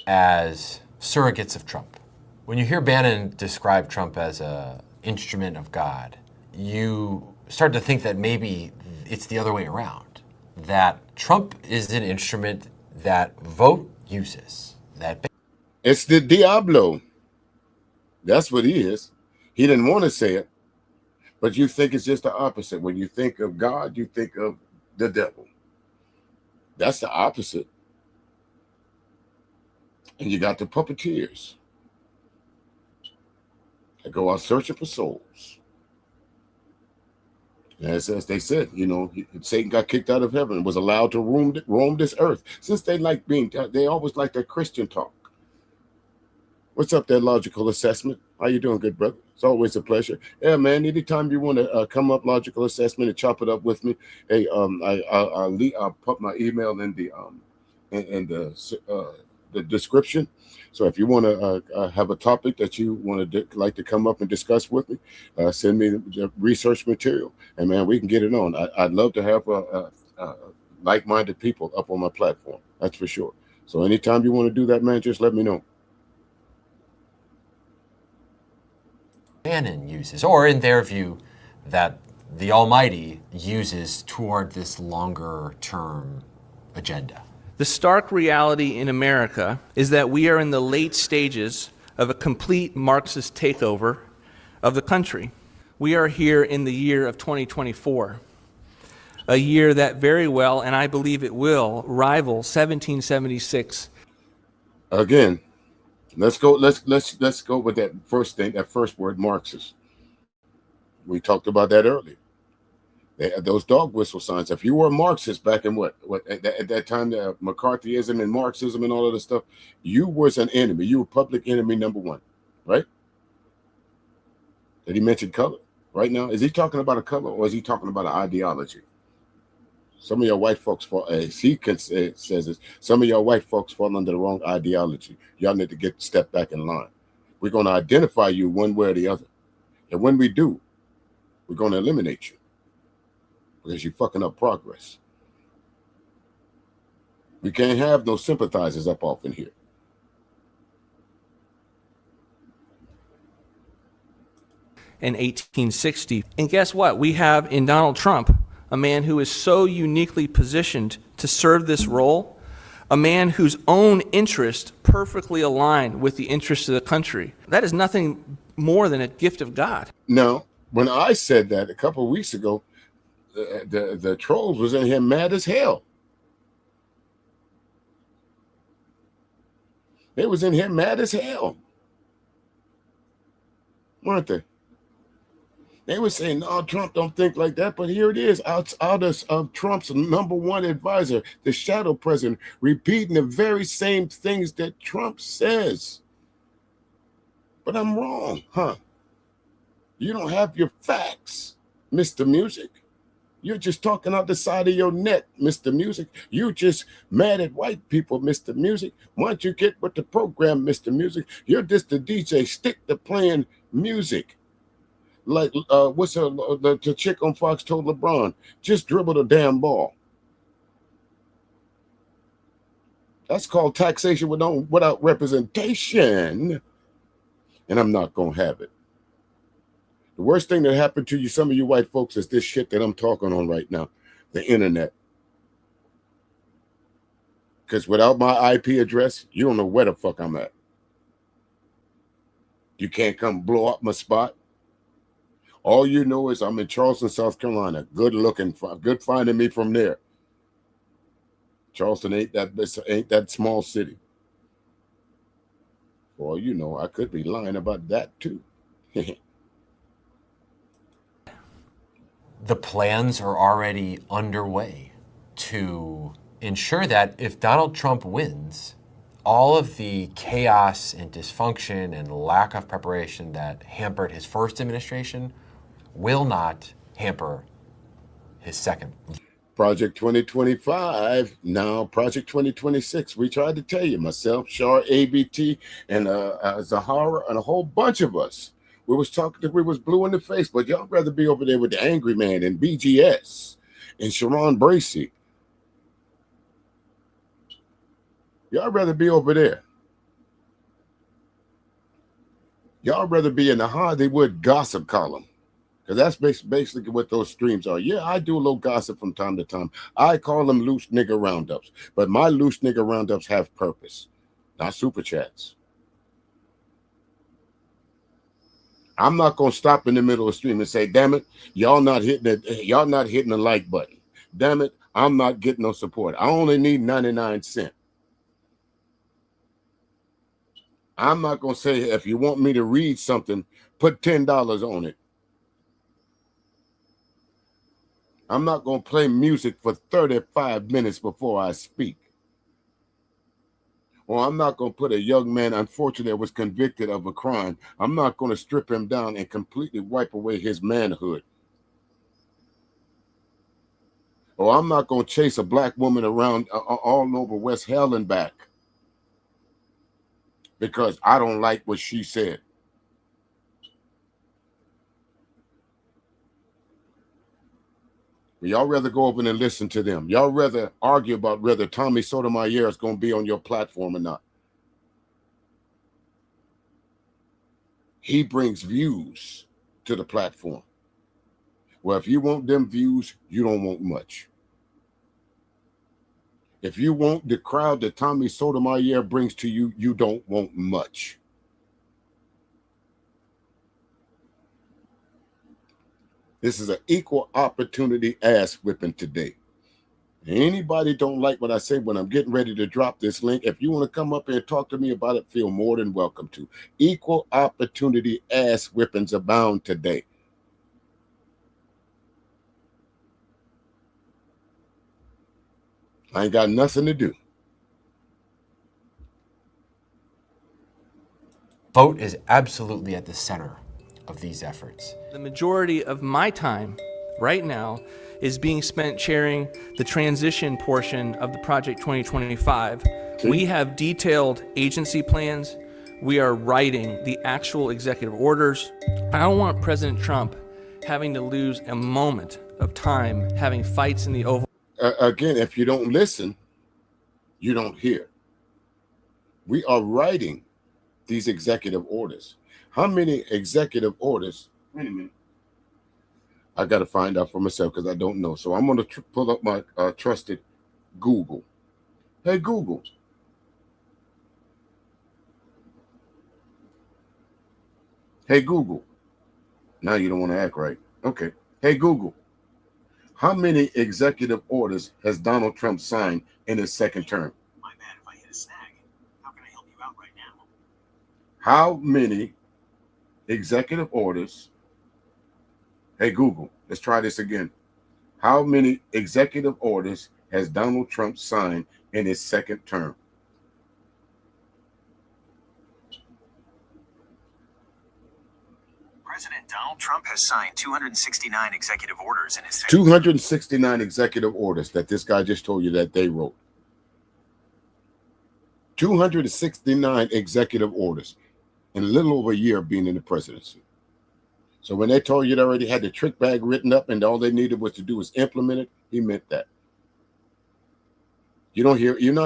As surrogates of Trump. When you hear Bannon describe Trump as an instrument of God, you start to think that maybe it's the other way around. That Trump is an instrument that vote uses. It's the Diablo. That's what he is. He didn't want to say it, but you think it's just the opposite. When you think of God, you think of the devil. That's the opposite. And you got the puppeteers that go out searching for souls. And as they said, Satan got kicked out of heaven and was allowed to roam this earth. Since they always like that Christian talk. What's up there, Logical Assessment? How you doing, good brother? It's always a pleasure. Yeah, man, anytime you want to come up, Logical Assessment, and chop it up with me, hey, I'll put my email in the description. So if you want to have a topic that you want to like to come up and discuss with me, send me the research material, and man, we can get it on. I'd love to have like-minded people up on my platform. That's for sure. So anytime you want to do that, man, just let me know. Bannon uses, or in their view, that the Almighty uses toward this longer term agenda. The stark reality in America is that we are in the late stages of a complete Marxist takeover of the country. We are here in the year of 2024, a year that very well, and I believe it will, rival 1776. Again, Let's go. Let's go with that first thing. That first word, Marxist. We talked about that earlier. They had those dog whistle signs. If you were a Marxist back in what at that time, the McCarthyism and Marxism and all of this stuff, you was an enemy. You were public enemy number one, right? Did he mention color? Right now, is he talking about a color or is he talking about an ideology? Some of your white folks fall, as he says this, some of your white folks fall under the wrong ideology. Y'all need to step back in line. We're going to identify you one way or the other. And when we do, we're going to eliminate you because you're fucking up progress. We can't have no sympathizers up off in here. In 1860. And guess what? We have in Donald Trump a man who is so uniquely positioned to serve this role, a man whose own interests perfectly align with the interests of the country. That is nothing more than a gift of God. Now, when I said that a couple of weeks ago, the trolls was in here mad as hell. They was in here mad as hell, weren't they? They were saying, no, Trump don't think like that, but here it is, out of Trump's number one advisor, the shadow president, repeating the very same things that Trump says. But I'm wrong, huh? You don't have your facts, Mr. Music. You're just talking out the side of your neck, Mr. Music. You just mad at white people, Mr. Music. Why don't you get with the program, Mr. Music? You're just a DJ. Stick to playing music. Like what's the chick on Fox told LeBron, just dribble the damn ball. That's called taxation without representation. And I'm not going to have it. The worst thing that happened to you, some of you white folks, is this shit that I'm talking on right now, the internet. Because without my IP address, you don't know where the fuck I'm at. You can't come blow up my spot. All you know is I'm in Charleston, South Carolina. Good finding me from there. Charleston ain't that small city. For all you know, I could be lying about that too. The plans are already underway to ensure that if Donald Trump wins, all of the chaos and dysfunction and lack of preparation that hampered his first administration will not hamper his second. Project 2025, now Project 2026. We tried to tell you, myself, Shar, ABT, and Zahara, and a whole bunch of us. We was blue in the face, but y'all rather be over there with the Angry Man and BGS and Sharon Bracey. Y'all rather be over there. Y'all rather be in the Hollywood gossip column. Because that's basically what those streams are. Yeah, I do a little gossip from time to time. I call them loose nigger roundups. But my loose nigger roundups have purpose, not super chats. I'm not going to stop in the middle of the stream and say, damn it, y'all not hitting the like button. Damn it, I'm not getting no support. I only need 99 cents. I'm not going to say, if you want me to read something, put $10 on it. I'm not going to play music for 35 minutes before I speak. Or I'm not going to put a young man, unfortunately, that was convicted of a crime. I'm not going to strip him down and completely wipe away his manhood. Or I'm not going to chase a black woman around all over West Hell and back because I don't like what she said. Y'all rather go over and listen to them. Y'all rather argue about whether Tommy Sotomayor is going to be on your platform or not. He brings views to the platform. Well, if you want them views, you don't want much. If you want the crowd that Tommy Sotomayor brings to you, you don't want much. This is an equal opportunity ass whipping today. Anybody don't like what I say when I'm getting ready to drop this link, if you want to come up and talk to me about it, feel more than welcome to. Equal opportunity ass whippings abound today. I ain't got nothing to do. Vote is absolutely at the center of these efforts. The majority of my time right now is being spent chairing the transition portion of the Project 2025. We have detailed agency plans. We are writing the actual executive orders. I don't want President Trump having to lose a moment of time having fights in the Oval. Again, if you don't listen, you don't hear. We are writing these executive orders. How many executive orders? Wait a minute. I got to find out for myself because I don't know. So I'm going to pull up my trusted Google. Hey, Google. Hey, Google. Now you don't want to act right. Okay. Hey, Google. How many executive orders has Donald Trump signed in his second term? My bad if I hit a snag. How can I help you out right now? How many executive orders? Hey, Google, let's try this again. How many executive orders has Donald Trump signed in his second term? President Donald Trump has signed 269 executive orders in his second 269 executive orders that this guy just told you that they wrote. 269 executive orders in a little over a year of being in the presidency. So when they told you they already had the trick bag written up and all they needed was to do was implement it, he meant that. You're not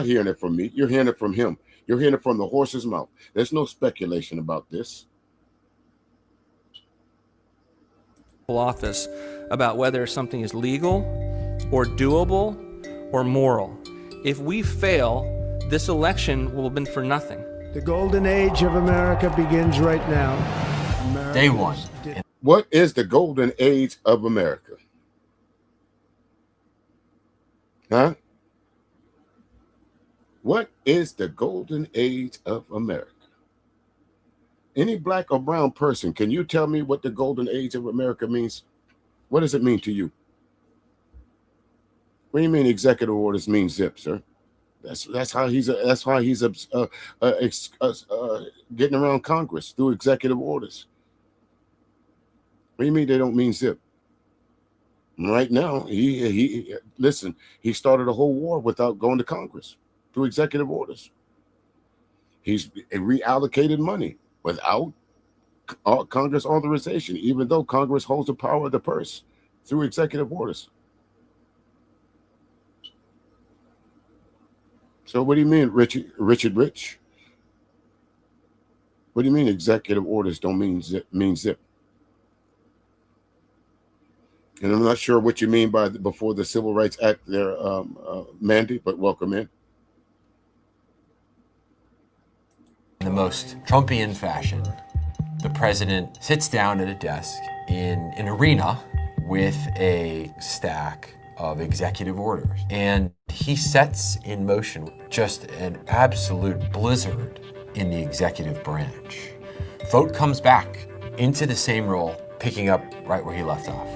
hearing it from me. You're hearing it from him. You're hearing it from the horse's mouth. There's no speculation about this. Office about whether something is legal or doable or moral. If we fail, this election will have been for nothing. The golden age of America begins right now. Day one. What is the golden age of America? Huh? What is the golden age of America? Any black or brown person, can you tell me what the golden age of America means? What does it mean to you? What do you mean executive orders mean zip, sir? That's how he's getting around Congress through executive orders. What do you mean they don't mean zip? Right now, he listen, he started a whole war without going to Congress through executive orders. He's reallocated money without Congress authorization, even though Congress holds the power of the purse through executive orders. So what do you mean, Richard Rich? What do you mean executive orders don't mean zip? And I'm not sure what you mean by before the Civil Rights Act there, Mandy, but welcome in. In the most Trumpian fashion, the president sits down at a desk in an arena with a stack of executive orders, and he sets in motion just an absolute blizzard in the executive branch. Vote comes back into the same role, picking up right where he left off.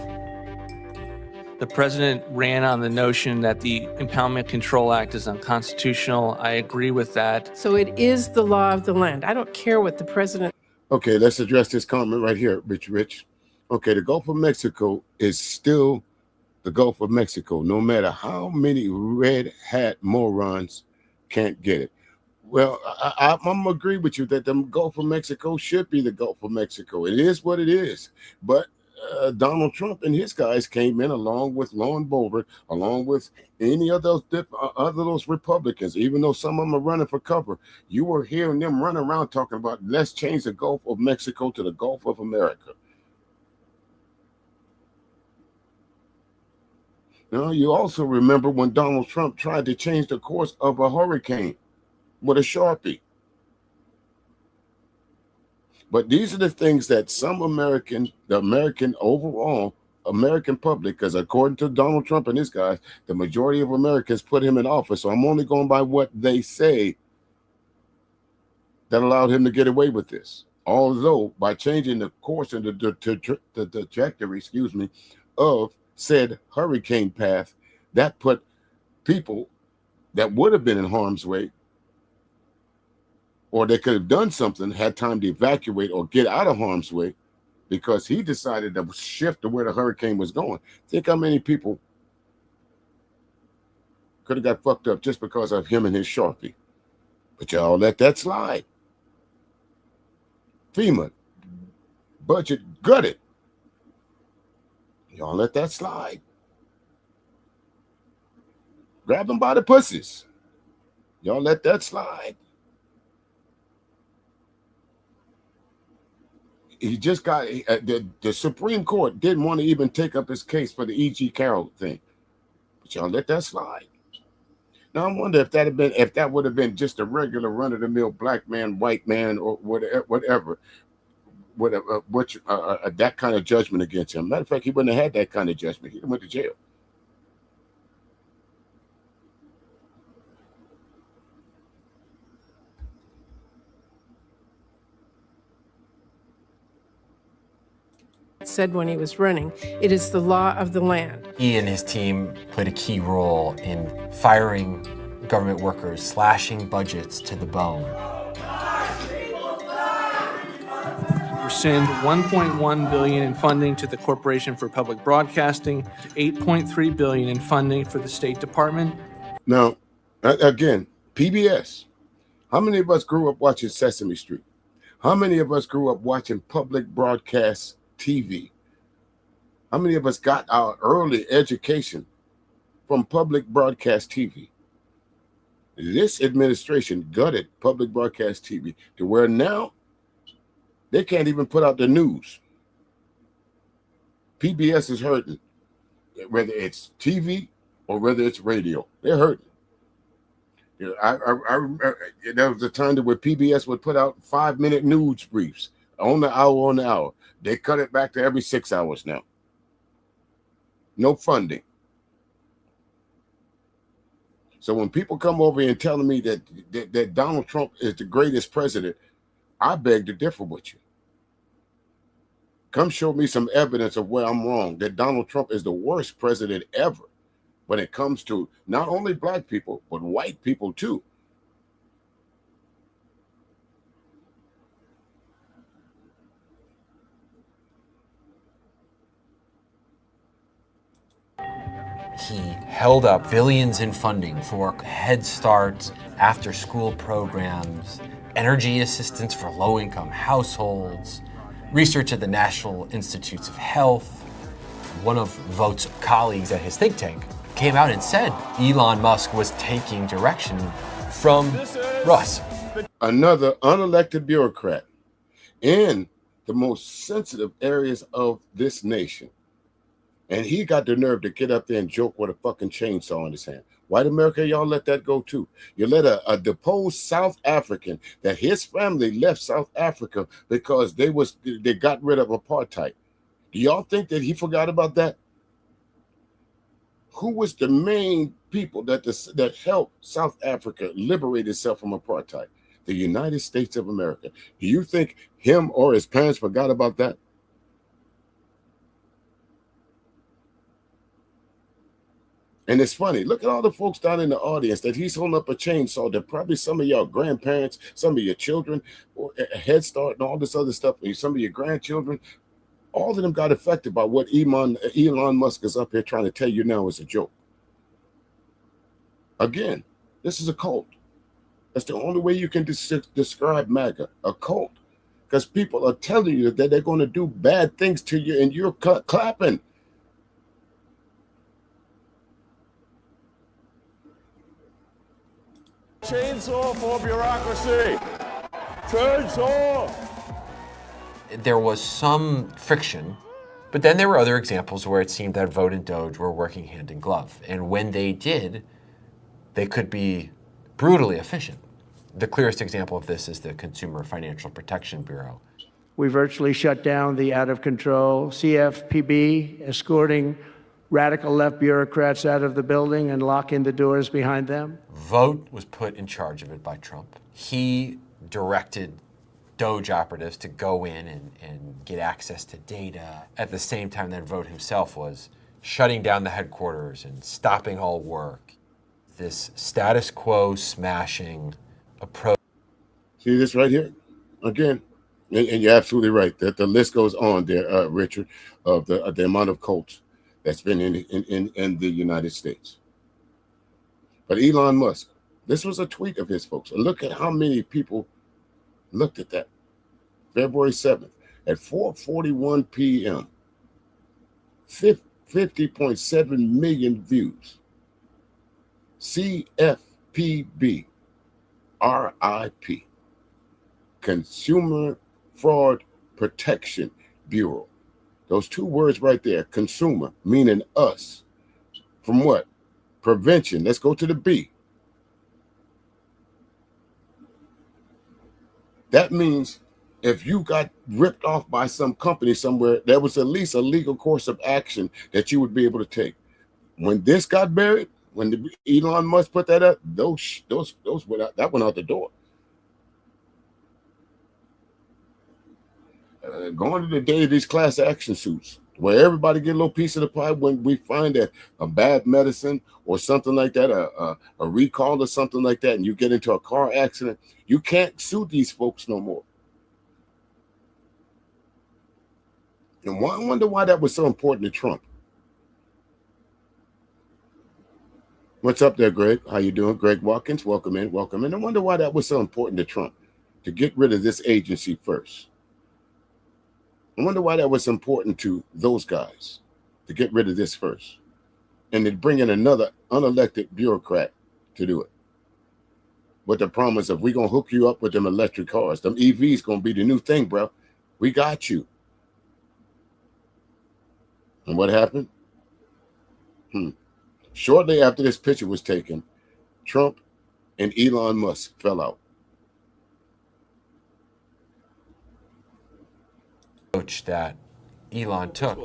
The president ran on the notion that the Impoundment Control Act is unconstitutional. I agree with that. So it is the law of the land. I don't care what the president. Okay, let's address this comment right here, Rich. Okay, the Gulf of Mexico is still the Gulf of Mexico, no matter how many red hat morons can't get it. Well, I'm going to agree with you that the Gulf of Mexico should be the Gulf of Mexico. It is what it is. But Donald Trump and his guys came in along with Lauren Boebert, along with any of those those Republicans, even though some of them are running for cover. You were hearing them run around talking about let's change the Gulf of Mexico to the Gulf of America. Now, you also remember when Donald Trump tried to change the course of a hurricane with a Sharpie. But these are the things that the American overall American public, because according to Donald Trump and his guys, the majority of Americans put him in office. So I'm only going by what they say that allowed him to get away with this. Although by changing the course and the trajectory, of said hurricane path, that put people that would have been in harm's way, or they could have done something, had time to evacuate or get out of harm's way, because he decided to shift to where the hurricane was going. Think how many people could have got fucked up just because of him and his Sharpie. But y'all let that slide. FEMA budget gutted. Y'all let that slide. Grab them by the pussies. Y'all let that slide. He just got the Supreme Court didn't want to even take up his case for the E.G. Carroll thing, but y'all let that slide. Now I wonder if that would have been just a regular run-of-the-mill black man, white man, or whatever, that kind of judgment against him. Matter of fact, he wouldn't have had that kind of judgment. He went to jail. Said when he was running, it is the law of the land. He and his team played a key role in firing government workers, slashing budgets to the bone. Rescind $1.1 billion in funding to the Corporation for Public Broadcasting, $8.3 billion in funding for the State Department. Now, again, PBS. How many of us grew up watching Sesame Street? How many of us grew up watching public broadcast TV? How many of us got our early education from public broadcast TV? This administration gutted public broadcast TV to where now they can't even put out the news. PBS is hurting, whether it's TV or whether it's radio. They're hurting. You know, I remember there was a time where PBS would put out 5-minute news briefs on the hour. They cut it back to every 6 hours now. No funding. So when people come over here and telling me that Donald Trump is the greatest president, I beg to differ with you. Come show me some evidence of where I'm wrong, that Donald Trump is the worst president ever when it comes to not only black people, but white people too. He held up billions in funding for Head Start, after-school programs, energy assistance for low-income households, research at the National Institutes of Health. One of Vogt's colleagues at his think tank came out and said Elon Musk was taking direction from Russ. Another unelected bureaucrat in the most sensitive areas of this nation. And he got the nerve to get up there and joke with a fucking chainsaw in his hand. White America, y'all let that go too. You let a deposed South African, that his family left South Africa because they got rid of apartheid. Do y'all think that he forgot about that? Who was the main people that helped South Africa liberate itself from apartheid? The United States of America. Do you think him or his parents forgot about that? And it's funny, look at all the folks down in the audience that he's holding up a chainsaw that probably some of y'all grandparents, some of your children, or a Head Start and all this other stuff, and some of your grandchildren, all of them got affected by what Elon Musk is up here trying to tell you now is a joke. Again, this is a cult. That's the only way you can describe MAGA, a cult. Because people are telling you that they're going to do bad things to you and you're clapping. Chainsaw for bureaucracy. Chainsaw. There was some friction, but then there were other examples where it seemed that Vogt and Doge were working hand in glove. And when they did, they could be brutally efficient. The clearest example of this is the Consumer Financial Protection Bureau. We virtually shut down the out-of-control CFPB, escorting radical left bureaucrats out of the building and locking the doors behind them. Vogt was put in charge of it by Trump. He directed Doge operatives to go in and get access to data. At the same time that Vogt himself was shutting down the headquarters and stopping all work. This status quo smashing approach. See this right here? Again, and you're absolutely right that the list goes on there, Richard, of the amount of cults that's been in the United States. But Elon Musk, this was a tweet of his, folks. And look at how many people looked at that. February 7th at 4:41 p.m. 50.7 million views. CFPB, RIP, Consumer Fraud Protection Bureau. Those two words right there, consumer, meaning us. From what? Prevention. Let's go to the B. That means if you got ripped off by some company somewhere, there was at least a legal course of action that you would be able to take. When this got buried, when Elon Musk put that up, those went out, that went out the door. Going to the day of these class action suits, where everybody get a little piece of the pie when we find a bad medicine or something like that, a recall or something like that, and you get into a car accident, you can't sue these folks no more. And I wonder why that was so important to Trump. What's up there, Greg? How you doing? Greg Watkins, welcome in, welcome in. I wonder why that was so important to Trump, to get rid of this agency first. I wonder why that was important to those guys, to get rid of this first, and to bring in another unelected bureaucrat to do it. With the promise of, we're going to hook you up with them electric cars. Them EVs going to be the new thing, bro. We got you. And what happened? Shortly after this picture was taken, Trump and Elon Musk fell out. That Elon took.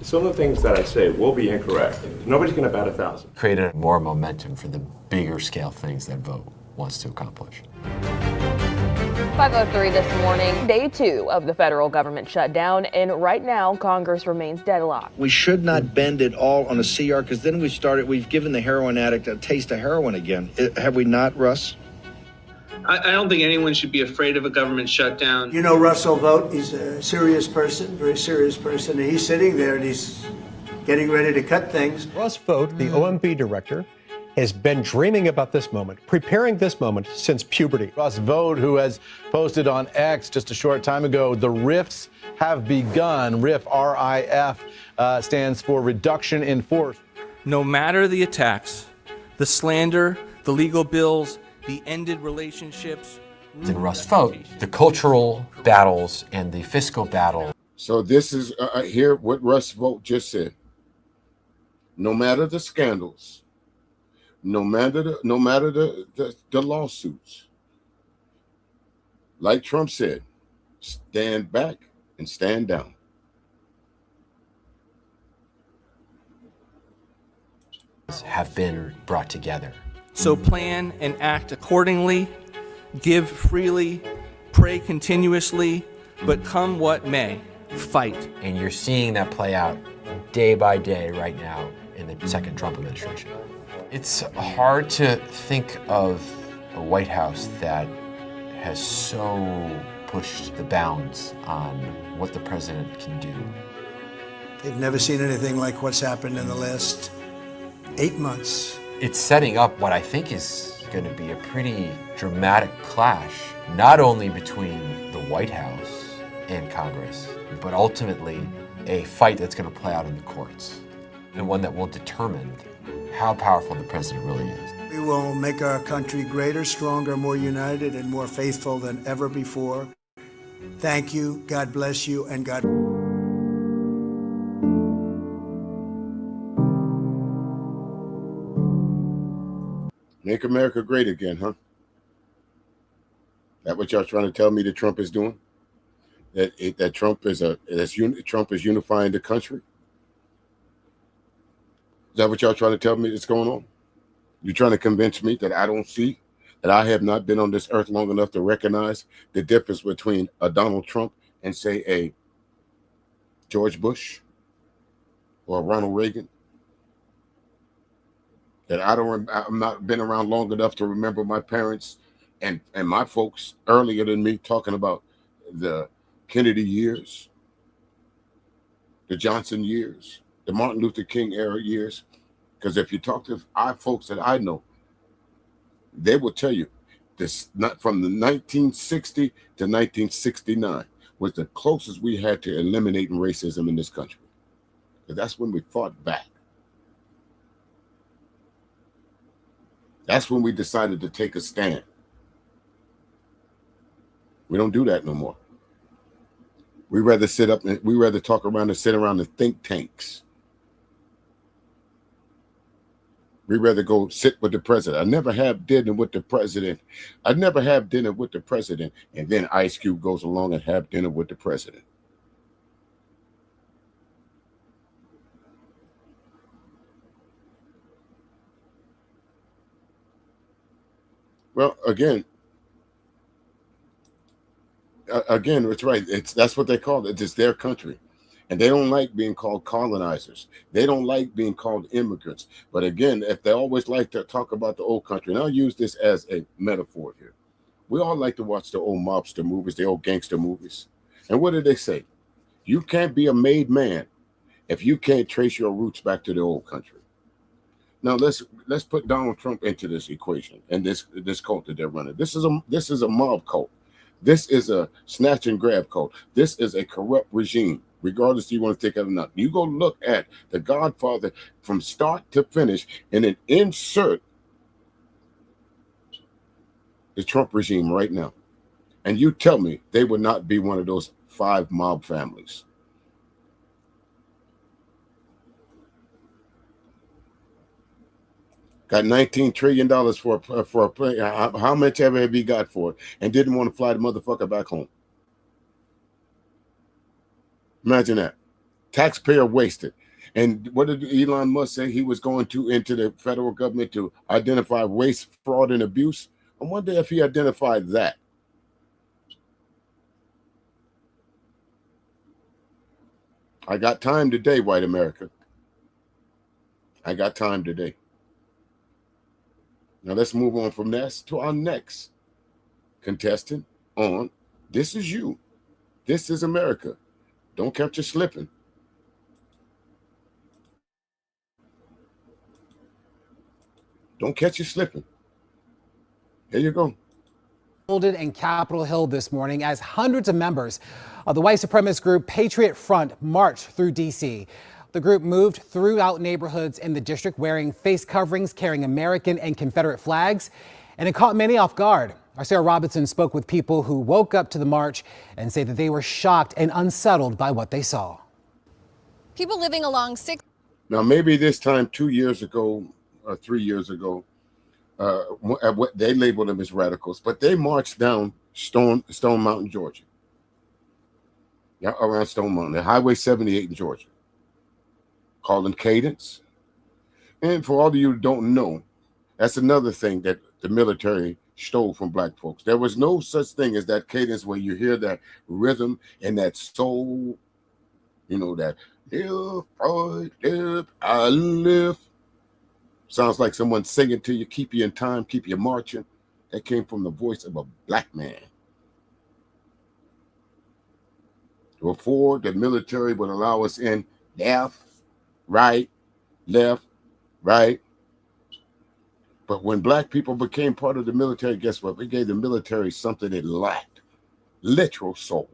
Some of the things that I say will be incorrect. Nobody's going to bat 1,000. Created more momentum for the bigger scale things that Vogt wants to accomplish. 5:03 this morning, day 2 of the federal government shutdown, and right now Congress remains deadlocked. We should not bend it all on a CR, because then we've given the heroin addict a taste of heroin again. Have we not, Russ? I don't think anyone should be afraid of a government shutdown. You know Russell Vogt, he's a serious person, very serious person, and he's sitting there and he's getting ready to cut things. Russ Vogt, the OMB director, has been dreaming about this moment, preparing this moment since puberty. Russ Vogt, who has posted on X just a short time ago, the rifts have begun. RIF, R-I-F, stands for reduction in force. No matter the attacks, the slander, the legal bills, the ended relationships. In Russ Vogt, the cultural battles and the fiscal battle. So this is here what Russ Vogt just said. No matter the scandals, no matter the lawsuits, like Trump said, stand back and stand down. Have been brought together. So plan and act accordingly, give freely, pray continuously, but come what may, fight. And you're seeing that play out day by day right now in the second Trump administration. It's hard to think of a White House that has so pushed the bounds on what the president can do. They've never seen anything like what's happened in the last 8 months. It's setting up what I think is going to be a pretty dramatic clash, not only between the White House and Congress, but ultimately a fight that's going to play out in the courts, and one that will determine how powerful the president really is. We will make our country greater, stronger, more united, and more faithful than ever before. Thank you, God bless you, and God... Make America great again, huh? That what y'all trying to tell me that Trump is doing? that Trump is unifying the country? Is that what y'all trying to tell me is going on? You're trying to convince me that I don't see, that I have not been on this earth long enough to recognize the difference between a Donald Trump and, say, a George Bush or a Ronald Reagan? That I'm not been around long enough to remember my parents and my folks earlier than me talking about the Kennedy years, the Johnson years, the Martin Luther King era years. Because if you talk to our folks that I know, they will tell you this, not from the 1960 to 1969 was the closest we had to eliminating racism in this country. Because that's when we fought back. That's when we decided to take a stand. We don't do that no more. We rather talk around and sit around the think tanks. We rather go sit with the president. I never have dinner with the president. I never have dinner with the president. And then Ice Cube goes along and have dinner with the president. Well, again, it's right. That's what they call it. It's their country. And they don't like being called colonizers. They don't like being called immigrants. But again, if they always like to talk about the old country, and I'll use this as a metaphor here. We all like to watch the old mobster movies, the old gangster movies. And what do they say? You can't be a made man if you can't trace your roots back to the old country. Now let's put Donald Trump into this equation and this cult that they're running. This is a mob cult. This is a snatch and grab cult. This is a corrupt regime, regardless if you want to take it or not. You go look at The Godfather from start to finish and then insert the Trump regime right now. And you tell me they would not be one of those 5 mob families. Got $19 trillion for a plane. How much ever have he got for it? And didn't want to fly the motherfucker back home. Imagine that. Taxpayer wasted. And what did Elon Musk say? He was going into the federal government to identify waste, fraud, and abuse. I wonder if he identified that. I got time today, white America. I got time today. Now let's move on from this to our next contestant on This Is You. This is America. Don't catch you slipping. Don't catch you slipping. There you go. In Capitol Hill this morning as hundreds of members of the white supremacist group Patriot Front marched through D.C. The group moved throughout neighborhoods in the district wearing face coverings, carrying American and Confederate flags, and it caught many off guard. Our Sarah Robinson spoke with people who woke up to the march and say that they were shocked and unsettled by what they saw. People living along 6. Now, maybe this time 2 years ago or 3 years ago, they labeled them as radicals, but they marched down Stone Mountain, Georgia. Yeah, around Stone Mountain, Highway 78 in Georgia. Calling cadence. And for all of you who don't know, that's another thing that the military stole from black folks. There was no such thing as that cadence where you hear that rhythm and that soul, that if I live. Sounds like someone singing to you, keep you in time, keep you marching. That came from the voice of a black man. Before the military would allow us in left, right. But when black people became part of the military, guess what? We gave the military something it lacked. Literal soul.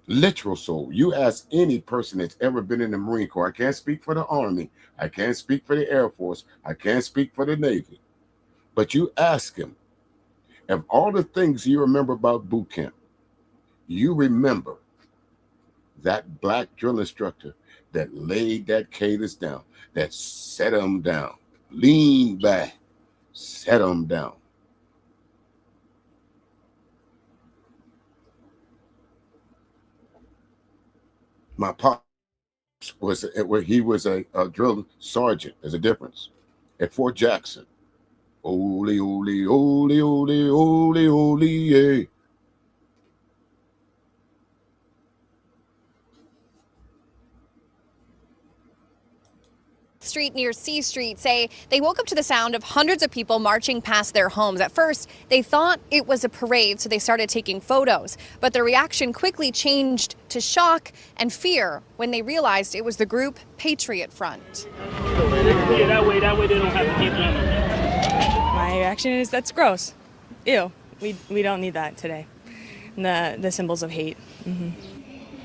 Literal soul. You ask any person that's ever been in the Marine Corps. I can't speak for the Army. I can't speak for the Air Force. I can't speak for the Navy. But you ask him, of all the things you remember about boot camp, you remember that black drill instructor that laid that cadence down, that set him down, leaned back, set him down. My pops he was a drill sergeant. There's a difference. At Fort Jackson. Ole, ole, ole, ole, ole, ole, yeah. Street near C Street say they woke up to the sound of hundreds of people marching past their homes. At first, they thought it was a parade, so they started taking photos. But their reaction quickly changed to shock and fear when they realized it was the group Patriot Front. That way they don't have to keep them. My reaction is that's gross. Ew. We don't need that today. The symbols of hate. Mm-hmm.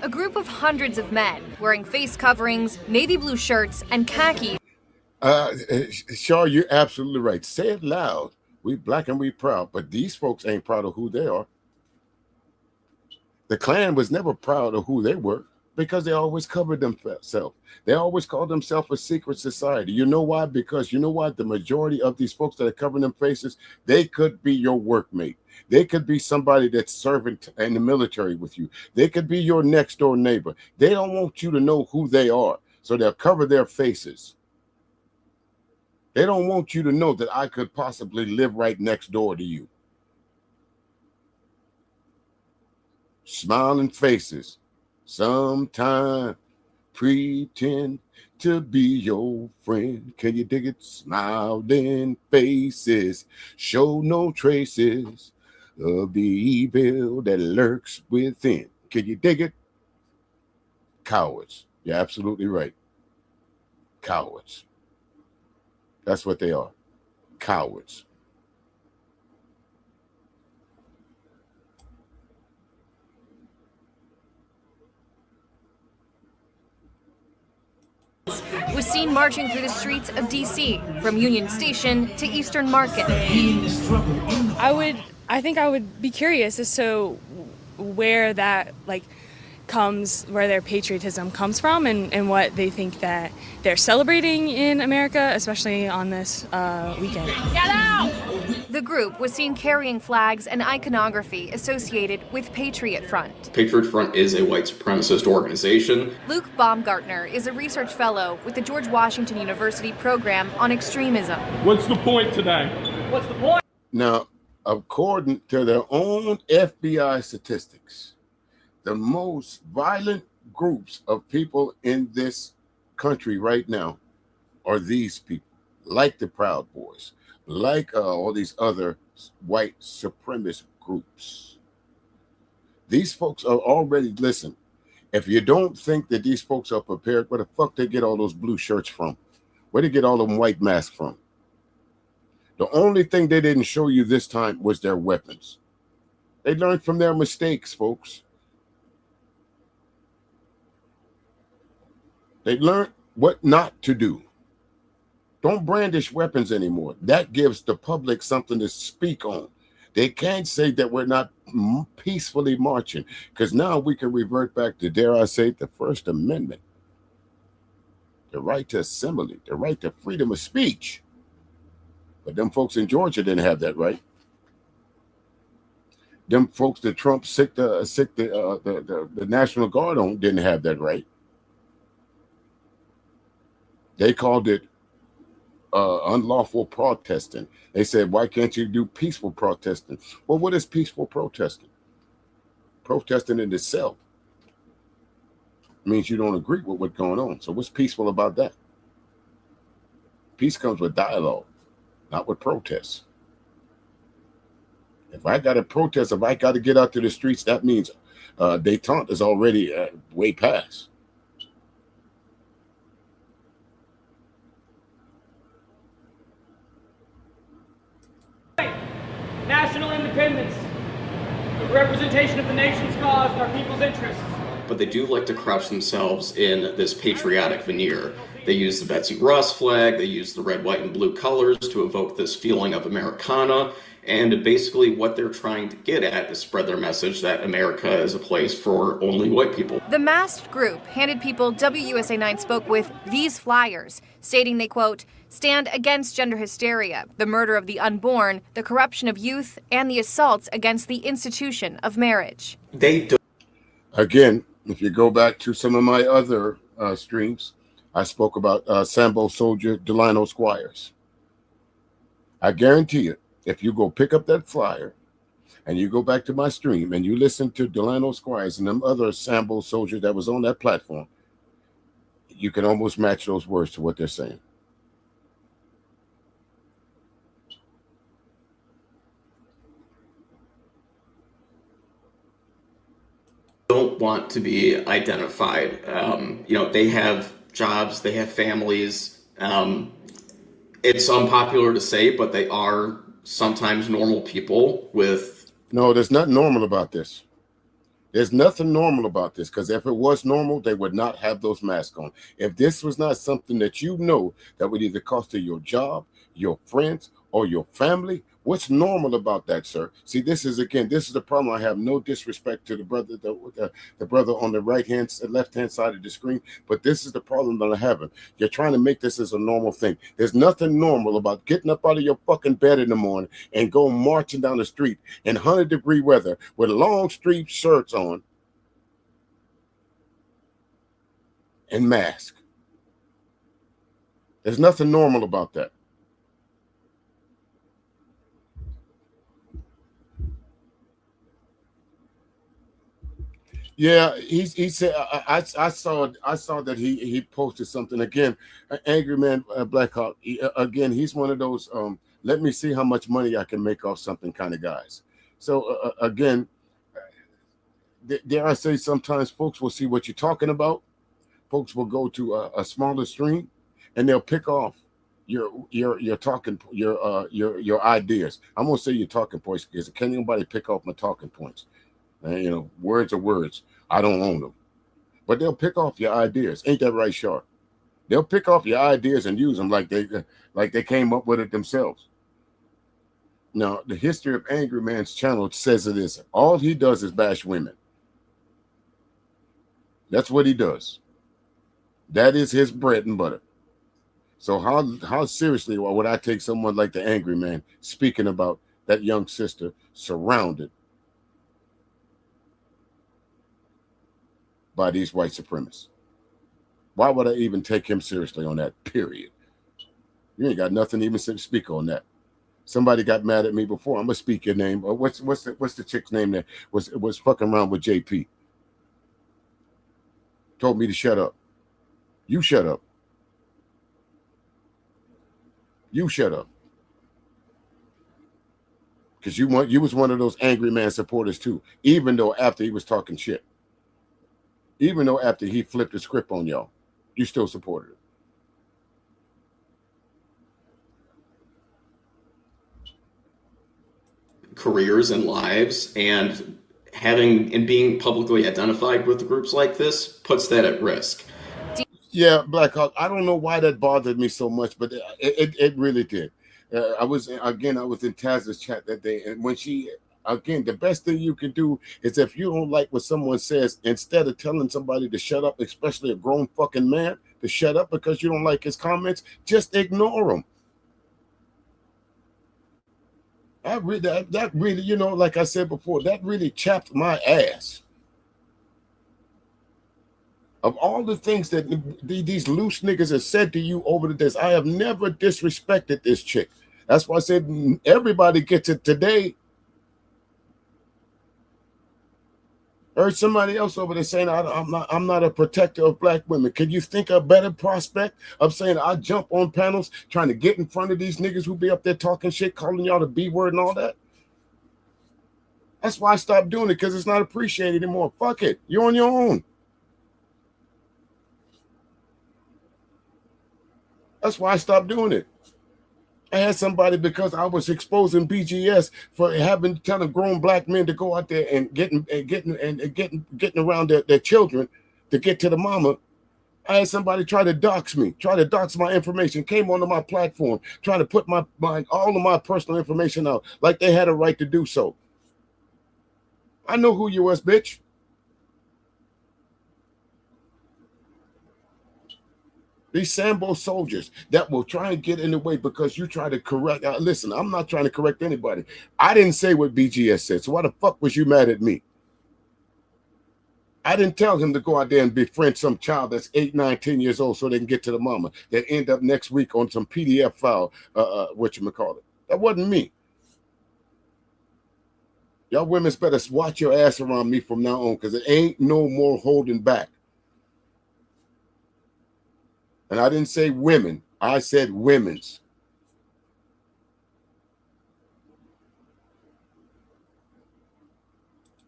A group of hundreds of men wearing face coverings, navy blue shirts, and khaki. Shaw, you're absolutely right. Say it loud. We black and we proud, but these folks ain't proud of who they are. The Klan was never proud of who they were because they always covered themselves. They always called themselves a secret society. You know why? Because you know what? The majority of these folks that are covering them faces, they could be your workmate. They could be somebody that's serving in the military with you. They could be your next door neighbor. They don't want you to know who they are, so they'll cover their faces. They don't want you to know that I could possibly live right next door to you. Smiling faces, sometimes pretend to be your friend. Can you dig it? Smiling faces show no traces of the evil that lurks within. Can you dig it? Cowards. You're absolutely right. Cowards. That's what they are. Cowards. Was seen marching through the streets of D.C., from Union Station to Eastern Market. I think I would be curious as to where that where their patriotism comes from and what they think that they're celebrating in America, especially on this weekend. Get out! The group was seen carrying flags and iconography associated with Patriot Front. Patriot Front is a white supremacist organization. Luke Baumgartner is a research fellow with the George Washington University program on extremism. What's the point today? What's the point? Now, according to their own FBI statistics, the most violent groups of people in this country right now are these people, like the Proud Boys, like all these other white supremacist groups. These folks are already, listen, if you don't think that these folks are prepared, where the fuck they get all those blue shirts from? Where they get all them white masks from? The only thing they didn't show you this time was their weapons. They learned from their mistakes, folks. They learned what not to do. Don't brandish weapons anymore. That gives the public something to speak on. They can't say that we're not peacefully marching, because now we can revert back to, dare I say, the First Amendment. The right to assembly, the right to freedom of speech. But them folks in Georgia didn't have that right. Them folks that Trump sicked the National Guard on didn't have that right. They called it unlawful protesting. They said, why can't you do peaceful protesting? Well, what is peaceful protesting? Protesting in itself means you don't agree with what's going on. So what's peaceful about that? Peace comes with dialogue, not with protests. If I got to protest, if I got to get out to the streets, that means detente is already way past. National independence, the representation of the nation's cause and our people's interests. But they do like to crouch themselves in this patriotic veneer. They use the Betsy Ross flag, they use the red, white, and blue colors to evoke this feeling of Americana, and basically what they're trying to get at is spread their message that America is a place for only white people. The masked group handed people WUSA 9 spoke with these flyers, stating they, quote, stand against gender hysteria, the murder of the unborn, the corruption of youth, and the assaults against the institution of marriage. They do. Again, If you go back to some of my other streams, I spoke about Sambo soldier Delano Squires. I guarantee you, if you go pick up that flyer and you go back to my stream and you listen to Delano Squires and them other Sambo soldiers that was on that platform, you can almost match those words to what they're saying. Don't want to be identified. They have jobs, they have families. It's unpopular to say, but they are sometimes normal people with. No, there's nothing normal about this. There's nothing normal about this, because if it was normal, they would not have those masks on. If this was not something that you know that would either cost you your job, your friends, or your family, what's normal about that, sir? See, this is the problem. I have no disrespect to the brother, the brother on the left-hand side of the screen, but this is the problem that I have. You're trying to make this as a normal thing. There's nothing normal about getting up out of your fucking bed in the morning and go marching down the street in 100-degree weather with long sleeve shirts on and mask. There's nothing normal about that. Yeah, he said I saw that he posted something again. Angry Man Blackhawk. He's one of those let me see how much money I can make off something kind of guys. So again, dare I say, sometimes folks will see what you're talking about. Folks will go to a smaller stream and they'll pick off your talking your ideas. I'm gonna say your talking points because can anybody pick off my talking points? Words are words. I don't own them. But they'll pick off your ideas. Ain't that right, Sharp? They'll pick off your ideas and use them like they came up with it themselves. Now, the history of Angry Man's channel says it is. All he does is bash women. That's what he does. That is his bread and butter. So how seriously would I take someone like the Angry Man speaking about that young sister surrounded by these white supremacists? Why would I even take him seriously on that, period? You ain't got nothing to even speak on that. Somebody got mad at me before. I'm gonna speak your name. What's the chick's name that was fucking around with JP? Told me to shut up. You shut up. You shut up. Because you was one of those Angry Man supporters too, even though after he was talking shit. Even though after he flipped the script on y'all, you still supported it. Careers and lives, and being publicly identified with groups like this puts that at risk. Yeah, Blackhawk, I don't know why that bothered me so much, but it really did. I was in Taz's chat that day, and when the best thing you can do is, if you don't like what someone says, instead of telling somebody to shut up, especially a grown fucking man, to shut up because you don't like his comments, just ignore him. That really, like I said before, that really chapped my ass. Of all the things that these loose niggas have said to you over the days, I have never disrespected this chick. That's why I said everybody gets it today. Heard somebody else over there saying I'm not a protector of black women. Can you think of a better prospect of saying I jump on panels trying to get in front of these niggas who be up there talking shit, calling y'all the B word and all that? That's why I stopped doing it, because it's not appreciated anymore. Fuck it. You're on your own. That's why I stopped doing it. I had somebody, because I was exposing BGS for telling grown black men to go out there and getting around their children to get to the mama. I had somebody try to dox me, try to dox my information, came onto my platform, trying to put all of my personal information out like they had a right to do so. I know who you was, bitch. These Sambo soldiers that will try and get in the way because you try to correct. Listen, I'm not trying to correct anybody. I didn't say what BGS said, so why the fuck was you mad at me? I didn't tell him to go out there and befriend some child that's 8, 9, 10 years old so they can get to the mama that end up next week on some PDF file, whatchamacallit. That wasn't me. Y'all women's better watch your ass around me from now on, because it ain't no more holding back. And I didn't say women. I said women's.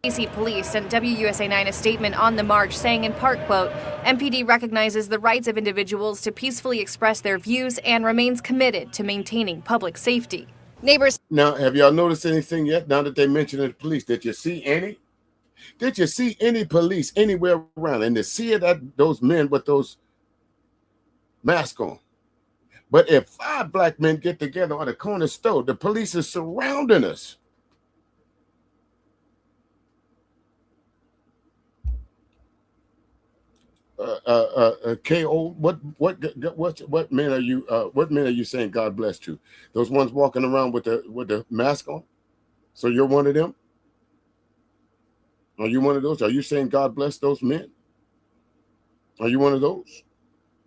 DC Police sent WUSA 9 a statement on the march saying in part, quote, MPD recognizes the rights of individuals to peacefully express their views and remains committed to maintaining public safety. Neighbors. Now, have y'all noticed anything yet now that they mentioned the police? Did you see any? Did you see any police anywhere around? And to see it at those men with those masks on. But if 5 black men get together on a corner store, the police is surrounding us. KO, what men are you? What men are you saying God bless to? Those ones walking around with the mask on. So you're one of them. Are you one of those? Are you saying God bless those men? Are you one of those?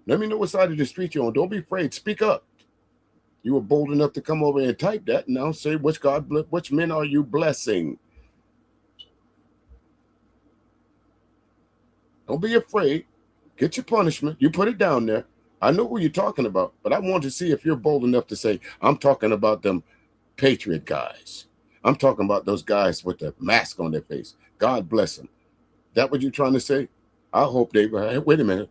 Let me know what side of the street you're on. Don't be afraid. Speak up. You were bold enough to come over and type that. Now say which men are you blessing? Don't be afraid. Get your punishment. You put it down there. I know who you're talking about, but I want to see if you're bold enough to say, I'm talking about them patriot guys. I'm talking about those guys with the mask on their face. God bless them. That what you're trying to say? I hope they wait a minute.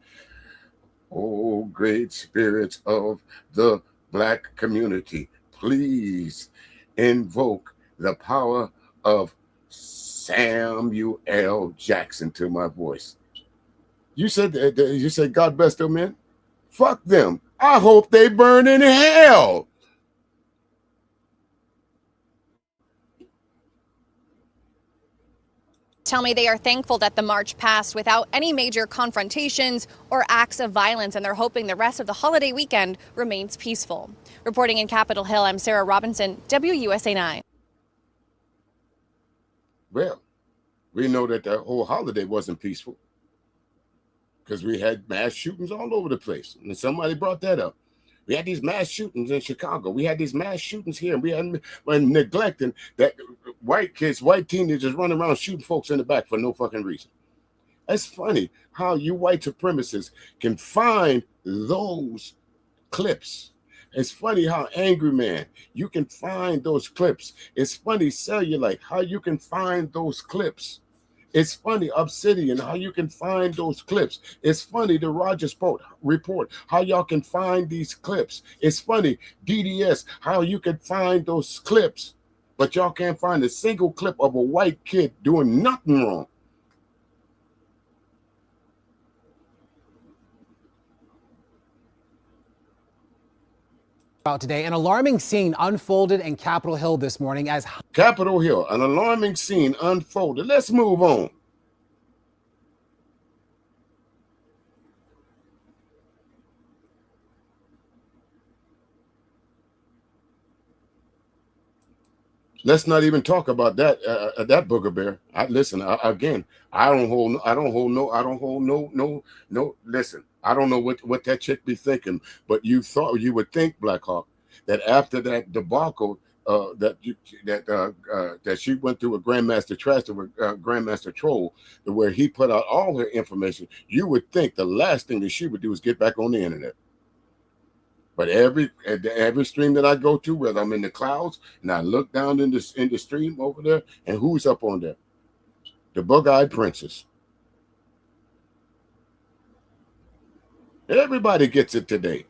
Oh, great spirits of the black community, please invoke the power of Samuel L. Jackson to my voice. You said God bless them men? Fuck them. I hope they burn in hell. Tell me they are thankful that the march passed without any major confrontations or acts of violence, and they're hoping the rest of the holiday weekend remains peaceful. Reporting in Capitol Hill, I'm Sarah Robinson, WUSA 9. Well, we know that the whole holiday wasn't peaceful, because we had mass shootings all over the place. And somebody brought that up. We had these mass shootings in Chicago. We had these mass shootings here. And we're neglecting that white kids, white teenagers running around shooting folks in the back for no fucking reason. It's funny how you white supremacists can find those clips. It's funny how Angry Man, you can find those clips. It's funny Cellulite, how you can find those clips. It's funny, Obsidian, how you can find those clips. It's funny, the Rogers report, how y'all can find these clips. It's funny, DDS, how you can find those clips, but y'all can't find a single clip of a white kid doing nothing wrong. Today, an alarming scene unfolded in Capitol Hill this morning as Capitol Hill, an alarming scene unfolded. Let's move on. Let's not even talk about that booger bear. Listen, again, I don't hold no. Listen, I don't know what that chick be thinking, but you would think, Black Hawk, that after that debacle, that she went through with Grandmaster Trash with Grandmaster Troll, where he put out all her information, you would think the last thing that she would do is get back on the internet. But every stream that I go to, whether I'm in the clouds and I look down in the stream over there, and who's up on there? The bug-eyed princess. Everybody gets it today.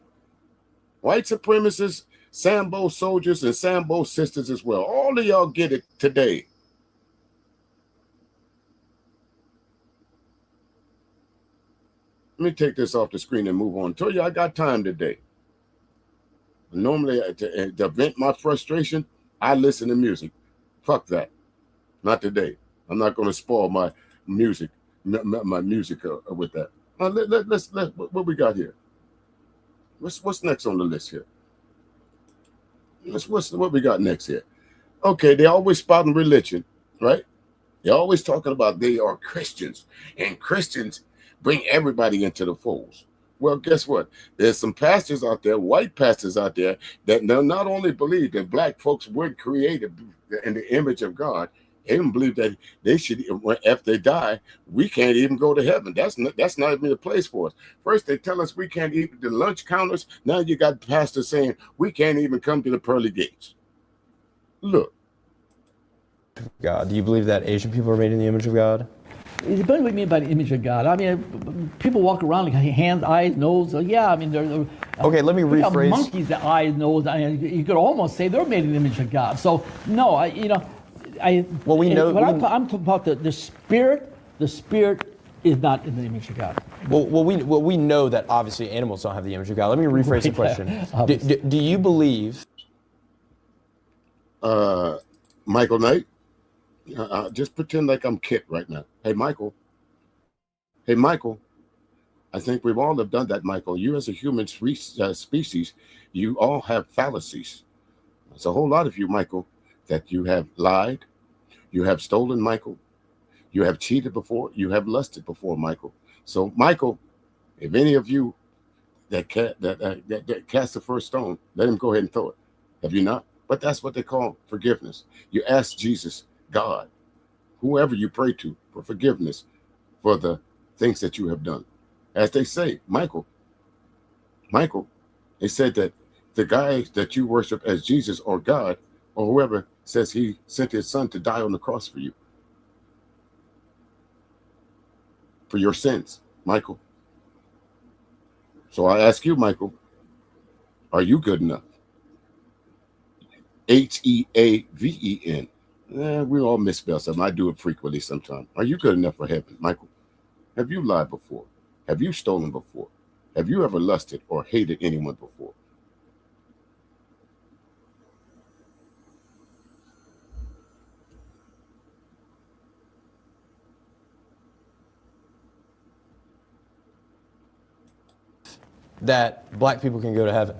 White supremacists, Sambo soldiers, and Sambo sisters as well. All of y'all get it today. Let me take this off the screen and move on. Tell you I got time today. Normally, to vent my frustration, I listen to music. Fuck that. Not today. I'm not going to spoil my music, with that. Let's what we got here. What's next on the list here? What we got next here? Okay, they always spouting religion, right? They're always talking about they are Christians, and Christians bring everybody into the folds. Well, guess what? There's some pastors out there, white pastors out there, that not only believe that black folks were created in the image of God, they even believe that they should, if they die, we can't even go to heaven. That's not even a place for us. First, they tell us we can't eat the lunch counters. Now you got pastors saying we can't even come to the pearly gates. Look. God, do you believe that Asian people are made in the image of God? It depends what you mean by the image of God. I mean, people walk around like hands, eyes, nose. Yeah, I mean, they're okay, let me rephrase. Monkeys, the eyes, nose. You could almost say they're made in the image of God. So no, Well, we know. I'm talking about the spirit. The spirit is not in the image of God. Well, we know that obviously animals don't have the image of God. Let me rephrase the question. Do you believe? Michael Knight. Just pretend like I'm Kit right now. Hey, Michael. Hey, Michael. I think we've all have done that, Michael. You as a human species, you all have fallacies. There's a whole lot of you, Michael, that you have lied, you have stolen, Michael. You have cheated before, you have lusted before, Michael. So, Michael, if any of you that cast the first stone, let him go ahead and throw it. Have you not? But that's what they call forgiveness. You ask Jesus, God, whoever you pray to, for forgiveness for the things that you have done. As they say, Michael, they said that the guy that you worship as Jesus or God or whoever says he sent his son to die on the cross for you, for your sins, Michael. So I ask you, Michael, are you good enough? Heaven. We all misspell something. I do it frequently sometimes. Are you good enough for heaven, Michael? Have you lied before? Have you stolen before? Have you ever lusted or hated anyone before? That black people can go to heaven?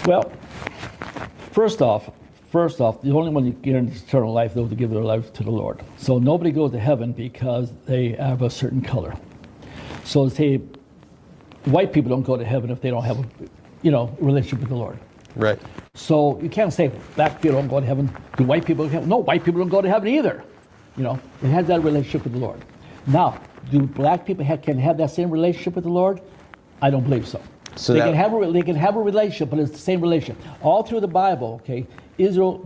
Well, first off, the only one you get into eternal life, those who give their life to the Lord. So nobody goes to heaven because they have a certain color. So say white people don't go to heaven if they don't have a relationship with the Lord. Right. So you can't say black people don't go to heaven. Do white people go to heaven? No, white people don't go to heaven either. It has that relationship with the Lord. Now, do black people can have that same relationship with the Lord? I don't believe so. So they can have a relationship, but it's the same relationship. All through the Bible, okay,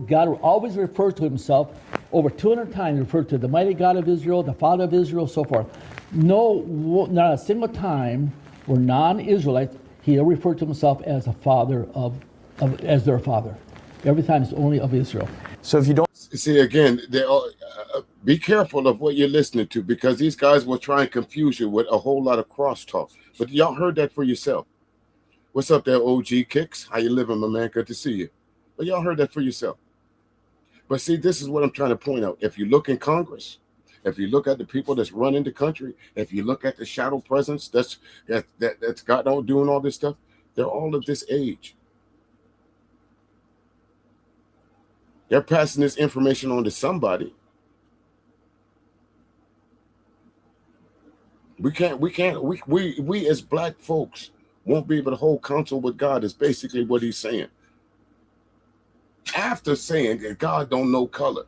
God always refers to himself over 200 times, referred to the mighty God of Israel, the Father of Israel, so forth. No, not a single time where non-Israelites, he referred to himself as a father as their father. Every time it's only of Israel. So if you don't see again, they all be careful of what you're listening to, because these guys will try and confuse you with a whole lot of crosstalk. But y'all heard that for yourself. What's up there, OG Kicks? How you living, my man? Good to see you. But y'all heard that for yourself. But see, this is what I'm trying to point out. If you look in Congress, if you look at the people that's running the country, if you look at the shadow presence that's got on doing all this stuff, they're all of this age. They're passing this information on to somebody. We as black folks won't be able to hold counsel with God, is basically what he's saying. After saying that God don't know color,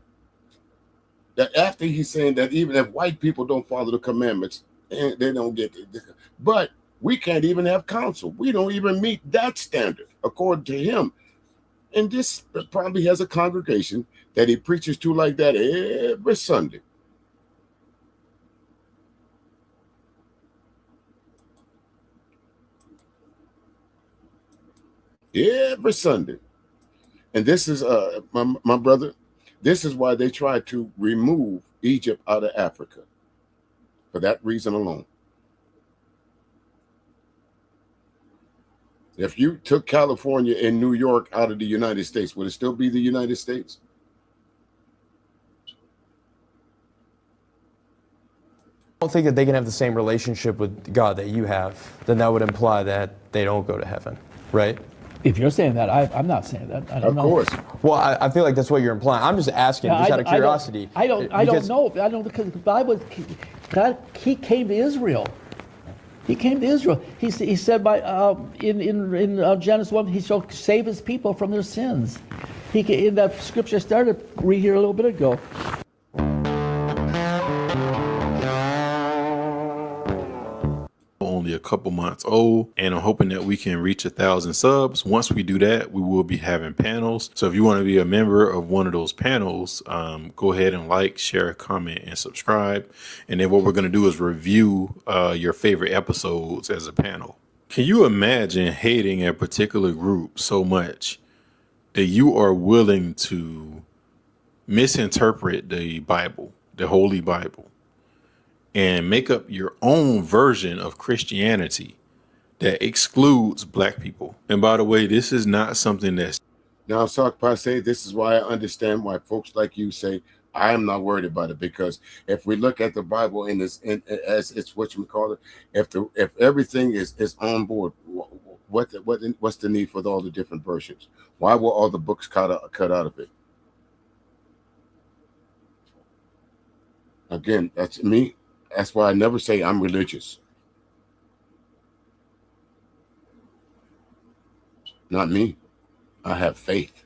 that after he's saying that even if white people don't follow the commandments, they don't get it. But we can't even have counsel. We don't even meet that standard, according to him. And this probably has a congregation that he preaches to like that every Sunday. Every Sunday. And this is my brother, this is why they tried to remove Egypt out of Africa, for that reason alone. If you took California and New York out of the United States, would it still be the United States? I don't think that they can have the same relationship with God that you have, then that would imply that they don't go to heaven, right? If you're saying that, I'm not saying that. I don't know. Of course. Well, I feel like that's what you're implying. I'm just asking, just out of curiosity. I don't know. I don't, because the Bible, God, He came to Israel. He came to Israel. He said in Genesis 1, He shall save His people from their sins. In that scripture I started read here a little bit ago. Only a couple months old, and I'm hoping that we can reach 1,000 subs. Once we do that, we will be having panels. So if you want to be a member of one of those panels, go ahead and like, share, comment, and subscribe. And then what we're going to do is review your favorite episodes as a panel. Can you imagine hating a particular group so much that you are willing to misinterpret the Bible, the Holy Bible, and make up your own version of Christianity that excludes black people? And by the way, this is not something that's... Now, Sark say this is why I understand why folks like you say, I am not worried about it, because if we look at the Bible as it's what you call it, if everything is on board, what's the need for all the different versions? Why were all the books cut out of it? Again, that's me. That's why I never say I'm religious. Not me. I have faith.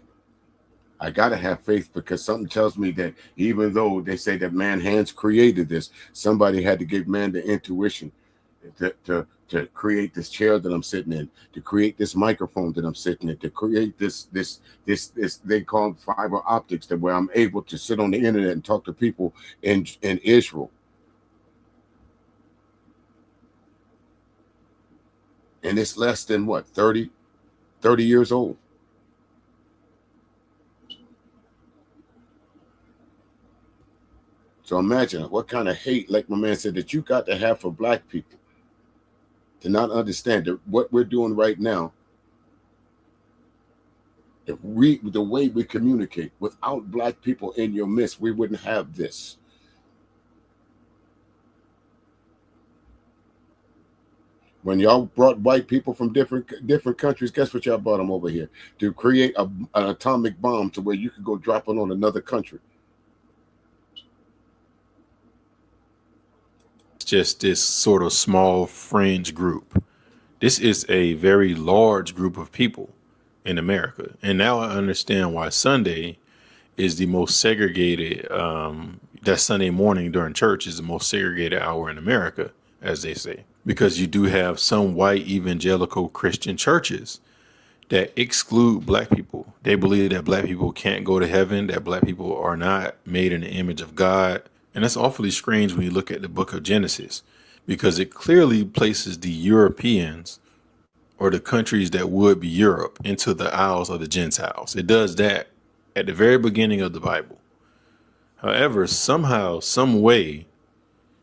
I got to have faith, because something tells me that even though they say that man hands created this, somebody had to give man the intuition to create this chair that I'm sitting in, to create this microphone that I'm sitting in, to create this they call it fiber optics, that where I'm able to sit on the internet and talk to people in Israel. And it's less than what, 30 years old. So imagine what kind of hate, like my man said, that you got to have for black people to not understand that what we're doing right now. If the way we communicate, without black people in your midst, we wouldn't have this. When y'all brought white people from different countries, guess what y'all brought them over here? To create an atomic bomb to where you could go drop it on another country. It's just this sort of small fringe group. This is a very large group of people in America. And now I understand why Sunday is the most segregated, that Sunday morning during church is the most segregated hour in America, as they say. Because you do have some white evangelical Christian churches that exclude black people. They believe that black people can't go to heaven, that black people are not made in the image of God. And that's awfully strange when you look at the book of Genesis, because it clearly places the Europeans, or the countries that would be Europe, into the Isles of the Gentiles. It does that at the very beginning of the Bible. However, somehow, some way,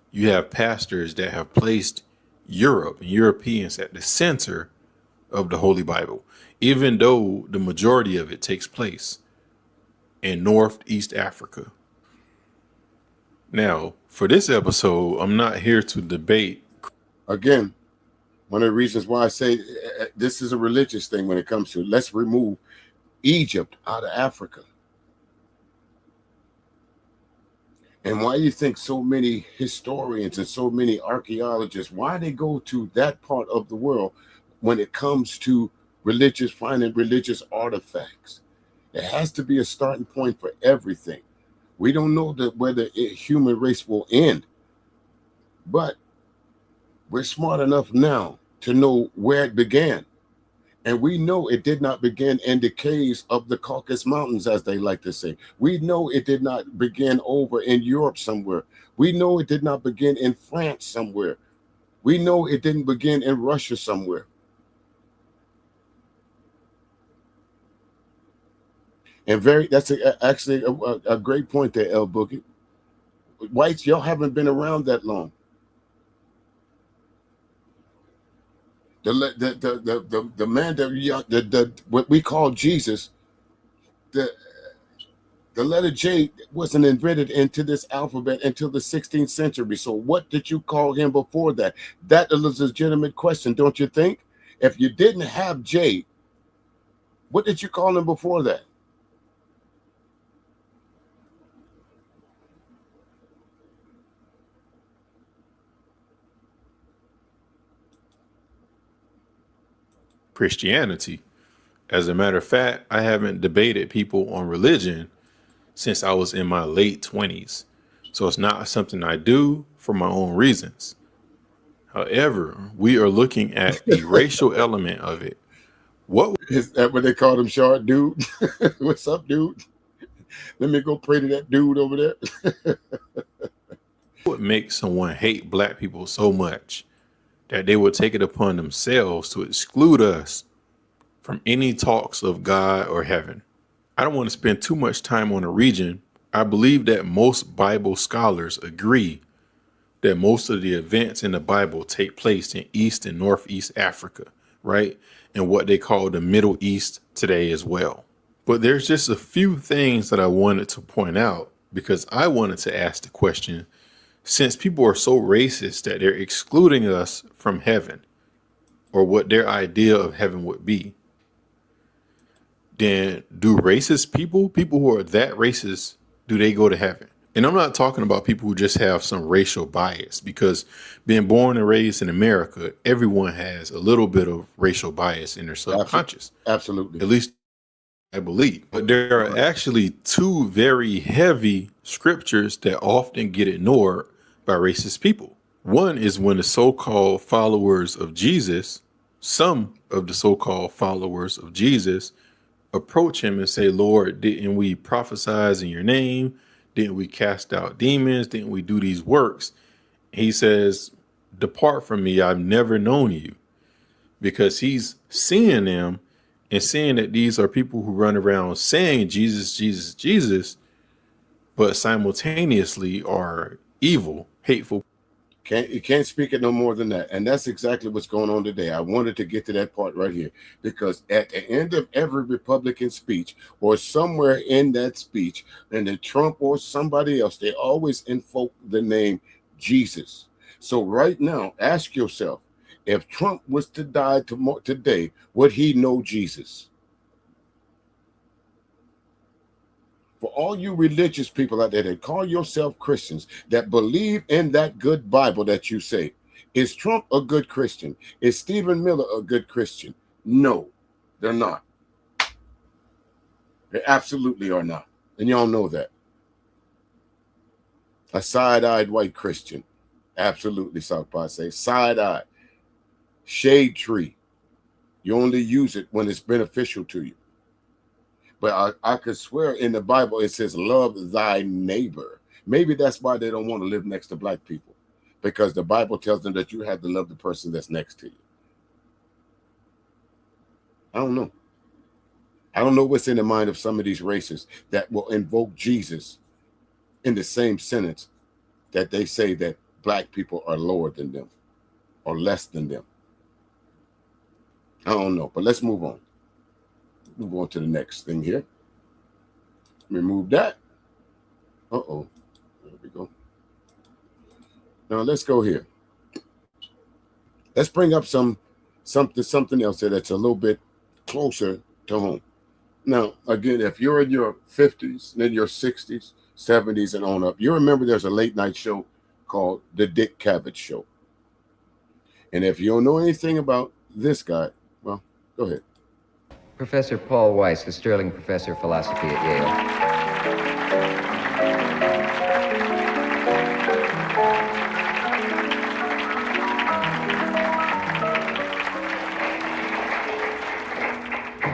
you have pastors that have placed Europe and Europeans at the center of the Holy Bible, even though the majority of it takes place in Northeast Africa. Now, for this episode, I'm not here to debate. Again, one of the reasons why I say this is a religious thing when it comes to, let's remove Egypt out of Africa. And why you think so many historians and so many archaeologists, why they go to that part of the world when it comes to finding religious artifacts? It has to be a starting point for everything. We don't know where the human race will end, but we're smart enough now to know where it began. And we know it did not begin in the caves of the Caucasus Mountains, as they like to say. We know it did not begin over in Europe somewhere. We know it did not begin in France somewhere. We know it didn't begin in Russia somewhere. And that's actually a great point there, El Boogie. Whites, y'all haven't been around that long. The man that what we call Jesus, the letter J wasn't invented into this alphabet until the 16th century. So what did you call him before that? That is a legitimate question, don't you think? If you didn't have J, What did you call them before that? Christianity. As a matter of fact, I haven't debated people on religion since I was in my late 20s. So it's not something I do for my own reasons. However, we are looking at the racial element of it. What is that what they call him, short dude? What's up, dude? Let me go pray to that dude over there. would make someone hate black people so much that they would take it upon themselves to exclude us from any talks of God or heaven? I don't want to spend too much time on a region. I believe that most Bible scholars agree that most of the events in the Bible take place in East and Northeast Africa, right? And what they call the Middle East today as well. But there's just a few things that I wanted to point out because I wanted to ask the question, since people are so racist that they're excluding us from heaven or what their idea of heaven would be, then do racist people who are that racist, do they go to heaven? And I'm not talking about people who just have some racial bias, because being born and raised in America, everyone has a little bit of racial bias in their subconscious. Absolutely. At least I believe. But there are actually two very heavy scriptures that often get ignored by racist people. One is when the so-called followers of Jesus, some of the so-called followers of Jesus, approach him and say, Lord, didn't we prophesy in your name? Didn't we cast out demons? Didn't we do these works? He says, depart from me. I've never known you. Because he's seeing them and seeing that these are people who run around saying Jesus, Jesus, Jesus, but simultaneously are evil, hateful. You can't speak it no more than that. And that's exactly what's going on today. I wanted to get to that part right here, because at the end of every Republican speech or somewhere in that speech, and then Trump or somebody else, they always invoke the name Jesus. So right now, ask yourself, if Trump was to die today, would he know Jesus? For all you religious people out there that call yourself Christians, that believe in that good Bible that you say, is Trump a good Christian? Is Stephen Miller a good Christian? No, they're not. They absolutely are not. And y'all know that. A side-eyed white Christian. Absolutely, Southpaw say. Side-eyed. Shade tree. You only use it when it's beneficial to you. But I could swear in the Bible it says, love thy neighbor. Maybe that's why they don't want to live next to black people, because the Bible tells them that you have to love the person that's next to you. I don't know. I don't know what's in the mind of some of these racists that will invoke Jesus in the same sentence that they say that black people are lower than them or less than them. I don't know, but let's move on. Move on to the next thing here. Remove that. Uh-oh. There we go. Now let's go here. Let's bring up something else here that's a little bit closer to home. Now, again, if you're in your 50s, then your 60s, 70s, and on up, you remember there's a late night show called The Dick Cavett Show. And if you don't know anything about this guy, well, go ahead. Professor Paul Weiss, the Sterling Professor of Philosophy at Yale.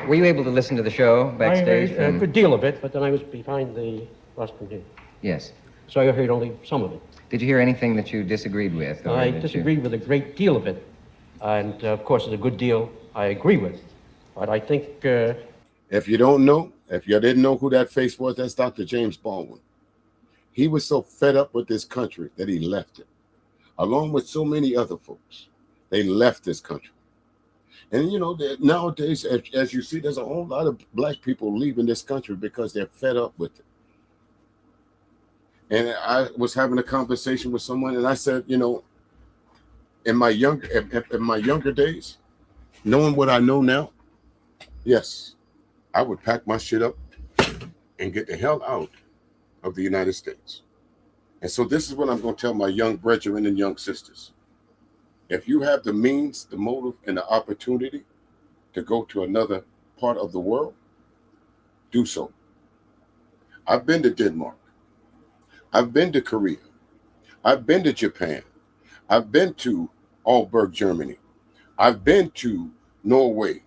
Were you able to listen to the show backstage? I heard a good deal of it, but then I was behind the rostrum here. Yes. So I heard only some of it. Did you hear anything that you disagreed with? Or I disagreed with a great deal of it. And, of course, there's a good deal I agree with. But I think... if you don't know, if you didn't know who that face was, that's Dr. James Baldwin. He was so fed up with this country that he left it, along with so many other folks. They left this country. And, you know, nowadays, as you see, there's a whole lot of black people leaving this country because they're fed up with it. And I was having a conversation with someone, and I said, you know, in my younger days, knowing what I know now, yes, I would pack my shit up and get the hell out of the United States. And so this is what I'm going to tell my young brethren and young sisters. If you have the means, the motive, and the opportunity to go to another part of the world, do so. I've been to Denmark. I've been to Korea. I've been to Japan. I've been to Aalborg, Germany. I've been to Norway.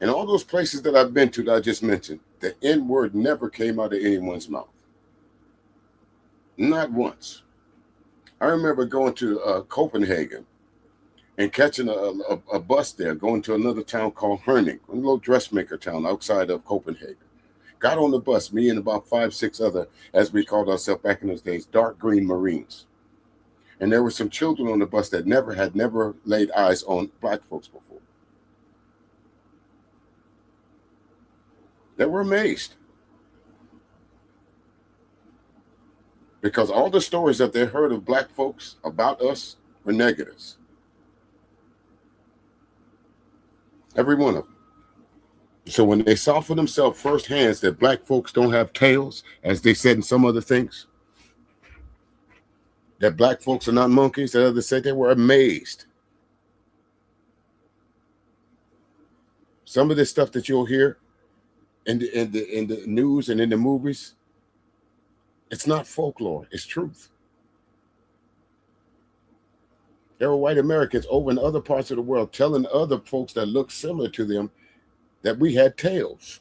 And all those places that I've been to that I just mentioned, the N word never came out of anyone's mouth. Not once. I remember going to Copenhagen and catching a bus there, going to another town called Herning, a little dressmaker town outside of Copenhagen. Got on the bus, me and about 5, 6 other, as we called ourselves back in those days, dark green Marines. And there were some children on the bus that had never laid eyes on black folks before. They were amazed. Because all the stories that they heard of black folks about us were negatives. Every one of them. So when they saw for themselves firsthand that black folks don't have tails, as they said in some other things, that black folks are not monkeys, that others said, they were amazed. Some of this stuff that you'll hear in the news and in the movies, it's not folklore, it's truth. There were white Americans over in other parts of the world telling other folks that looked similar to them that we had tails.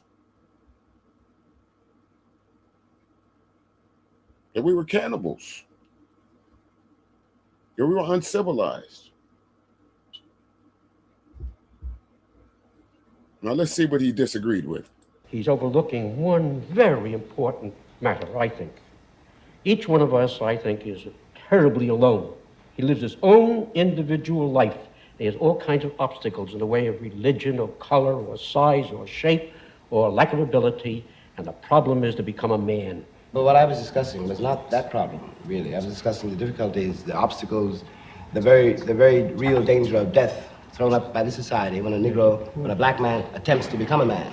That we were cannibals. That we were uncivilized. Now let's see what he disagreed with. He's overlooking one very important matter, I think. Each one of us, I think, is terribly alone. He lives his own individual life. He has all kinds of obstacles in the way of religion or color or size or shape or lack of ability, and the problem is to become a man. But what I was discussing was not that problem, really. I was discussing the difficulties, the obstacles, the very real danger of death thrown up by the society when a black man attempts to become a man.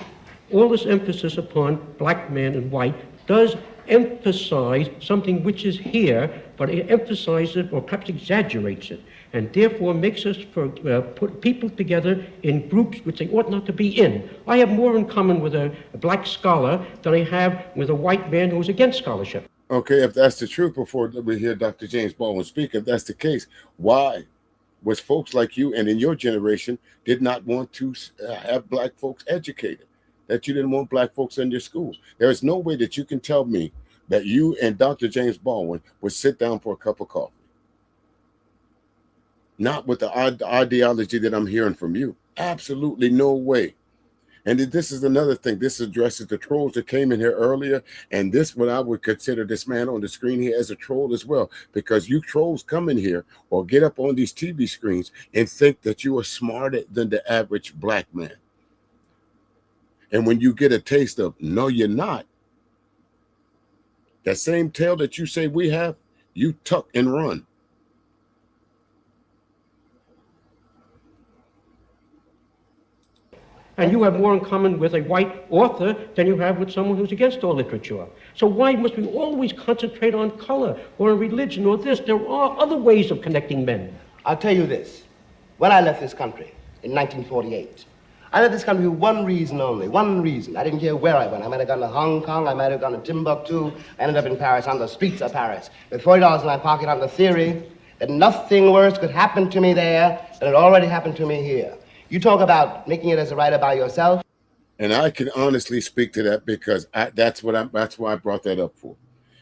All this emphasis upon black man and white does emphasize something which is here, but it emphasizes it or perhaps exaggerates it, and therefore makes us put people together in groups which they ought not to be in. I have more in common with a black scholar than I have with a white man who's against scholarship. Okay, if that's the truth, before we hear Dr. James Baldwin speak, if that's the case, why was folks like you and in your generation did not want to have black folks educated? That you didn't want black folks in your schools? There is no way that you can tell me that you and Dr. James Baldwin would sit down for a cup of coffee. Not with the ideology that I'm hearing from you. Absolutely no way. And this is another thing. This addresses the trolls that came in here earlier. And this, what I would consider this man on the screen here as a troll as well. Because you trolls come in here or get up on these TV screens and think that you are smarter than the average black man. And when you get a taste of, no, you're not, that same tail that you say we have, you tuck and run. And you have more in common with a white author than you have with someone who's against all literature. So why must we always concentrate on color or on religion or this? There are other ways of connecting men. I'll tell you this. When I left this country in 1948, I left this country for one reason only, one reason. I didn't care where I went. I might have gone to Hong Kong, I might have gone to Timbuktu. I ended up in Paris, on the streets of Paris, with $40 in my pocket on the theory that nothing worse could happen to me there than it already happened to me here. You talk about making it as a writer by yourself. And I can honestly speak to that because that's why I brought that up for.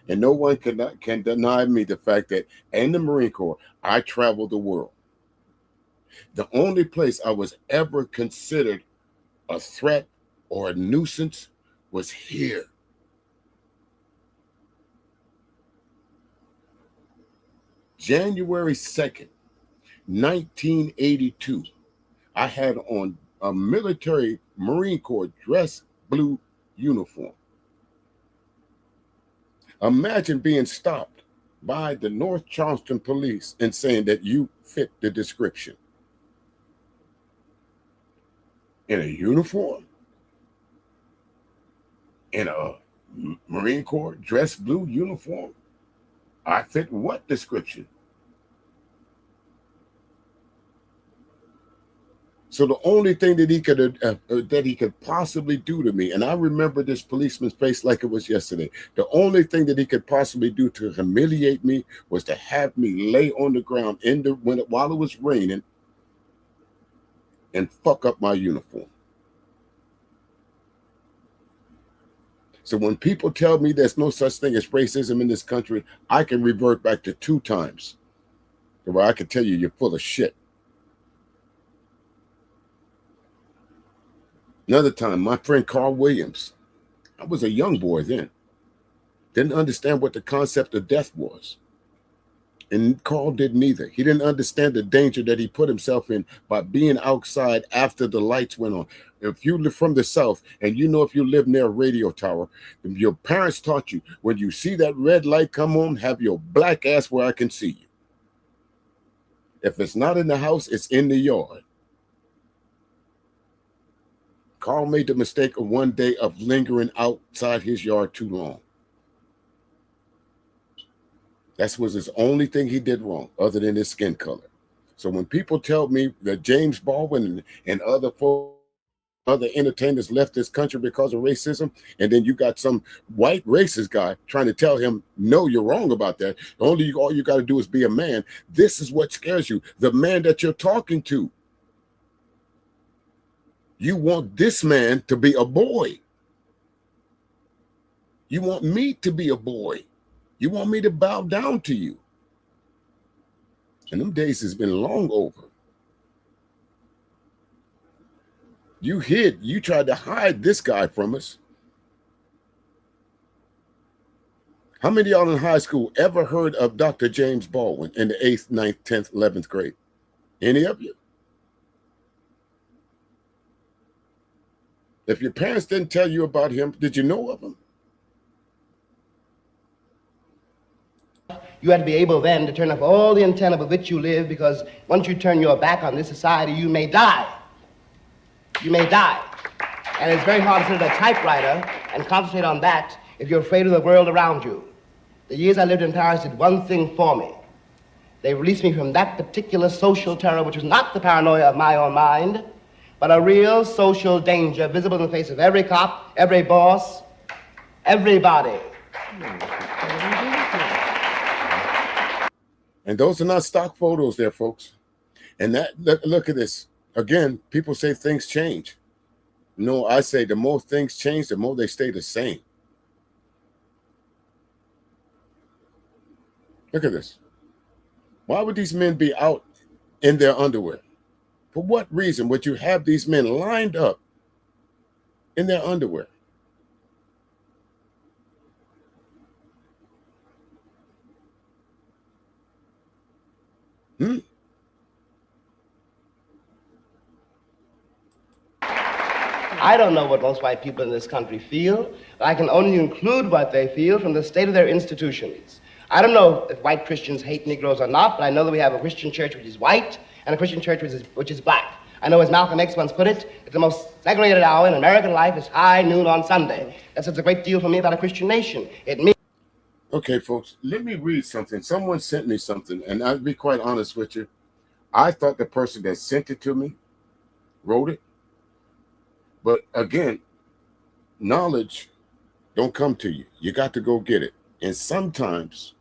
And no one can deny me the fact that in the Marine Corps, I traveled the world. The only place I was ever considered a threat or a nuisance was here. January 2nd, 1982, I had on a military Marine Corps dress blue uniform. Imagine being stopped by the North Charleston police and saying that you fit the description. in a uniform, in a Marine Corps dress blue uniform. I fit what description? So the only thing that he could possibly do to me, and I remember this policeman's face like it was yesterday. The only thing that he could possibly do to humiliate me was to have me lay on the ground while it was raining and fuck up my uniform. So when people tell me there's no such thing as racism in this country, I can revert back to 2 times where I can tell you you're full of shit. Another time, my friend Carl Williams, I was a young boy then, didn't understand what the concept of death was. And Carl didn't either. He didn't understand the danger that he put himself in by being outside after the lights went on. If you live from the South, and you know if you live near a radio tower, your parents taught you, when you see that red light come on, have your black ass where I can see you. If it's not in the house, it's in the yard. Carl made the mistake of one day of lingering outside his yard too long. That was his only thing he did wrong, other than his skin color. So when people tell me that James Baldwin and other entertainers left this country because of racism, and then you got some white racist guy trying to tell him, no, you're wrong about that. All you got to do is be a man. This is what scares you, the man that you're talking to. You want this man to be a boy. You want me to be a boy. You want me to bow down to you. And them days has been long over. You tried to hide this guy from us. How many of y'all in high school ever heard of Dr. James Baldwin in the 8th, 9th, 10th, 11th grade? Any of you? If your parents didn't tell you about him, did you know of him? You had to be able then to turn off all the antenna with which you live, because once you turn your back on this society, you may die. You may die. And it's very hard to sit at a typewriter and concentrate on that if you're afraid of the world around you. The years I lived in Paris did one thing for me. They released me from that particular social terror, which was not the paranoia of my own mind, but a real social danger visible in the face of every cop, every boss, everybody. And those are not stock photos there, folks. And that look at this. Again, people say things change. No, I say the more things change, the more they stay the same. Look at this. Why would these men be out in their underwear? For what reason would you have these men lined up in their underwear? I don't know what most white people in this country feel. I can only include what they feel from the state of their institutions. I don't know if white Christians hate Negroes or not, but I know that we have a Christian church which is white and a Christian church which is black. I know, as Malcolm X once put it, that the most segregated hour in American life is high noon on Sunday. That says a great deal for me about a Christian nation. It means... Okay, folks, let me read something. Someone sent me something, and I'll be quite honest with you. I thought the person that sent it to me wrote it. But again, knowledge don't come to you. You got to go get it. And sometimes,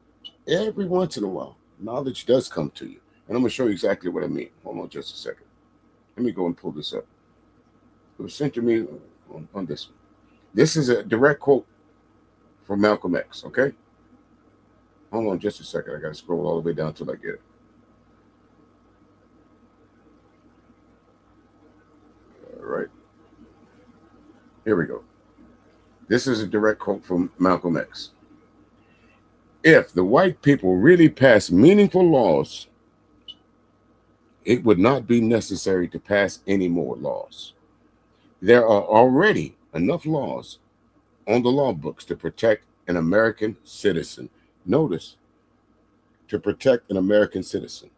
every once in a while, knowledge does come to you. And I'm going to show you exactly what I mean. Hold on just a second. Let me go and pull this up. It was sent to me on this one. This is a direct quote from Malcolm X, okay? Hold on just a second. I got to scroll all the way down till I get it. All right. Here we go. This is a direct quote from Malcolm X. If the white people really passed meaningful laws, it would not be necessary to pass any more laws. There are already enough laws on the law books to protect an American citizen. Notice, to protect an American citizen.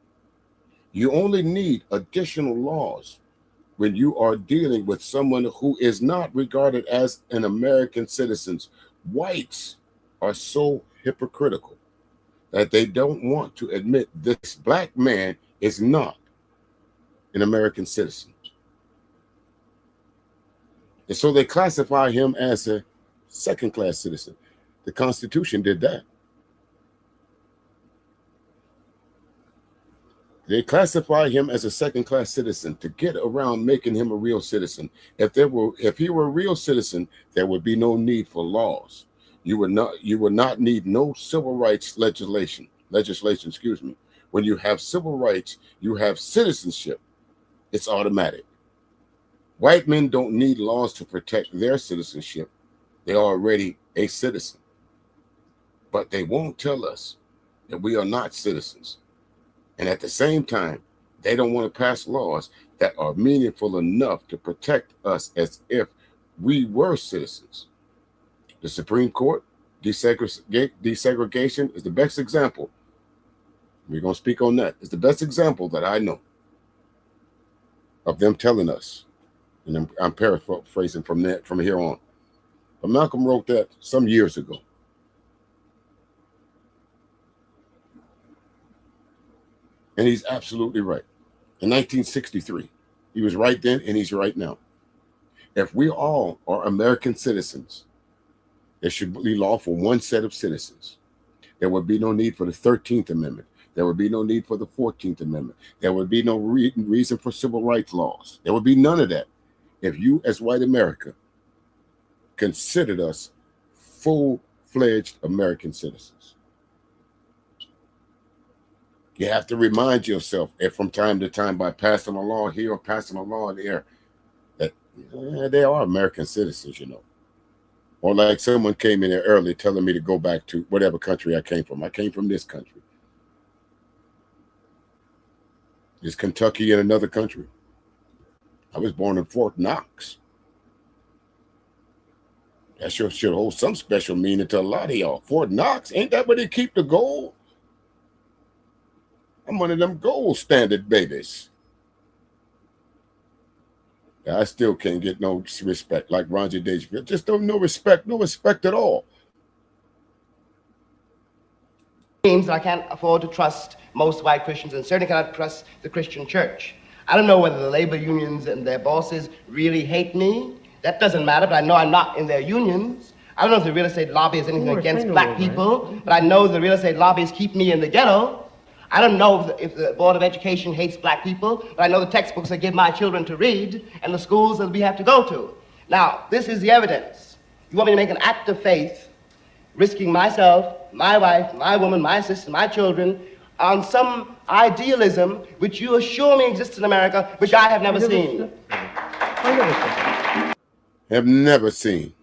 You only need additional laws when you are dealing with someone who is not regarded as an American citizen. Whites are so hypocritical that they don't want to admit this black man is not an American citizen. And so they classify him as a second-class citizen. The Constitution did that. They classify him as a second-class citizen to get around making him a real citizen. If he were a real citizen, there would be no need for laws. You would not need no civil rights legislation. When you have civil rights, you have citizenship. It's automatic. White men don't need laws to protect their citizenship. They're already a citizen. But they won't tell us that we are not citizens. And at the same time, they don't want to pass laws that are meaningful enough to protect us as if we were citizens. The Supreme Court, desegregation is the best example. We're going to speak on that. It's the best example that I know of them telling us. And I'm paraphrasing from here on. But Malcolm wrote that some years ago. And he's absolutely right. In 1963, he was right then and he's right now. If we all are American citizens, there should be law for one set of citizens. There would be no need for the 13th Amendment. There would be no need for the 14th Amendment. There would be no reason for civil rights laws. There would be none of that if you, as white America, considered us full-fledged American citizens. You have to remind yourself, if from time to time, by passing a law here or passing a law there, that they are American citizens, you know. Or like someone came in there early telling me to go back to whatever country I came from. I came from this country. Is Kentucky in another country? I was born in Fort Knox. That sure should hold some special meaning to a lot of y'all. Fort Knox, ain't that where they keep the gold? I'm one of them gold standard babies. I still can't get no respect like Roger Dangerfield. Just no respect at all. Means that I can't afford to trust most white Christians and certainly cannot trust the Christian church. I don't know whether the labor unions and their bosses really hate me. That doesn't matter, but I know I'm not in their unions. I don't know if the real estate lobby is anything against black people, but I know the real estate lobbies keep me in the ghetto. I don't know if the Board of Education hates black people, but I know the textbooks they give my children to read and the schools that we have to go to. Now, this is the evidence. You want me to make an act of faith, risking myself, my wife, my woman, my sister, my children, on some idealism which you assure me exists in America, which I have never seen. Have never seen.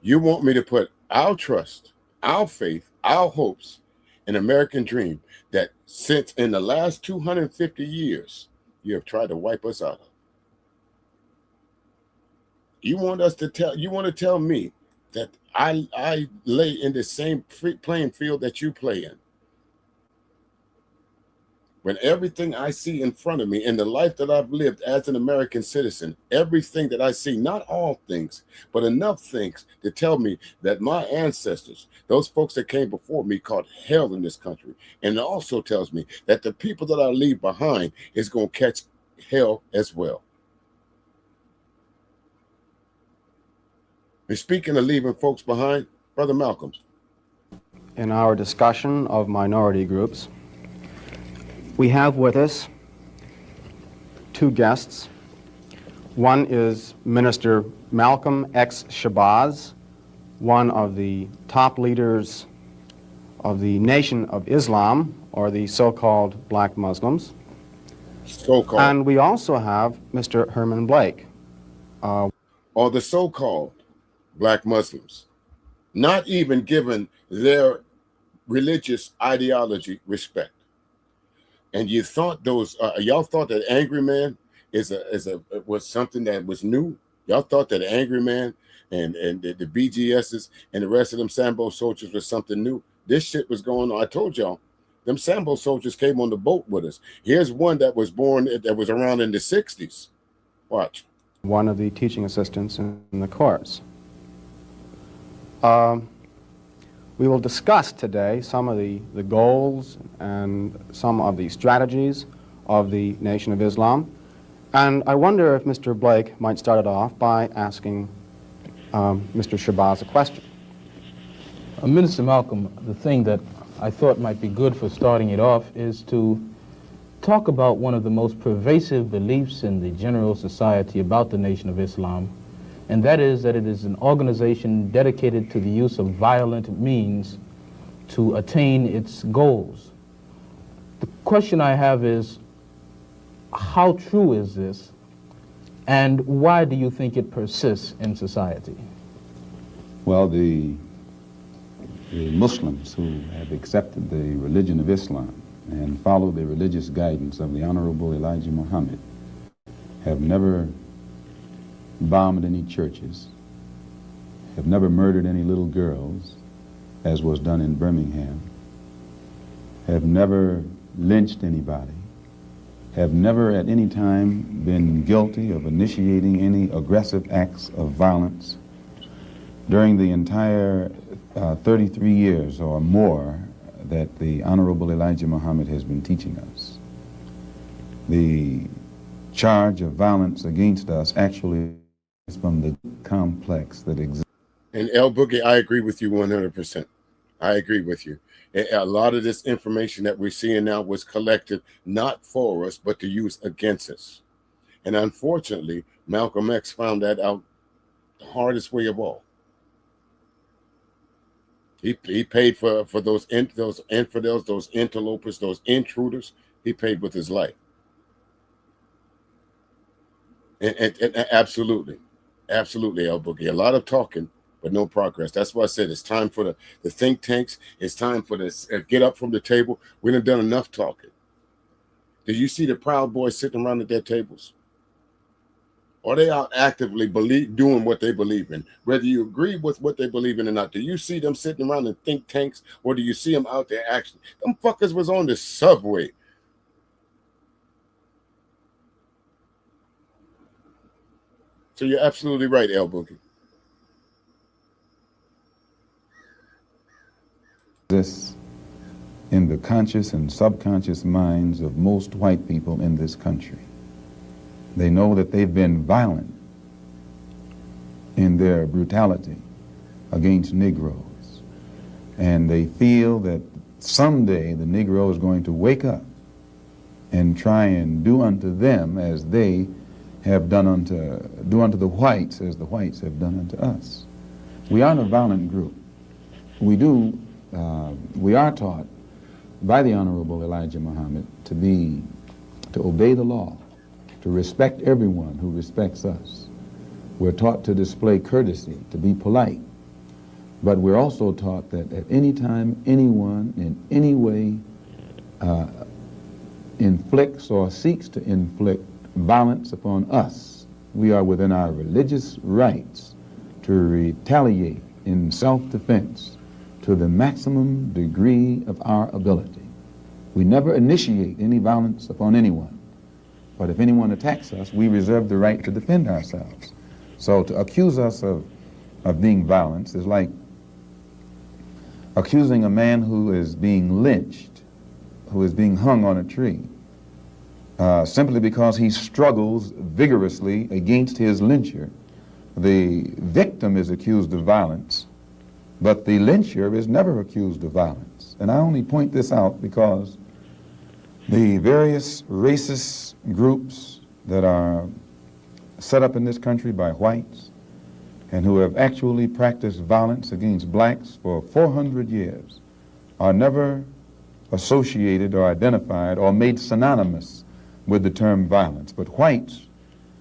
You want me to put our trust, our faith, our hopes, an American dream that since in the last 250 years, you have tried to wipe us out of. You want to tell me that I lay in the same playing field that you play in. When everything I see in front of me in the life that I've lived as an American citizen, everything that I see, not all things, but enough things to tell me that my ancestors, those folks that came before me, caught hell in this country. And it also tells me that the people that I leave behind is going to catch hell as well. And speaking of leaving folks behind, Brother Malcolm. In our discussion of minority groups, we have with us two guests. One is Minister Malcolm X. Shabazz, one of the top leaders of the Nation of Islam, or the so-called Black Muslims. So-called. And we also have Mr. Herman Blake. Or the so-called Black Muslims, not even given their religious ideology respect. And you thought y'all thought that Angry Man was something that was new. Y'all thought that Angry Man and the BGSs and the rest of them Sambo soldiers was something new. This shit was going on. I told y'all, them Sambo soldiers came on the boat with us. Here's one that was born, that was around in the 60s. Watch. One of the teaching assistants in the course. We will discuss today some of the goals and some of the strategies of the Nation of Islam. And I wonder if Mr. Blake might start it off by asking Mr. Shabazz a question. Minister Malcolm, the thing that I thought might be good for starting it off is to talk about one of the most pervasive beliefs in the general society about the Nation of Islam, and that is that it is an organization dedicated to the use of violent means to attain its goals. The question I have is, how true is this, and why do you think it persists in society? Well, the Muslims who have accepted the religion of Islam and follow the religious guidance of the Honorable Elijah Muhammad have never bombed any churches, have never murdered any little girls, as was done in Birmingham, have never lynched anybody, have never at any time been guilty of initiating any aggressive acts of violence during the entire 33 years or more that the Honorable Elijah Muhammad has been teaching us. The charge of violence against us actually is from the complex that exists. And El Boogie, I agree with you 100%. I agree with you. A lot of this information that we're seeing now was collected not for us, but to use against us. And unfortunately, Malcolm X found that out the hardest way of all. He paid for those infidels, those interlopers, those intruders. He paid with his life. And absolutely, El Boogie. A lot of talking, but no progress. That's why I said it's time for the think tanks. It's time for this. Get up from the table. We done enough talking. Did you see the Proud Boys sitting around at their tables? Are they out actively doing what they believe in? Whether you agree with what they believe in or not, do you see them sitting around in think tanks, or do you see them out there actually? Them fuckers was on the subway. So you're absolutely right, El Boogie. This in the conscious and subconscious minds of most white people in this country. They know that they've been violent in their brutality against Negroes. And they feel that someday the Negro is going to wake up and try and do unto them as they have do unto the whites as the whites have done unto us. We aren't a violent group. We are taught by the Honorable Elijah Muhammad to obey the law, to respect everyone who respects us. We're taught to display courtesy, to be polite. But we're also taught that at any time anyone in any way inflicts or seeks to inflict violence upon us, we are within our religious rights to retaliate in self-defense to the maximum degree of our ability. We never initiate any violence upon anyone. But if anyone attacks us, we reserve the right to defend ourselves. So to accuse us of being violent is like accusing a man who is being lynched, who is being hung on a tree, simply because he struggles vigorously against his lyncher. The victim is accused of violence, but the lyncher is never accused of violence. And I only point this out because the various racist groups that are set up in this country by whites and who have actually practiced violence against blacks for 400 years are never associated or identified or made synonymous with the term violence. But whites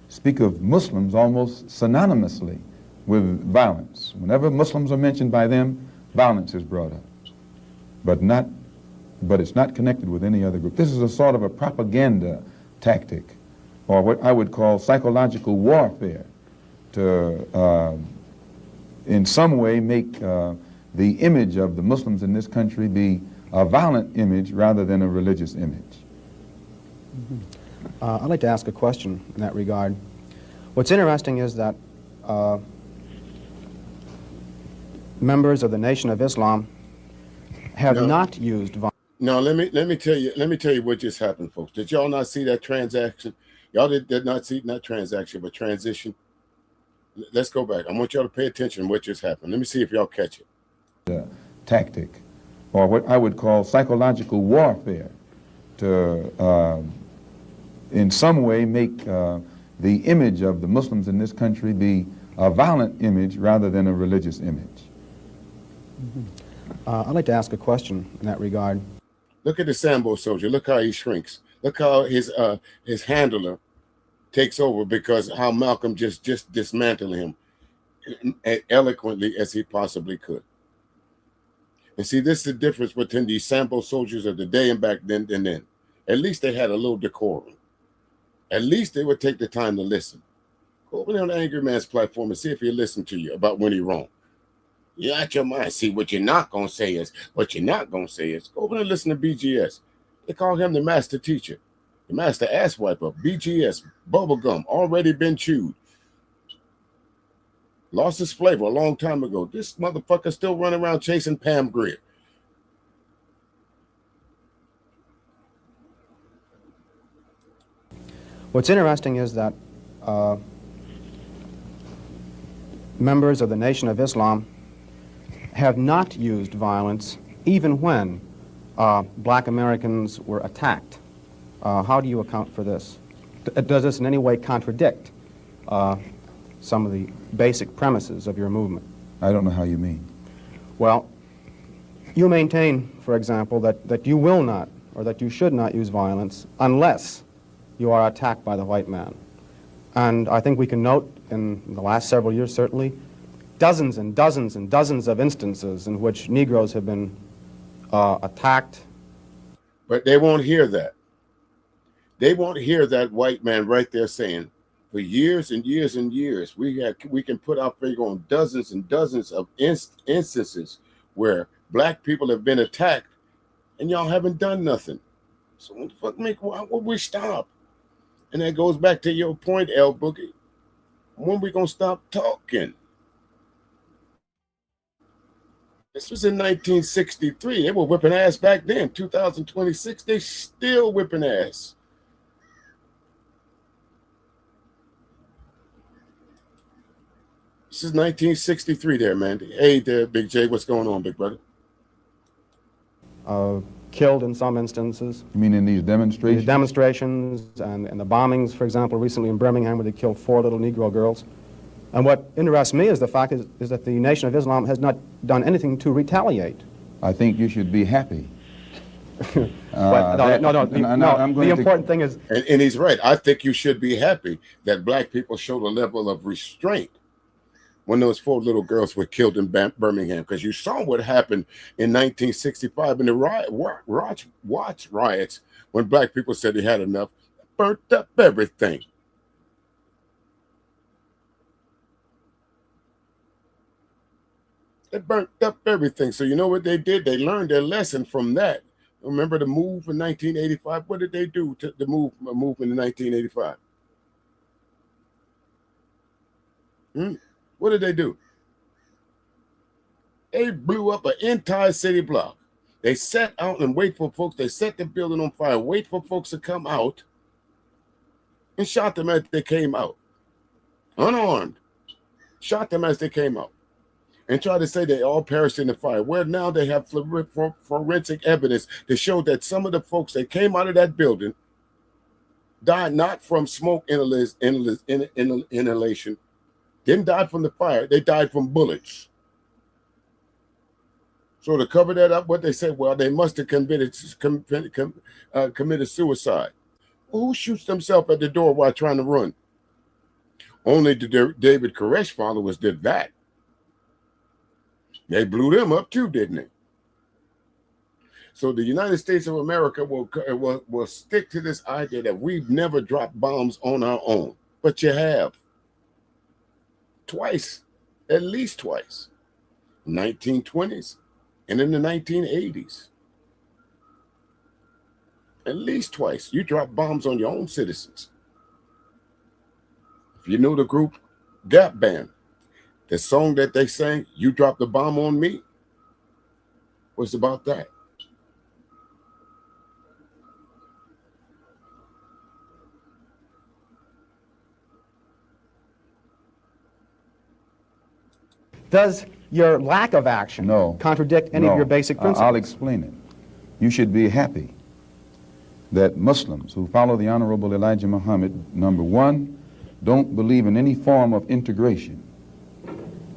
speak of Muslims almost synonymously with violence. Whenever Muslims are mentioned by them, violence is brought up, but it's not connected with any other group. This is a sort of a propaganda tactic, or what I would call psychological warfare, to in some way make the image of the Muslims in this country be a violent image rather than a religious image. I'd like to ask a question in that regard. What's interesting is that members of the Nation of Islam have not used violence. Now let me tell you what just happened, folks. Did y'all not see that transaction? Y'all did not see, not transaction, but transition. Let's go back. I want y'all to pay attention to what just happened. Let me see if y'all catch it. Tactic, or what I would call psychological warfare, to in some way make the image of the Muslims in this country be a violent image rather than a religious image. I'd like to ask a question in that regard. Look at the Sambo soldier. Look how he shrinks. Look how his handler takes over because how Malcolm just dismantled him as eloquently as he possibly could. And see, this is the difference between these Sambo soldiers of the day and back then and then. At least they had a little decorum. At least they would take the time to listen. Go over there on the Angry Man's platform and see if he'll listen to you about when he's wrong. You're out your mind. See, what you're not going to say is, go over there and listen to BGS. They call him the master teacher, the master ass wiper, BGS, bubblegum, already been chewed. Lost his flavor a long time ago. This motherfucker still running around chasing Pam Grier. What's interesting is that members of the Nation of Islam have not used violence even when black Americans were attacked. How do you account for this? Does this in any way contradict some of the basic premises of your movement? I don't know how you mean. Well, you maintain, for example, that you will not or that you should not use violence unless you are attacked by the white man. And I think we can note in the last several years, certainly, dozens and dozens and dozens of instances in which Negroes have been attacked. But they won't hear that. They won't hear that white man right there saying, for years and years and years, we can put our finger on dozens and dozens of instances where black people have been attacked and y'all haven't done nothing. So what the fuck why would we stop? And that goes back to your point, L Boogie. When we gonna stop talking? This was in 1963. They were whipping ass back then. 2026, they still whipping ass. This is 1963 there, man. Hey there, Big J. What's going on, big brother? Killed in some instances. You mean in these demonstrations? These demonstrations and the bombings, for example, recently in Birmingham where they killed 4 little Negro girls. And what interests me is the fact is that the Nation of Islam has not done anything to retaliate. I think you should be happy. The important thing is... And he's right. I think you should be happy that black people showed a level of restraint when those 4 little girls were killed in Birmingham, because you saw what happened in 1965 in the Watts riots when black people said they had enough, burnt up everything. They burnt up everything. So you know what they did? They learned their lesson from that. Remember the move in 1985? What did they do to the movement in 1985? What did they do? They blew up an entire city block. They sat out and wait for folks. They set the building on fire, wait for folks to come out, and shot them as they came out. Unarmed. Shot them as they came out. And tried to say they all perished in the fire. Where now they have forensic evidence to show that some of the folks that came out of that building died not from smoke inhalation, didn't die from the fire, they died from bullets. So to cover that up, what they said, well, they must have committed suicide. Well, who shoots themselves at the door while trying to run? Only the David Koresh followers did that. They blew them up too, didn't they? So the United States of America will stick to this idea that we've never dropped bombs on our own. But you have. Twice, at least twice. 1920s and in the 1980s. At least twice. You dropped bombs on your own citizens. If you know the group Gap Band, the song that they sang, "You Dropped the Bomb on Me," was about that. Does your lack of action contradict any of your basic principles? I'll explain it. You should be happy that Muslims who follow the Honorable Elijah Muhammad, number one, don't believe in any form of integration,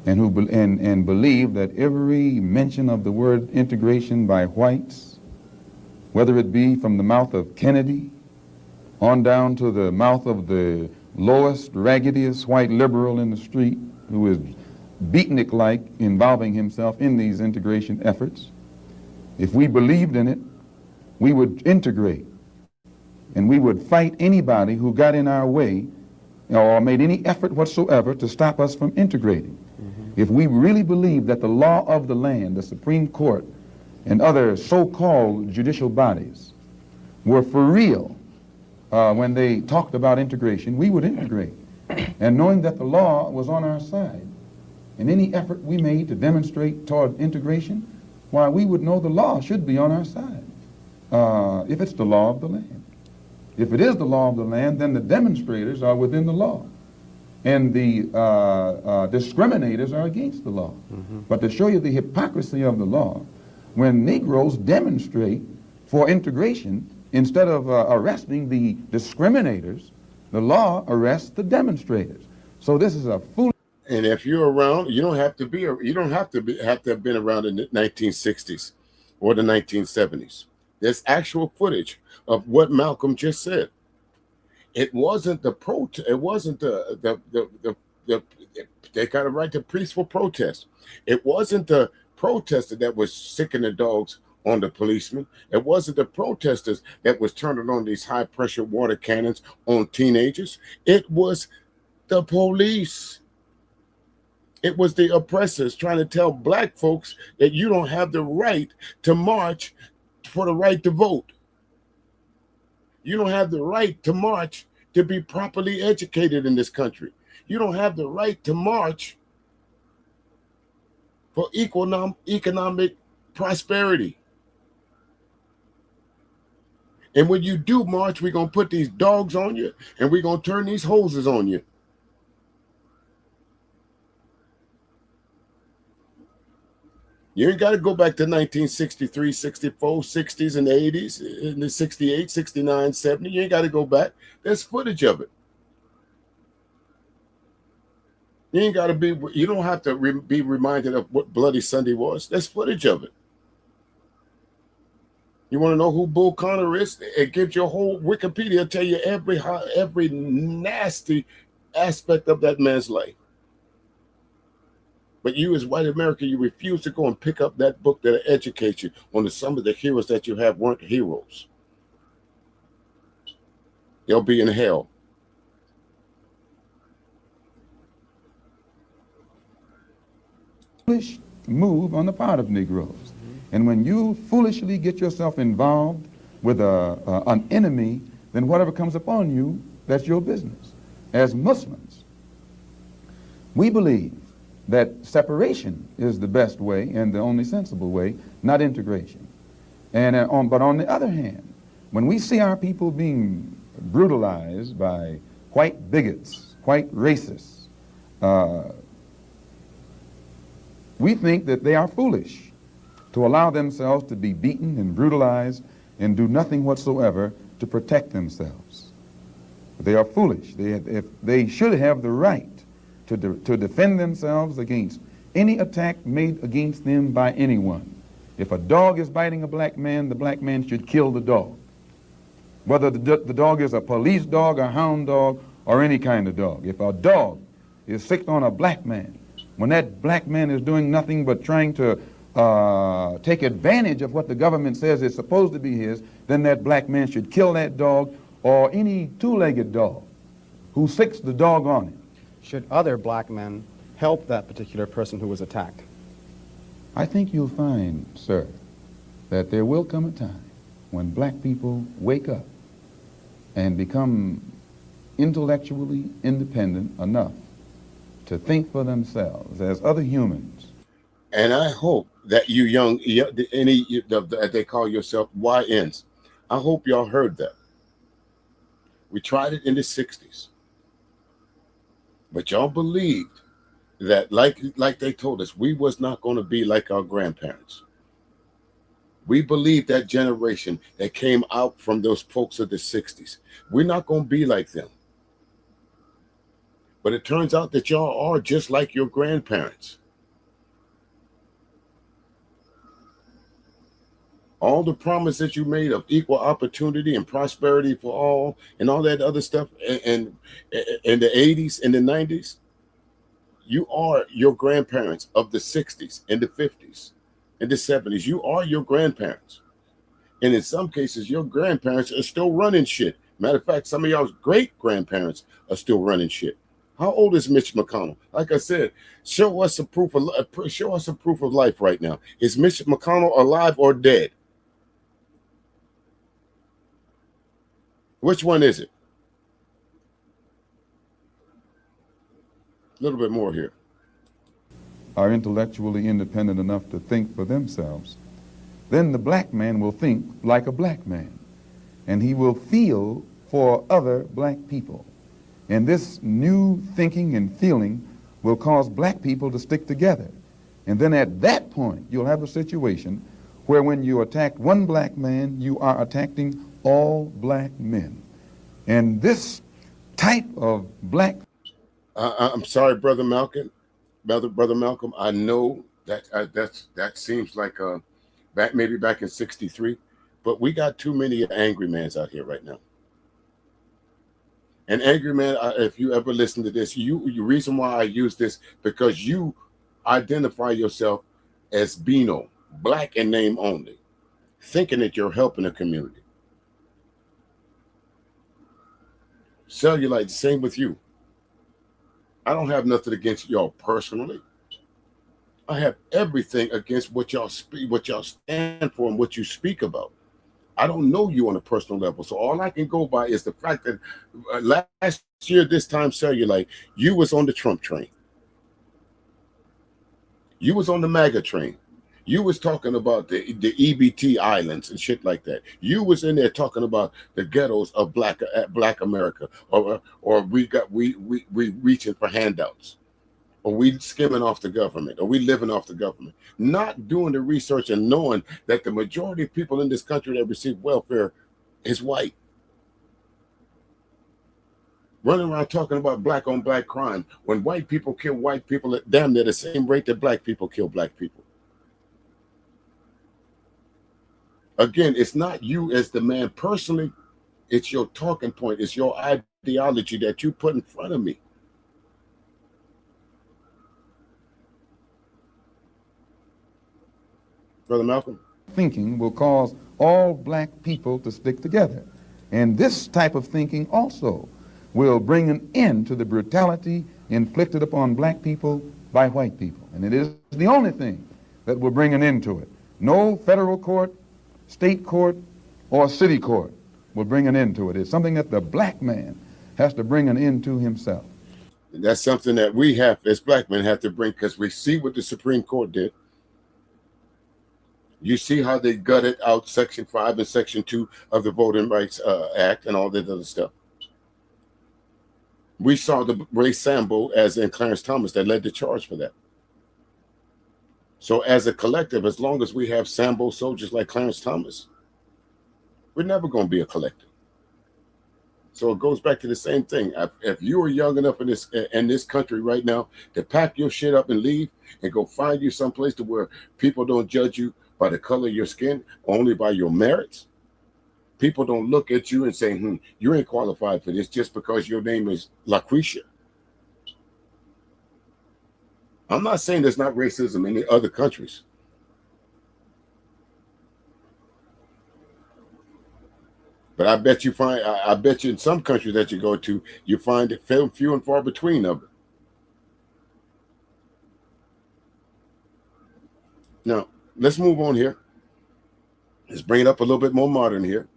and and believe that every mention of the word integration by whites, whether it be from the mouth of Kennedy on down to the mouth of the lowest, raggediest white liberal in the street who is beatnik-like involving himself in these integration efforts, if we believed in it, we would integrate, and we would fight anybody who got in our way or made any effort whatsoever to stop us from integrating. If we really believed that the law of the land, the Supreme Court, and other so-called judicial bodies were for real when they talked about integration, we would integrate. And knowing that the law was on our side, and any effort we made to demonstrate toward integration, why, we would know the law should be on our side, if it's the law of the land. If it is the law of the land, then the demonstrators are within the law, and the discriminators are against the law. But to show you the hypocrisy of the law, when Negroes demonstrate for integration, instead of arresting the discriminators, the law arrests the demonstrators. So this is a fool. And if you're around, you don't have to be. You don't have to have been around in the 1960s or the 1970s. There's actual footage of what Malcolm just said. It wasn't the It wasn't the they got a right to peaceful protest. It wasn't the protester that was sicking the dogs on the policemen. It wasn't the protesters that was turning on these high pressure water cannons on teenagers. It was the police. It was the oppressors trying to tell black folks that you don't have the right to march for the right to vote. You don't have the right to march to be properly educated in this country. You don't have the right to march for economic prosperity. And when you do march, we're going to put these dogs on you, and we're going to turn these hoses on you. You ain't got to go back to 1963, 64, 60s, and 80s, in the 68, 69, 70. You ain't got to go back. There's footage of it. You ain't got to be, you don't have to be reminded of what Bloody Sunday was. There's footage of it. You want to know who Bull Connor is? It gives your whole Wikipedia, tell you every nasty aspect of that man's life. But you, as white America, you refuse to go and pick up that book that'll educate you on some of the heroes that you have weren't heroes. They'll be in hell. Foolish move on the part of Negroes. And when you foolishly get yourself involved with an enemy, then whatever comes upon you, that's your business. As Muslims, we believe that separation is the best way and the only sensible way, not integration. And but on the other hand, when we see our people being brutalized by white bigots, white racists, we think that they are foolish to allow themselves to be beaten and brutalized and do nothing whatsoever to protect themselves. They are foolish. They should have the right to defend themselves against any attack made against them by anyone. If a dog is biting a black man, the black man should kill the dog. Whether the dog is a police dog, a hound dog, or any kind of dog. If a dog is sick on a black man, when that black man is doing nothing but trying to take advantage of what the government says is supposed to be his, then that black man should kill that dog or any two-legged dog who sicks the dog on him. Should other black men help that particular person who was attacked? I think you'll find, sir, that there will come a time when black people wake up and become intellectually independent enough to think for themselves as other humans. And I hope that you they call yourself YNs, I hope y'all heard that. We tried it in the 60s. But y'all believed that, like they told us, we was not going to be like our grandparents. We believed that generation that came out from those folks of the 60s. We're not going to be like them. But it turns out that y'all are just like your grandparents. All the promise that you made of equal opportunity and prosperity for all and all that other stuff and in the 80s and the 90s, you are your grandparents of the 60s and the 50s and the 70s. You are your grandparents. And in some cases, your grandparents are still running shit. Matter of fact, some of y'all's great-grandparents are still running shit. How old is Mitch McConnell? Like I said, show us a proof of life right now. Is Mitch McConnell alive or dead? Which one is it? A little bit more here. Are intellectually independent enough to think for themselves, then the black man will think like a black man, and he will feel for other black people. And this new thinking and feeling will cause black people to stick together. And then at that point, you'll have a situation where when you attack one black man, you are attacking all black men. And this type of black... I'm sorry, Brother Malcolm. Brother Malcolm, I know that seems like maybe back in 63, but we got too many angry mans out here right now. And angry man, if you ever listen to this, the reason why I use this, because you identify yourself as Beano, black in name only, thinking that you're helping the community. Cellulite, same with you. I don't have nothing against y'all personally. I have everything against what y'all stand for and what you speak about. I don't know you on a personal level, so all I can go by is the fact that last year, this time, Cellulite, you was on the Trump train. You was on the MAGA train. You was talking about the EBT islands and shit like that. You was in there talking about the ghettos of Black America, or we reaching for handouts, or we skimming off the government, or we living off the government, not doing the research and knowing that the majority of people in this country that receive welfare is white. Running around talking about black on black crime when white people kill white people at damn near the same rate that black people kill black people. Again, it's not you as the man personally, it's your talking point, it's your ideology that you put in front of me. Brother Malcolm? Thinking will cause all black people to stick together. And this type of thinking also will bring an end to the brutality inflicted upon black people by white people. And it is the only thing that will bring an end to it. No federal court, state court, or city court will bring an end to it. It's something that the black man has to bring an end to himself. And that's something that we have, as black men, have to bring, because we see what the Supreme Court did. You see how they gutted out Section 5 and Section 2 of the Voting Rights Act and all that other stuff. We saw the Ray Sambo, as in Clarence Thomas, that led the charge for that. So as a collective, as long as we have Sambo soldiers like Clarence Thomas, we're never going to be a collective. So it goes back to the same thing. If you are young enough in this country right now to pack your shit up and leave and go find you someplace to where people don't judge you by the color of your skin, only by your merits. People don't look at you and say, you ain't qualified for this just because your name is LaQuisha. I'm not saying there's not racism in the other countries. But I bet you in some countries that you go to, you find it few and far between of it. Now, let's move on here. Let's bring it up a little bit more modern here.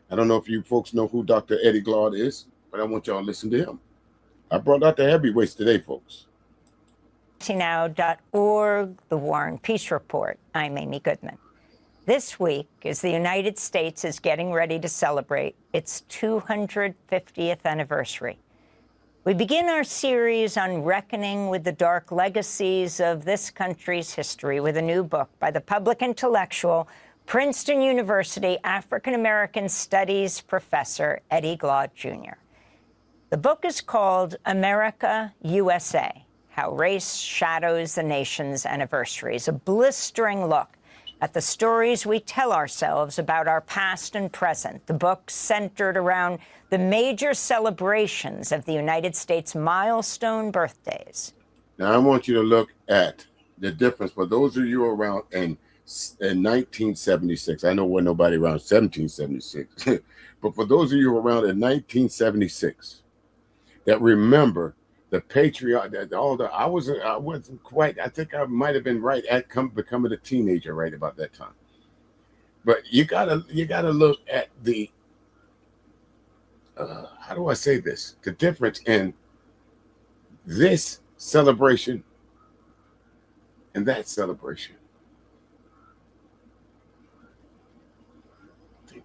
I don't know if you folks know who Dr. Eddie Glaude is. but I want y'all to listen to him. I brought out the heavyweights today, folks. Now.org, The War and Peace Report. I'm Amy Goodman. This week, as the United States is getting ready to celebrate its 250th anniversary, we begin our series on reckoning with the dark legacies of this country's history with a new book by the public intellectual, Princeton University African-American Studies professor Eddie Glaude, Jr. The book is called America, USA, How Race Shadows the Nation's Anniversaries, a blistering look at the stories we tell ourselves about our past and present. The book centered around the major celebrations of the United States milestone birthdays. Now, I want you to look at the difference for those of you around in 1976. I know there wasn't nobody around 1776, but for those of you around in 1976 that remember the patriot, I wasn't quite, I think I might have been right at becoming a teenager right about that time. But you gotta look at the, how do I say this? The difference in this celebration and that celebration.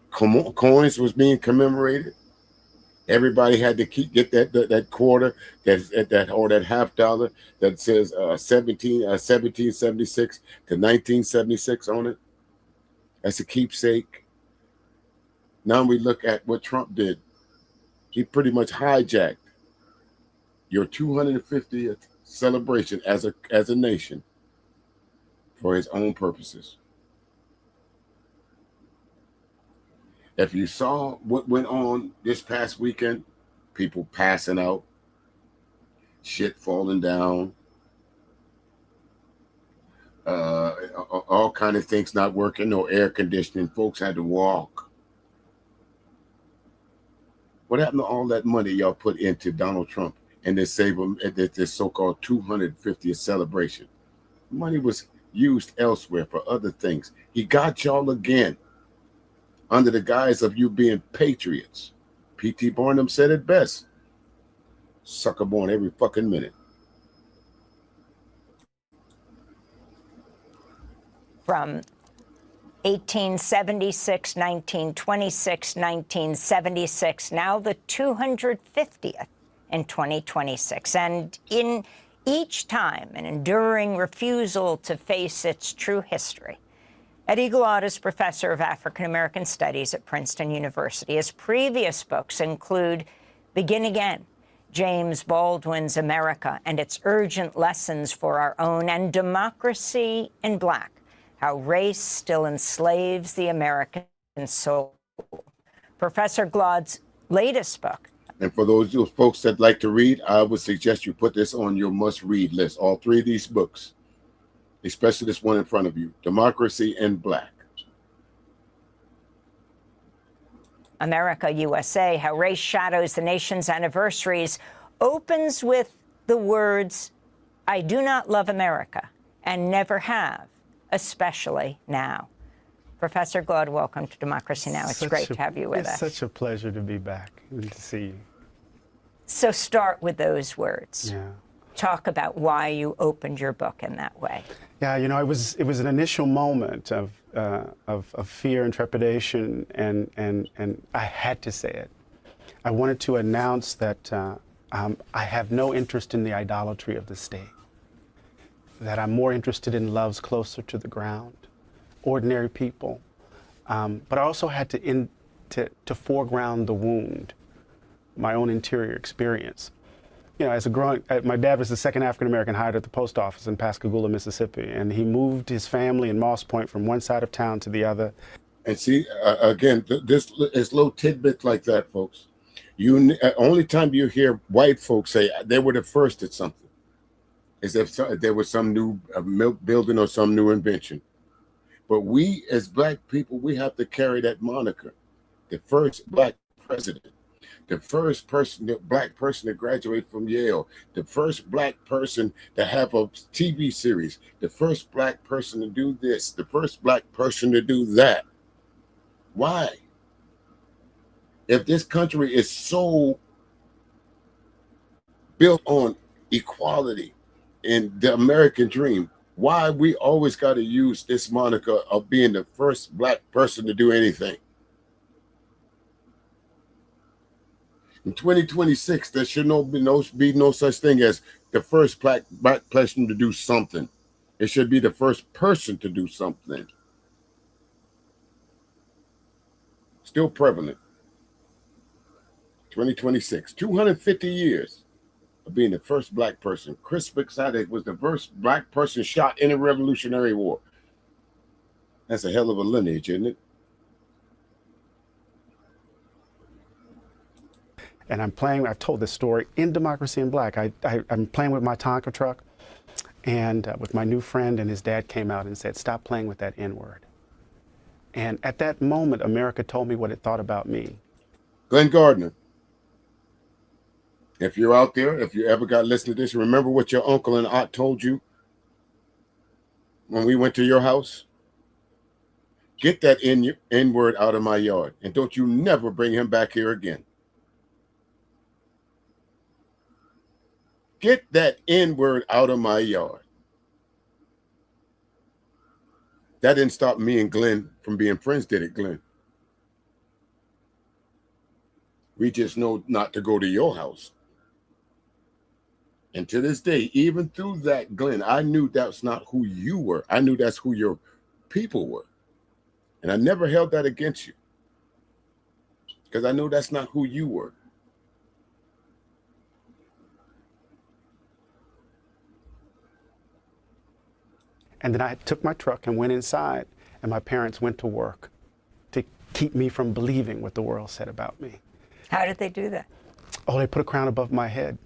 Coins was being commemorated. Everybody had to get that quarter, that half dollar that says 1776 to 1976 on it. That's a keepsake. Now we look at what Trump did. He pretty much hijacked your 250th celebration as a nation for his own purposes. If you saw what went on this past weekend, people passing out, shit falling down, all kind of things not working, no air conditioning, folks had to walk. What happened to all that money y'all put into Donald Trump and this so-called 250th celebration? Money was used elsewhere for other things. He got y'all again under the guise of you being patriots. P.T. Barnum said it best. Sucker born every fucking minute. From 1876, 1926, 1976, now the 250th in 2026. And in each time, an enduring refusal to face its true history. Eddie Glaude is professor of African-American Studies at Princeton University. His previous books include Begin Again, James Baldwin's America and its Urgent Lessons for Our Own, and Democracy in Black, How Race Still Enslaves the American Soul. Professor Glaude's latest book. And for those folks that like to read, I would suggest you put this on your must-read list, all three of these books. Especially this one in front of you, Democracy in Black. America, USA, How Race Shadows the Nation's Anniversaries, opens with the words, I do not love America and never have, especially now. Professor Glaude, welcome to Democracy Now! It's great to have you with us. It's such a pleasure to be back. Good to see you. So start with those words. Yeah. Talk about why you opened your book in that way. Yeah, you know, it was an initial moment of fear and trepidation, and I had to say it. I wanted to announce that I have no interest in the idolatry of the state, that I'm more interested in loves closer to the ground, ordinary people. But I also had to foreground the wound, my own interior experience. You know, my dad was the second African-American hired at the post office in Pascagoula, Mississippi, and he moved his family in Moss Point from one side of town to the other. And see, again, this is little tidbits like that, folks. Only time you hear white folks say they were the first at something is if there was some new building or some new invention. But we, as black people, we have to carry that moniker. The first black president. The first black person to graduate from Yale, the first black person to have a TV series, the first black person to do this, the first black person to do that. Why? If this country is so built on equality and the American dream. Why we always got to use this moniker of being the first black person to do anything? In 2026, there should be no such thing as the first black person to do something. It should be the first person to do something. Still prevalent. 2026, 250 years of being the first black person. Chris Bixade was the first black person shot in a Revolutionary War. That's a hell of a lineage, isn't it? And I've told this story in Democracy in Black. I'm playing with my Tonka truck and with my new friend, and his dad came out and said, "Stop playing with that N-word." And at that moment, America told me what it thought about me. Glenn Gardner, if you're out there, if you ever got listened to this, remember what your uncle and aunt told you when we went to your house? Get that N-word out of my yard, and don't you never bring him back here again. Get that N-word out of my yard. That didn't stop me and Glenn from being friends, did it, Glenn? We just know not to go to your house. And to this day, even through that, Glenn, I knew that's not who you were. I knew that's who your people were. And I never held that against you, because I know that's not who you were. And then I took my truck and went inside, and my parents went to work to keep me from believing what the world said about me. How did they do that? Oh, they put a crown above my head.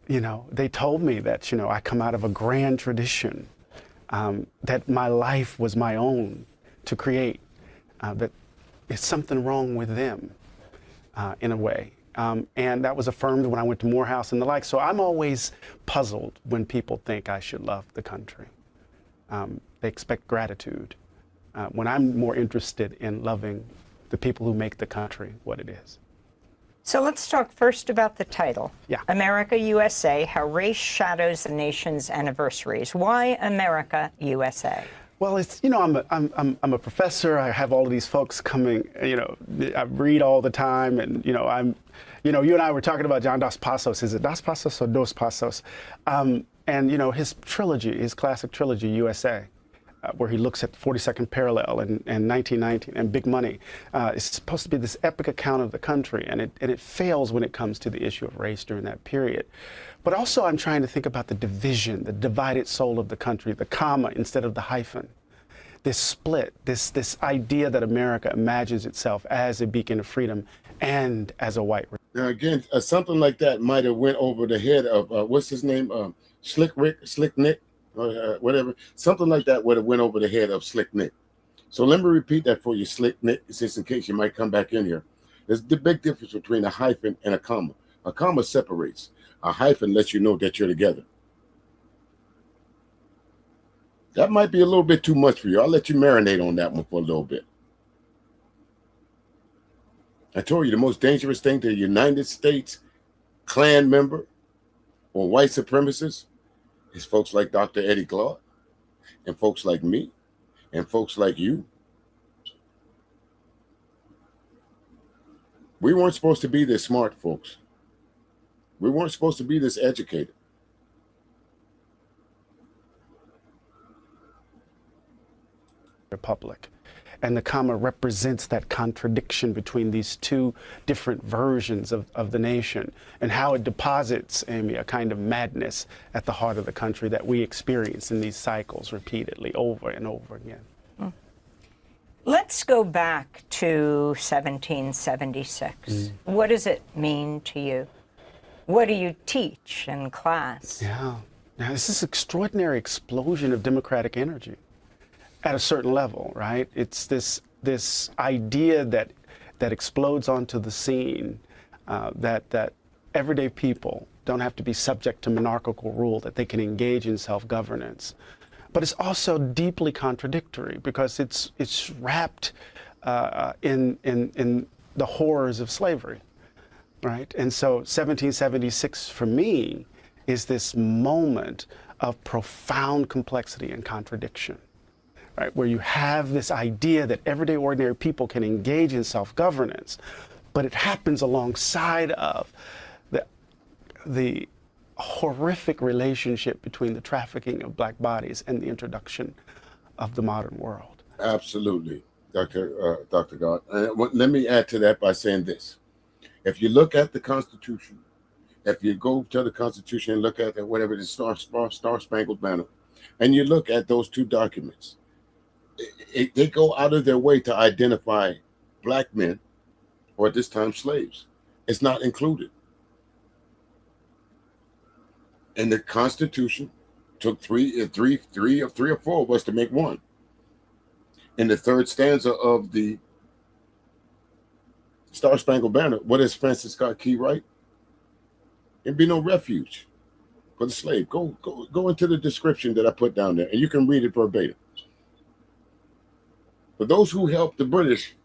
You know, they told me that, you know, I come out of a grand tradition, that my life was my own to create, that there's something wrong with them in a way. And that was affirmed when I went to Morehouse and the like. So I'm always puzzled when people think I should love the country. They expect gratitude, when I'm more interested in loving the people who make the country what it is. So let's talk first about the title. Yeah. America, USA, How Race Shadows the Nation's Anniversaries. Why America, USA? Well, it's, you know, I'm a professor. I have all of these folks coming, you know, I read all the time, and, you know, you and I were talking about John Dos Passos. Is it Dos Passos or Dos Passos? And, you know, his trilogy, his classic trilogy, USA, where he looks at the 42nd parallel and 1919 and Big Money, is supposed to be this epic account of the country, and it fails when it comes to the issue of race during that period. But also I'm trying to think about the division, the divided soul of the country, the comma instead of the hyphen. This split, this idea that America imagines itself as a beacon of freedom and as a white race. Now again, something like that might have went over the head of, what's his name? Slick Nick, whatever. Something like that would have went over the head of Slick Nick. So let me repeat that for you, Slick Nick, just in case you might come back in here. There's the big difference between a hyphen and a comma. A comma separates. A hyphen lets you know that you're together. That might be a little bit too much for you. I'll let you marinate on that one for a little bit. I told you the most dangerous thing to the United States Klan member or white supremacists is folks like Dr. Eddie Glaude and folks like me and folks like you. We weren't supposed to be this smart, folks. We weren't supposed to be this educated. Republic. And the comma represents that contradiction between these two different versions of the nation, and how it deposits, Amy, a kind of madness at the heart of the country that we experience in these cycles repeatedly over and over again. Let's go back to 1776. What does it mean to you? What do you teach in class? Yeah. Now, this is extraordinary explosion of democratic energy at a certain level, right? It's this idea that explodes onto the scene, that everyday people don't have to be subject to monarchical rule, that they can engage in self-governance. But it's also deeply contradictory because it's wrapped in the horrors of slavery. right? And so 1776 for me is this moment of profound complexity and contradiction, right? Where you have this idea that everyday ordinary people can engage in self-governance, but it happens alongside of the horrific relationship between the trafficking of black bodies and the introduction of the modern world. Absolutely, Dr. God. Let me add to that by saying this. If you look at the Constitution, if you go to the Constitution and look at whatever the star-spangled banner, and you look at those two documents, they go out of their way to identify black men, or at this time slaves. It's not included. And the Constitution took three or four of us to make one. In the third stanza of the Star-Spangled Banner, what does Francis Scott Key write? There'd be no refuge for the slave. Go into the description that I put down there, and you can read it verbatim. For those who helped the British,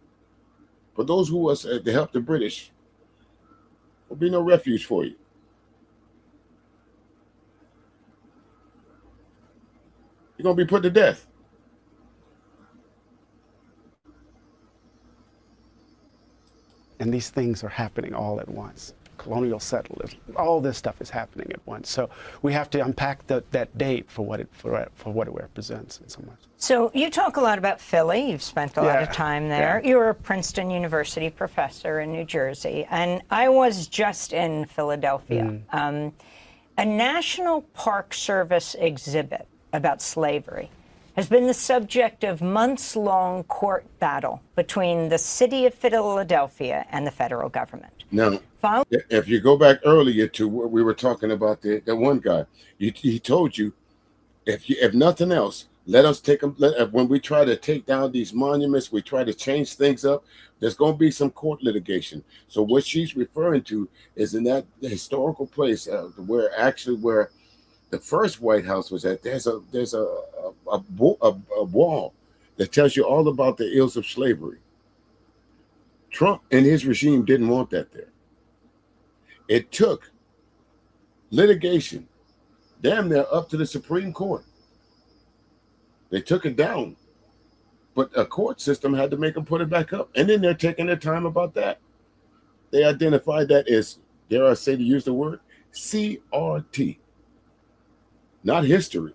for those who was to help the British, there'll be no refuge for you. You're going to be put to death. And these things are happening all at once. Colonial settlers, all this stuff is happening at once. So we have to unpack that date for what it represents in so much. So you talk a lot about Philly. You've spent a lot of time there. Yeah. You're a Princeton University professor in New Jersey, and I was just in Philadelphia. A National Park Service exhibit about slavery has been the subject of months-long court battle between the city of Philadelphia and the federal government. Now, if you go back earlier to what we were talking about, the one guy, he told you, if nothing else, let us take them. When we try to take down these monuments, we try to change things up, there's going to be some court litigation. So what she's referring to is in that historical place where the first White House was at, there's a wall that tells you all about the ills of slavery. Trump and his regime didn't want that there. It took litigation, damn near up to the Supreme Court. They took it down, but a court system had to make them put it back up. And then they're taking their time about that. They identified that as, dare I say to use the word, CRT. Not history.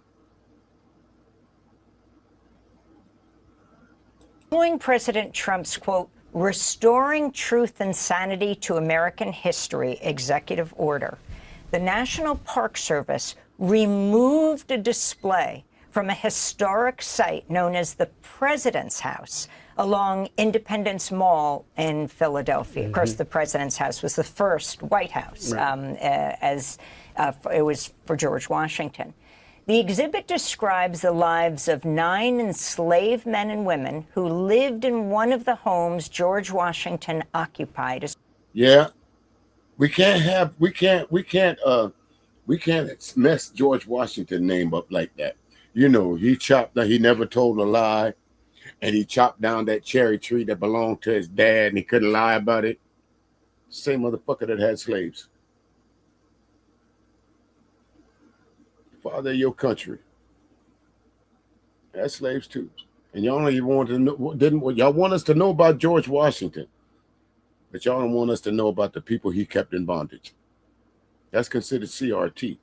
Following President Trump's, quote, restoring truth and sanity to American history executive order, the National Park Service removed a display from a historic site known as the President's House along Independence Mall in Philadelphia. Of course, the President's House was the first White House, it was for George Washington. The exhibit describes the lives of 9 enslaved men and women who lived in one of the homes George Washington occupied. Yeah, we can't mess George Washington's name up like that. You know, he never told a lie, and he chopped down that cherry tree that belonged to his dad, and he couldn't lie about it. Same motherfucker that had slaves. Father of your country had slaves too, and y'all don't even want to know. Y'all want us to know about George Washington, but y'all don't want us to know about the people he kept in bondage. That's considered CRT.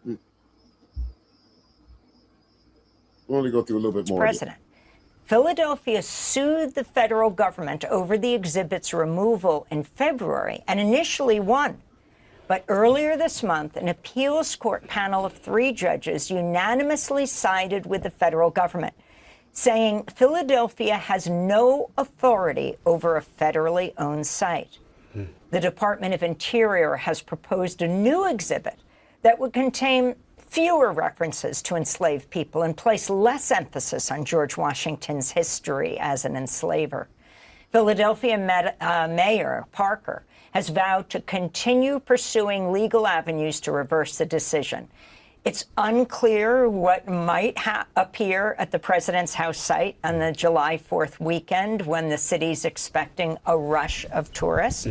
We'll only go through a little bit more. President. Philadelphia sued the federal government over the exhibit's removal in February and initially won. But earlier this month, an appeals court panel of 3 judges unanimously sided with the federal government, saying Philadelphia has no authority over a federally owned site. The Department of Interior has proposed a new exhibit that would contain fewer references to enslaved people and place less emphasis on George Washington's history as an enslaver. Philadelphia Mayor Parker has vowed to continue pursuing legal avenues to reverse the decision. It's unclear what might appear at the president's house site on the July 4th weekend when the city's expecting a rush of tourists.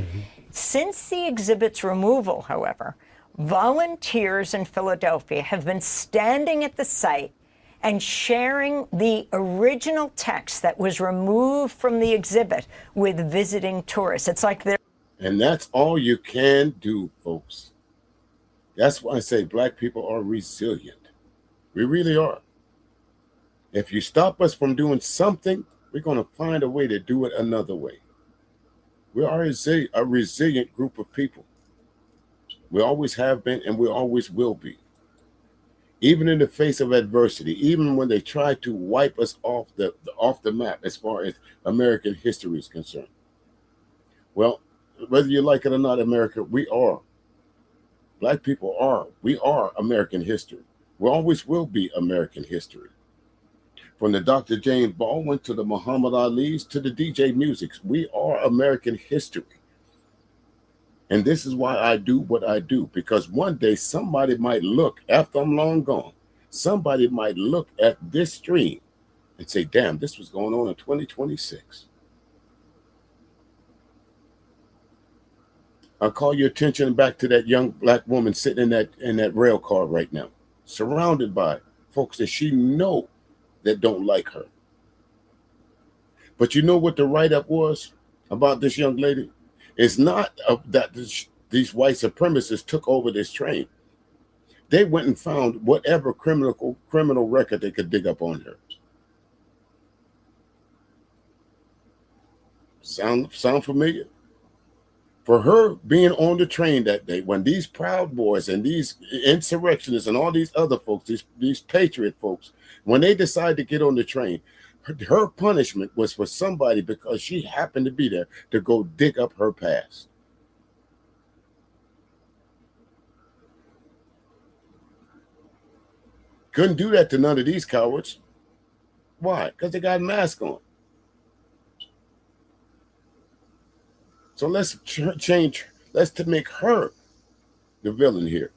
Since the exhibit's removal, however, volunteers in Philadelphia have been standing at the site and sharing the original text that was removed from the exhibit with visiting tourists. It's like they're... And that's all you can do, folks. That's why I say black people are resilient. We really are. If you stop us from doing something, we're going to find a way to do it another way. We are a resilient group of people. We always have been, and we always will be. Even in the face of adversity, even when they try to wipe us off the map as far as American history is concerned. Well, whether you like it or not, America, we are. Black people are. We are American history. We always will be American history. From the Dr. James Baldwin to the Muhammad Ali's to the DJ Musics, we are American history. And this is why I do what I do, because one day somebody might look, after I'm long gone, somebody might look at this stream and say, damn, this was going on in 2026. I'll call your attention back to that young black woman sitting in that rail car right now, surrounded by folks that she know that don't like her. But you know what the write-up was about this young lady? It's not that these white supremacists took over this train. They went and found whatever criminal record they could dig up on her. Sound familiar? For her being on the train that day, when these Proud Boys and these insurrectionists and all these other folks, these patriot folks, when they decided to get on the train, her punishment was for somebody, because she happened to be there, to go dig up her past. Couldn't do that to none of these cowards. Why? Because they got a mask on. So let's change. Let's make her the villain here.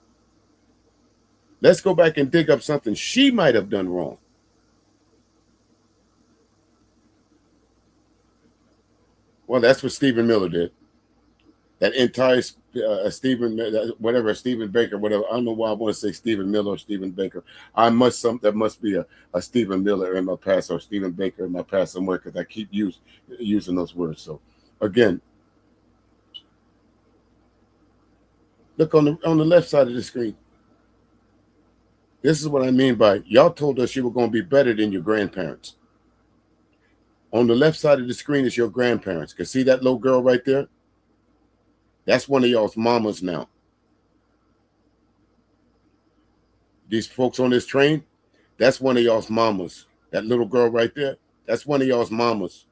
Let's go back and dig up something she might have done wrong. Well, that's what Stephen Miller did. That entire Stephen Baker, whatever. I don't know why I want to say Stephen Miller or Stephen Baker. There must be a Stephen Miller in my past or Stephen Baker in my past somewhere, because I keep using those words. So again, look on the left side of the screen. This is what I mean by y'all told us you were going to be better than your grandparents. On the left side of the screen is your grandparents. Can see that little girl right there? That's one of y'all's mamas now. These folks on this train, that's one of y'all's mamas. That little girl right there, that's one of y'all's mamas.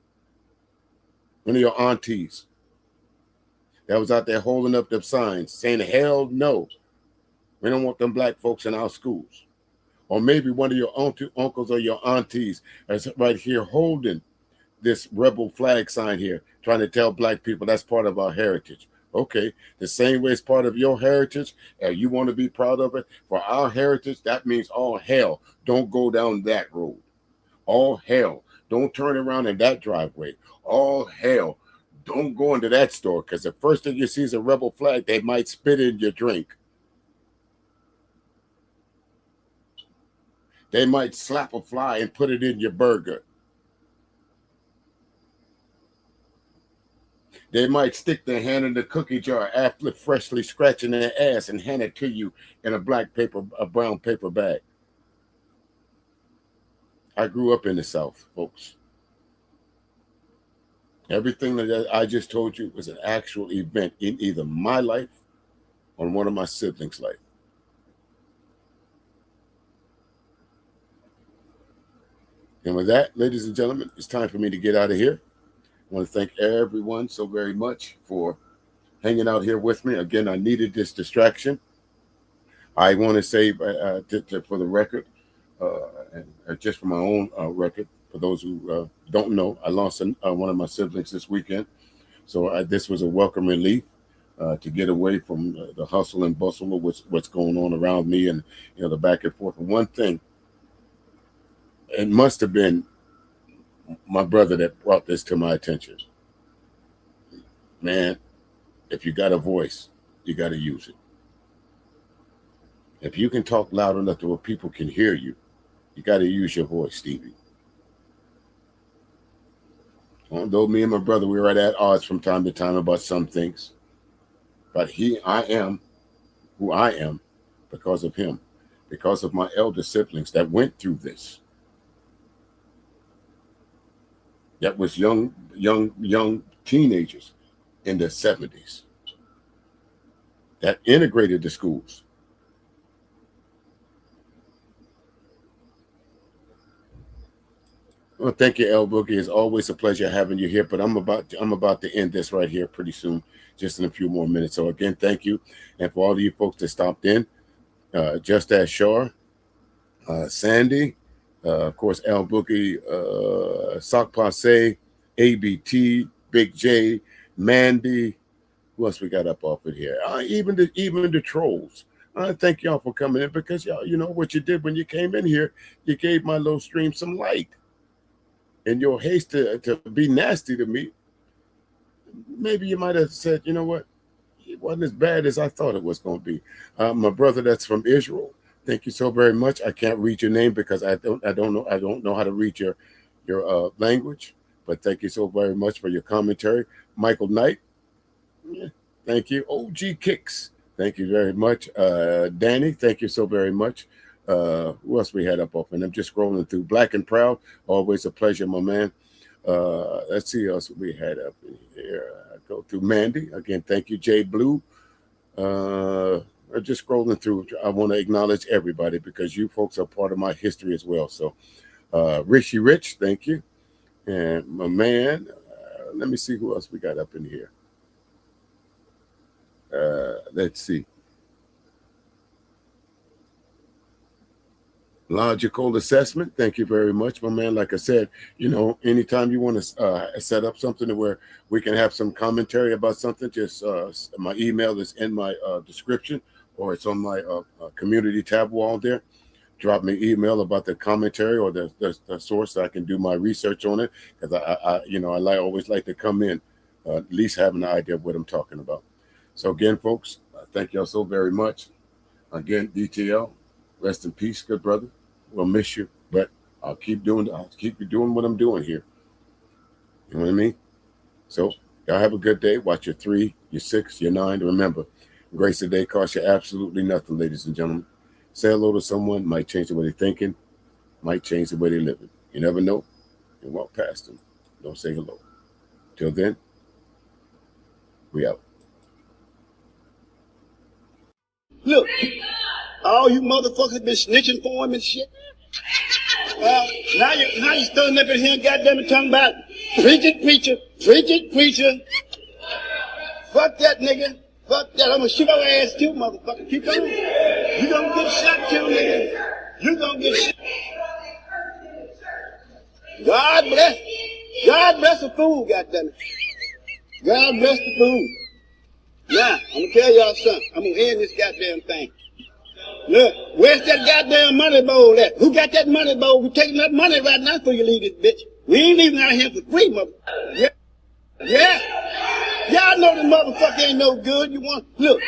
One of your aunties that was out there holding up them signs saying, hell no, we don't want them black folks in our schools. Or maybe one of your uncles or your aunties is right here holding this rebel flag sign here, trying to tell black people that's part of our heritage. Okay, the same way it's part of your heritage, and you want to be proud of it. For our heritage, that means all hell, don't go down that road. All hell, don't turn around in that driveway. All hell, don't go into that store, because the first thing you see is a rebel flag, they might spit in your drink. They might slap a fly and put it in your burger. They might stick their hand in the cookie jar after freshly scratching their ass and hand it to you in a brown paper bag. I grew up in the South, folks. Everything that I just told you was an actual event in either my life or one of my siblings' life. And with that, ladies and gentlemen, it's time for me to get out of here. I want to thank everyone so very much for hanging out here with me. Again, I needed this distraction. I want to say, for the record, and just for my own record, for those who don't know, I lost one of my siblings this weekend. So this was a welcome relief to get away from the hustle and bustle of what's going on around me, and the back and forth. And one thing, it must have been my brother that brought this to my attention. Man, if you got a voice, you got to use it. If you can talk loud enough to where people can hear you, you got to use your voice, Stevie. Although me and my brother, we were at odds from time to time about some things, but I am who I am because of him, because of my elder siblings that went through this. That was young teenagers in the 70s that integrated the schools. Well, thank you, El Boogie. It's always a pleasure having you here, but I'm about to end this right here pretty soon, just in a few more minutes. So again, thank you. And for all of you folks that stopped in, Just As Shar, Sandy, of course, El Boogie, Sock Passe, ABT, Big J, Mandy. Who else we got up off of here? Even the trolls. Thank y'all for coming in, because y'all, you know what you did when you came in here, you gave my little stream some light. In your haste to be nasty to me, maybe you might have said, you know what, it wasn't as bad as I thought it was going to be. My brother that's from Israel, thank you so very much. I can't read your name because I don't know how to read your language, but thank you so very much for your commentary. Michael Knight, thank you. OG Kicks, thank you very much. Danny, thank you so very much. Who else we had up off? And I'm just scrolling through. Black and Proud, always a pleasure, my man. Let's see what else we had up in here. I go through Mandy. Again, thank you, Jay Blue. I'm just scrolling through. I want to acknowledge everybody because you folks are part of my history as well. So, Richie Rich, thank you. And my man, let me see who else we got up in here. Let's see. Logical Assessment, thank you very much, my man. Like I said, anytime you want to set up something where we can have some commentary about something, just my email is in my description, or it's on my community tab wall there. Drop me an email about the commentary or the source so I can do my research on it, because I always like to come in at least having an idea of what I'm talking about. So again, folks, thank y'all so very much. Again, DTL, rest in peace, good brother. We'll miss you, but I'll keep doing what I'm doing here. You know what I mean? So y'all have a good day. Watch your 3, your 6, your 9. Remember, grace a day costs you absolutely nothing, ladies and gentlemen. Say hello to someone, might change the way they're thinking, might change the way they're living. You never know. You walk past them. Don't say hello. Till then, we out. Look, all you motherfuckers been snitching for him and shit. Now you standing up in here, goddamn it, talking about preaching preacher. Fuck that nigga. Fuck that. I'm gonna shoot your ass too, motherfucker. Keep on. You gonna get shot too, nigga. You gonna get shot. God bless the fool, goddamn it. God bless the fool. Now, I'm gonna tell y'all something. I'm gonna end this goddamn thing. Look, where's that goddamn money bowl at? Who got that money bowl? We're taking that money right now before you leave this bitch. We ain't leaving out here for free, motherfucker. Yeah. Y'all know the motherfucker ain't no good. You want, look.